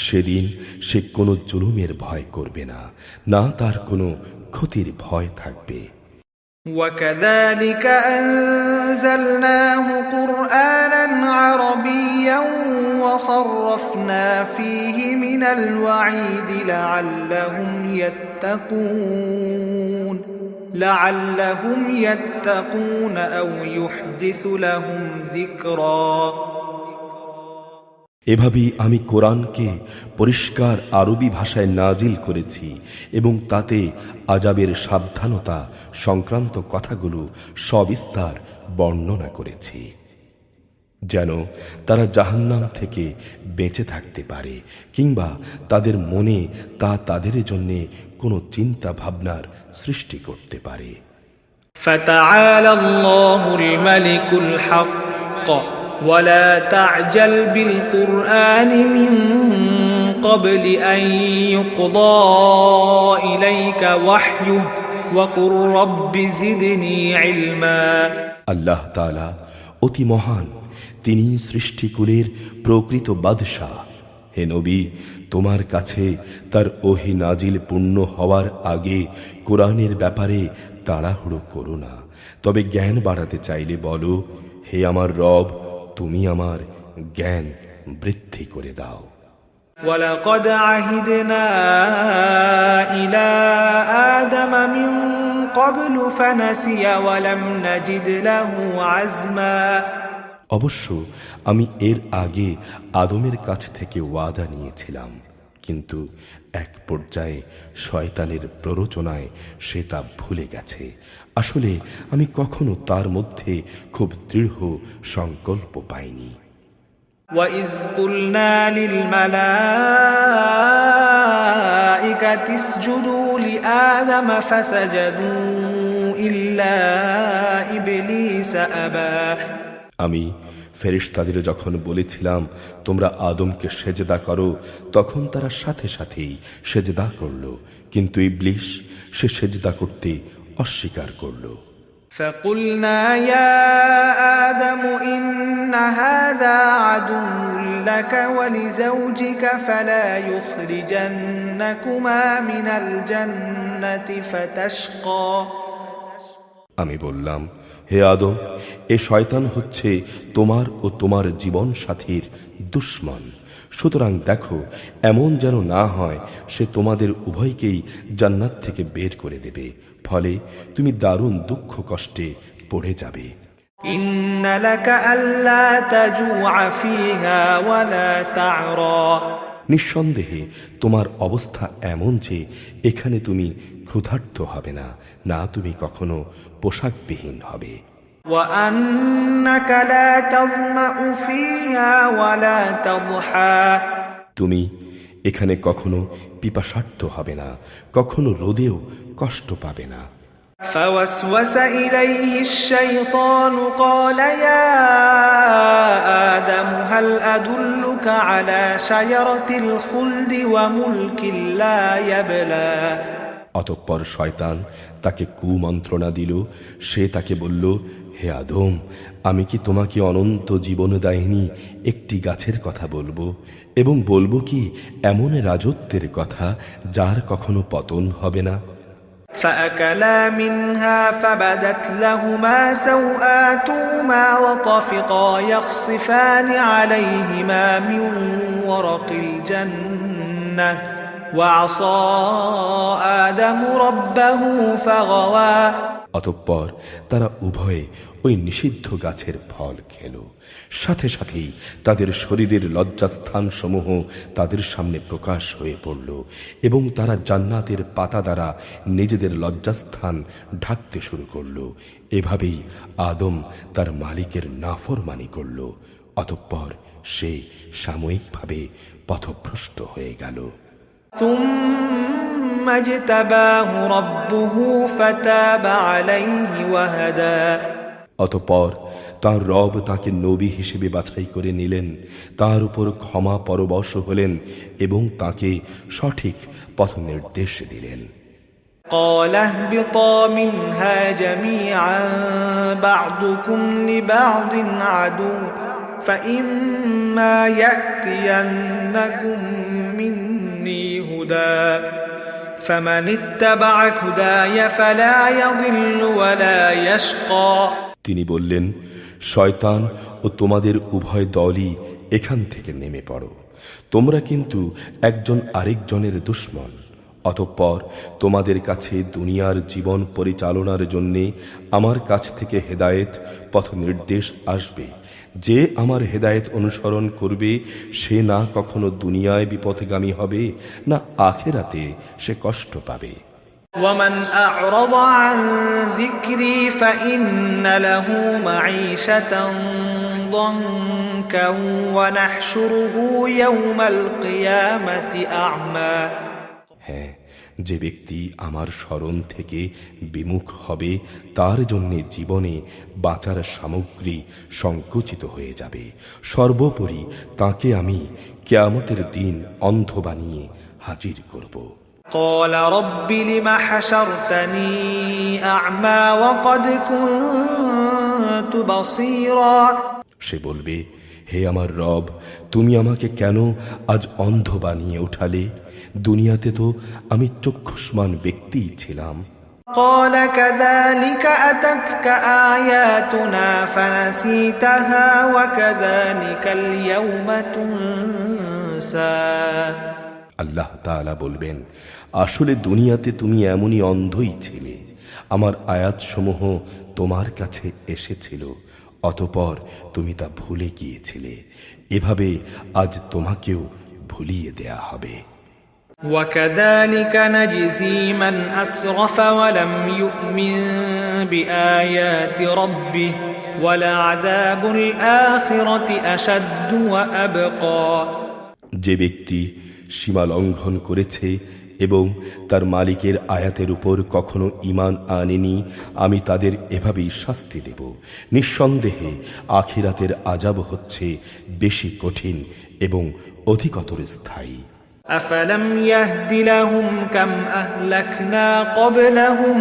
সেদিন সে কোনো জুলুমের ভয় করবে না, না তার কোনো ক্ষতির ভয় থাকবে। وكذلك أنزلناه قرآنا عربيا وصرفنا فيه من الوعيد لعلهم يتقون أو يحدث لهم ذكرا এভাবেই আমি কোরআনকে পরিষ্কার আরবি ভাষায় নাজিল করেছি এবং তাতে আযাবের সাবধানতা সংক্রান্ত কথাগুলো সবিস্তার বর্ণনা করেছি, যেন তারা জাহান্নাম থেকে বেঁচে থাকতে পারে কিংবা তাদের মনে তা তাদের জন্য কোনো চিন্তা ভাবনার সৃষ্টি করতে পারে। فتعالى الله الملك الحق ولا تعجل بالقرآن من قبل أن يقضى إليك وحيه وقل رب زدني علما আল্লাহ তাআলা অতি মহান, তিনি সৃষ্টিকুলের প্রকৃত বাদশাহ। হে নবী, তোমার কাছে তার ওহী নাজিল পূর্ণ হওয়ার আগে কোরআনের ব্যাপারে তাড়াহুড়ো করো না, তবে জ্ঞান বাড়াতে চাইলে বলো, হে আমার রব, তুমি আমার জ্ঞান বৃদ্ধি করে দাও। ولقد عهدنا إلى آدم من قبل فنسي ولم نجد له عزما অবশ্য আমি এর আগে আদমের কাছ থেকে ওয়াদা নিয়েছিলাম, কিন্তু এক পর্যায়ে শয়তানের প্ররোচনায় সে তা ভুলে গেছে। আসলে আমি কখনো তার মধ্যে খুব দৃঢ় সংকল্প পাইনি। وَإِذْ قُلْنَا لِلْمَلَائِكَةِ اسْجُدُوا لِآدَمَ فَسَجَدُوا إِلَّا إِبْلِيسَ أَبَى আমি ফেরেশতাদের যখন বলেছিলাম তোমরা আদমকে সেজদা করো, তখন তারা সাথে সাথেই সেজদা করল, কিন্তু ইবলিস সে সেজদা করতে অস্বীকার করল। فَقُلْنَا يَا آدَمُ إِنَّ هَذَا عَدُوٌّ لَكَ وَلِزَوْجِكَ فَلَا يُخْرِجَنَّكُمَا مِنَ الْجَنَّةِ فَتَشْقَى আমি বললাম, হে আদম, এ শয়তান হচ্ছে তোমার ও তোমার জীবন সাথীর দুশমন, সুতরাং দেখো এমন যেন না হয় সে তোমাদের উভয়কেই জান্নাত থেকে বের করে দেবে, ফলে তুমি দারুণ দুঃখ কষ্টে পড়ে যাবে। إِنَّ لَكَ أَلَّا تَجُوعَ فِيهَا وَلَا تَعْرَى নিঃসন্দেহে তোমার অবস্থা এমন যে এখানে তুমি ক্ষুধার্ত হবে না, না তুমি কখনো পোশাকবিহীন হবে। وَأَنَّكَ لَا تَظْمَأُ فِيهَا وَلَا تَضْحَى তুমি এখানে কখনো পিপাসার্থ হবে না, কখনো রোদেও কষ্ট পাবে না। فوسوس إليه الشيطان قال يا آدم هل أدلك على شجرة الخلد وملك لا يبلى অতঃপর শয়তান তাকে কুমন্ত্রণা দিল। সে তাকে বলল, হে আদম, আমি কি তোমাকে অনন্ত জীবনদায়িনী একটি গাছের কথা বলবো, এবং বলবো কি এমন রাজত্বের কথা যার কখনো পতন হবে না? فأكلا منها فبدت لهما سوآتهما وطفقا يخصفان عليهما من ورق الجنة وعصى آدم ربه فغوى অতঃপর তারা উভয়ে ওই নিষিদ্ধ গাছের ফল খেল। সাথে সাথেই তাদের শরীরের লজ্জাস্থান সমূহ তাদের সামনে প্রকাশ হয়ে পড়ল, এবং তারা জান্নাতের পাতা দ্বারা নিজেদের লজ্জাস্থান ঢাকতে শুরু করল। এভাবেই আদম তার মালিকের নাফরমানি করল। অতঃপর সে সাময়িকভাবে পথভ্রষ্ট হয়ে গেল। ثم اجتباه ربه فتاب عليه وهدى অতঃপর তার রব তাকে নবী হিসেবে বাছাই করে নিলেন, তার উপর ক্ষমা পরবশ হলেন এবং তাকে সঠিক পথ নির্দেশ দিলেন। قال اهبطا منها جميعا بعضكم لبعض عدو فإما يأتينكم مني هدى فمن اتبع هداي فلا يضل ولا يشقى তিনি বললেন, শয়তান ও তোমাদের উভয় দলই এখান থেকে নেমে পড়ো। তোমরা কিন্তু একজন আরেকজনের দুশমন। অতঃপর তোমাদের কাছে দুনিয়ার জীবন পরিচালনার জন্যে আমার কাছ থেকে হেদায়েত পথ নির্দেশ আসবে। যে আমার হেদায়েত অনুসরণ করবে সে না কখনো দুনিয়ায় বিপথগামী হবে, না আখিরাতে সে কষ্ট পাবে। ومن أعرض عن ذكري فإن له معيشة ضنكا ونحشره يوم القيامة أعمى হ্যাঁ, যে ব্যক্তি আমার স্মরণ থেকে বিমুখ হবে তার জন্য জীবনে বাঁচার সামগ্রী সংকুচিত হয়ে যাবে। সর্বোপরি তাকে আমি কিয়ামতের দিন অন্ধ বানিয়ে হাজির করব। قال رب لم حشرتني أعمى وقد كنت بصيرا সে বলবে, হে আমার রব, তুমি আমাকে কেন আজ অন্ধ বানিয়ে উঠালে? দুনিয়াতে তো আমি চক্ষুষ্মান ব্যক্তিই ছিলাম। قال كذلك أتتك آياتنا فنسيتها وكذلك اليوم تنسى আল্লাহ তাআলা বলবেন, আসলে দুনিয়াতে তুমি এমনই অন্ধই ছিলে। আমার আয়াতসমূহ তোমার কাছে এসেছিল, অতঃপর তুমি তা ভুলে গিয়েছিলে। এভাবে আজ তোমাকেও ভুলিয়ে দেয়া হবে। وكذلك نجزي من أسرف ولم يؤمن بآيات ربه ولعذاب الآخرة أشد وأبقى যে ব্যক্তি সীমা লঙ্ঘন করেছে এবং তার মালিকের আয়াতের উপর কখনো ঈমান আনেনি, আমি তাদের এভাবেই শাস্তি দেব। নিঃসন্দেহে আখিরাতের আযাব হচ্ছে বেশি কঠিন এবং অধিকতর স্থায়ী। أفلم يهد لهم كم أهلكنا قبلهم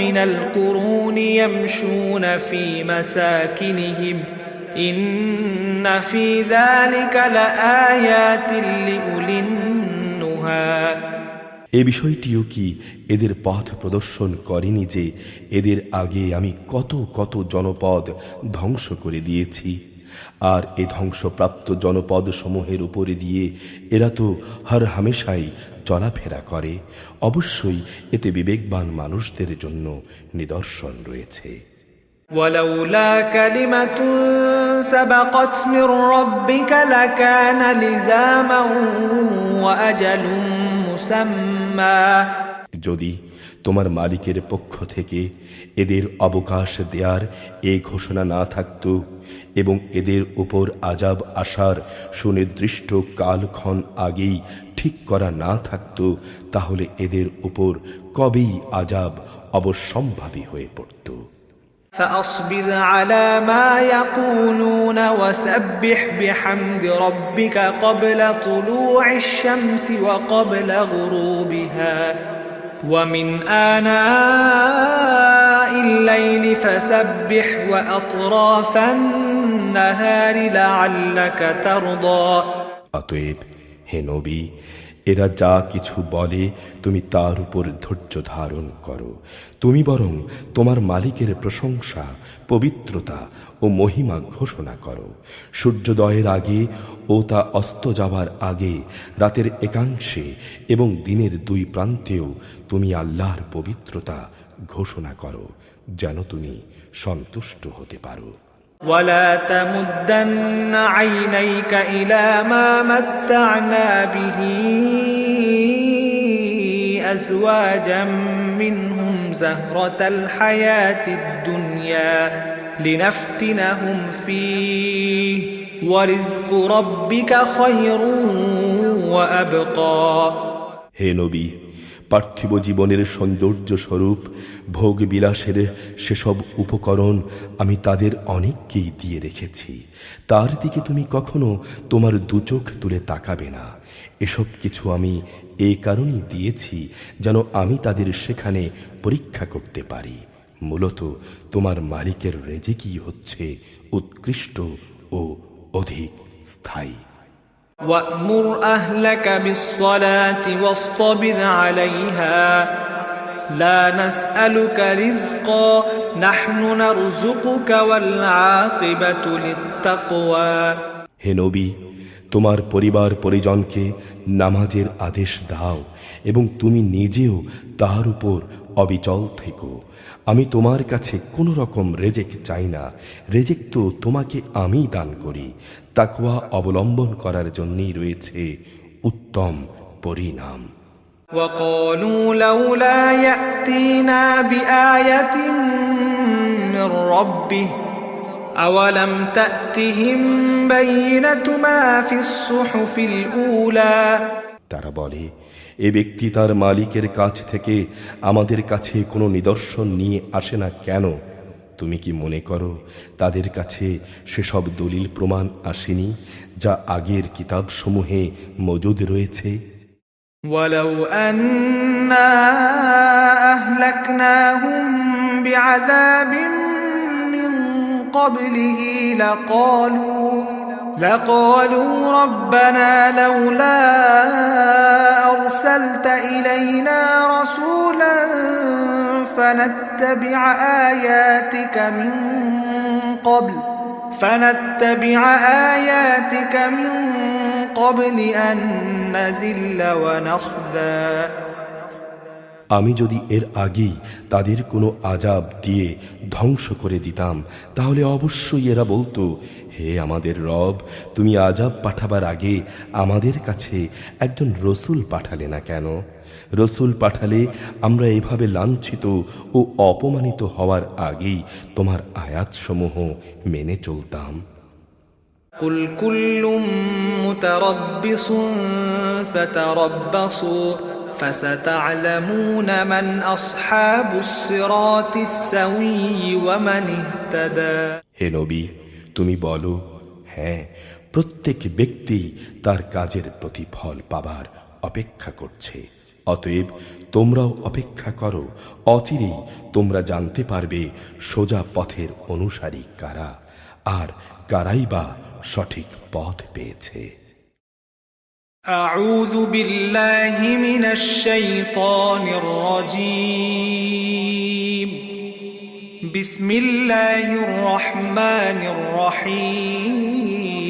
من القرون يمشون في مساكنهم إن في ذلك لآيات لأولي النهى এ বিষয়টিও কি এদের পথ প্রদর্শন করেনি যে এদের আগে আমি কত কত জনপদ ধ্বংস করে দিয়েছি, আর এ ধ্বংসপ্রাপ্ত জনপদ সমূহের উপরে দিয়ে এরা তো হর হামেশাই চলাফেরা করে। অবশ্যই এতে বিবেকবান মানুষদের জন্য নিদর্শন রয়েছে। ولولا كلمة سبقت من ربك لكان لزاما وأجل مسمى যদি তোমার মালিকের পক্ষ থেকে এদের অবকাশ দেয়ার এ ঘোষণা না থাকত এবং এদের উপর আযাব আসার সুনির্দিষ্ট কালক্ষণ আগেই ঠিক করা না থাকত, তাহলে এদের উপর কবেই আযাব অবশ্যম্ভাবী হয়ে পড়ত। فأصبر على ما يقولون وسبح بحمد ربك قبل طلوع الشمس وقبل غروبها ومن آناء الليل فسبح وأطراف النهار لعلك ترضى। অতএব হে নবী, এরা যা কিছু বলে তুমি তার উপর ধৈর্য ধারণ করো। তুমি বরং তোমার মালিকের প্রশংসা, পবিত্রতা ও মহিমা ঘোষণা করো। সূর্যোদয়ের আগে ও তা অস্ত যাওয়ার আগে, রাতের একাংশে এবং দিনের দুই প্রান্তেও তুমি আল্লাহর পবিত্রতা ঘোষণা করো, যেন তুমি সন্তুষ্ট হতে পারো। ولا تمدن عينيك إلى ما متعنا به أزواجا منهم زهرة الحياة الدنيا لنفتنهم فيه ورزق ربك خير وأبقى। হে নবী, পার্থিব জীবনের সৌন্দর্য স্বরূপ ভোগ বিলাসের সেসব উপকরণ আমি তাদের অনেককেই দিয়ে রেখেছি। তার দিকে তুমি কখনো তোমার দুচোখ তুলে তাকাবে না। এসব কিছু আমি এই কারণেই দিয়েছি যেন আমি তাদের সেখানে পরীক্ষা করতে পারি। মূলত তোমার মালিকের রেজেকই হচ্ছে উৎকৃষ্ট ও অধিক স্থায়ী। وأمر أهلك بالصلاة واصطبر عليها لا نسألك رزقا نحن نرزقك والعاقبة للتقوى। হে নবী, তোমার পরিবার পরিজনকে নামাজের আদেশ দাও এবং তুমি নিজেও তার উপর অবিচল থেকো। আমি তোমার কাছে কোনো রকম রেজেক চাই না, রেজেক তো তোমাকে আমিই দান করি। তাকওয়া অবলম্বন করার জন্যই রয়েছে উত্তম পরিণাম। وقالوا لولا يأتينا بآية من ربه أولم تأتهم بينة ما في الصحف الأولى। তারা বলে, এ ব্যক্তি তার মালিকের কাছ থেকে আমাদের কাছে কোনো নিদর্শন নিয়ে আসে না কেন? তুমি কি মনে করো তাদের কাছে সেসব দলিল প্রমাণ আসেনি যা আগের কিতাবসমূহে মজুদ রয়েছে? ولو أنا أهلكناهم بعذاب من قبله لقالوا ربنا لولا أرسلت إلينا رسولا فنتبع آياتك من قبل أن نذل ونخزى। আমি যদি এর আগেই তাদের কোনো আযাব দিয়ে ধ্বংস করে দিতাম, তাহলে অবশ্যই এরা বলতো, হে আমাদের রব, তুমি আযাব পাঠাবার আগে আমাদের কাছে একজন রসুল পাঠালে না কেন? রসুল পাঠালে আমরা এভাবে লাঞ্ছিত ও অপমানিত হওয়ার আগেই তোমার আয়াতসমূহ মেনে চলতাম। قل كل متربص فتربصوا فستعلمون من أصحاب الصراط السوي ومن اهتدى। হে নবী, তুমি বলো, হ্যাঁ, প্রত্যেক ব্যক্তি তার কাজের প্রতিফল পাবার অপেক্ষা করছে। অতএব তোমরাও অপেক্ষা করো, অচিরেই তোমরা জানতে পারবে সোজা পথের অনুসারী কারা, আর কারাই বা সঠিক পথ পেয়েছে। أعوذ بالله من الشيطان الرجيم بسم الله الرحمن الرحيم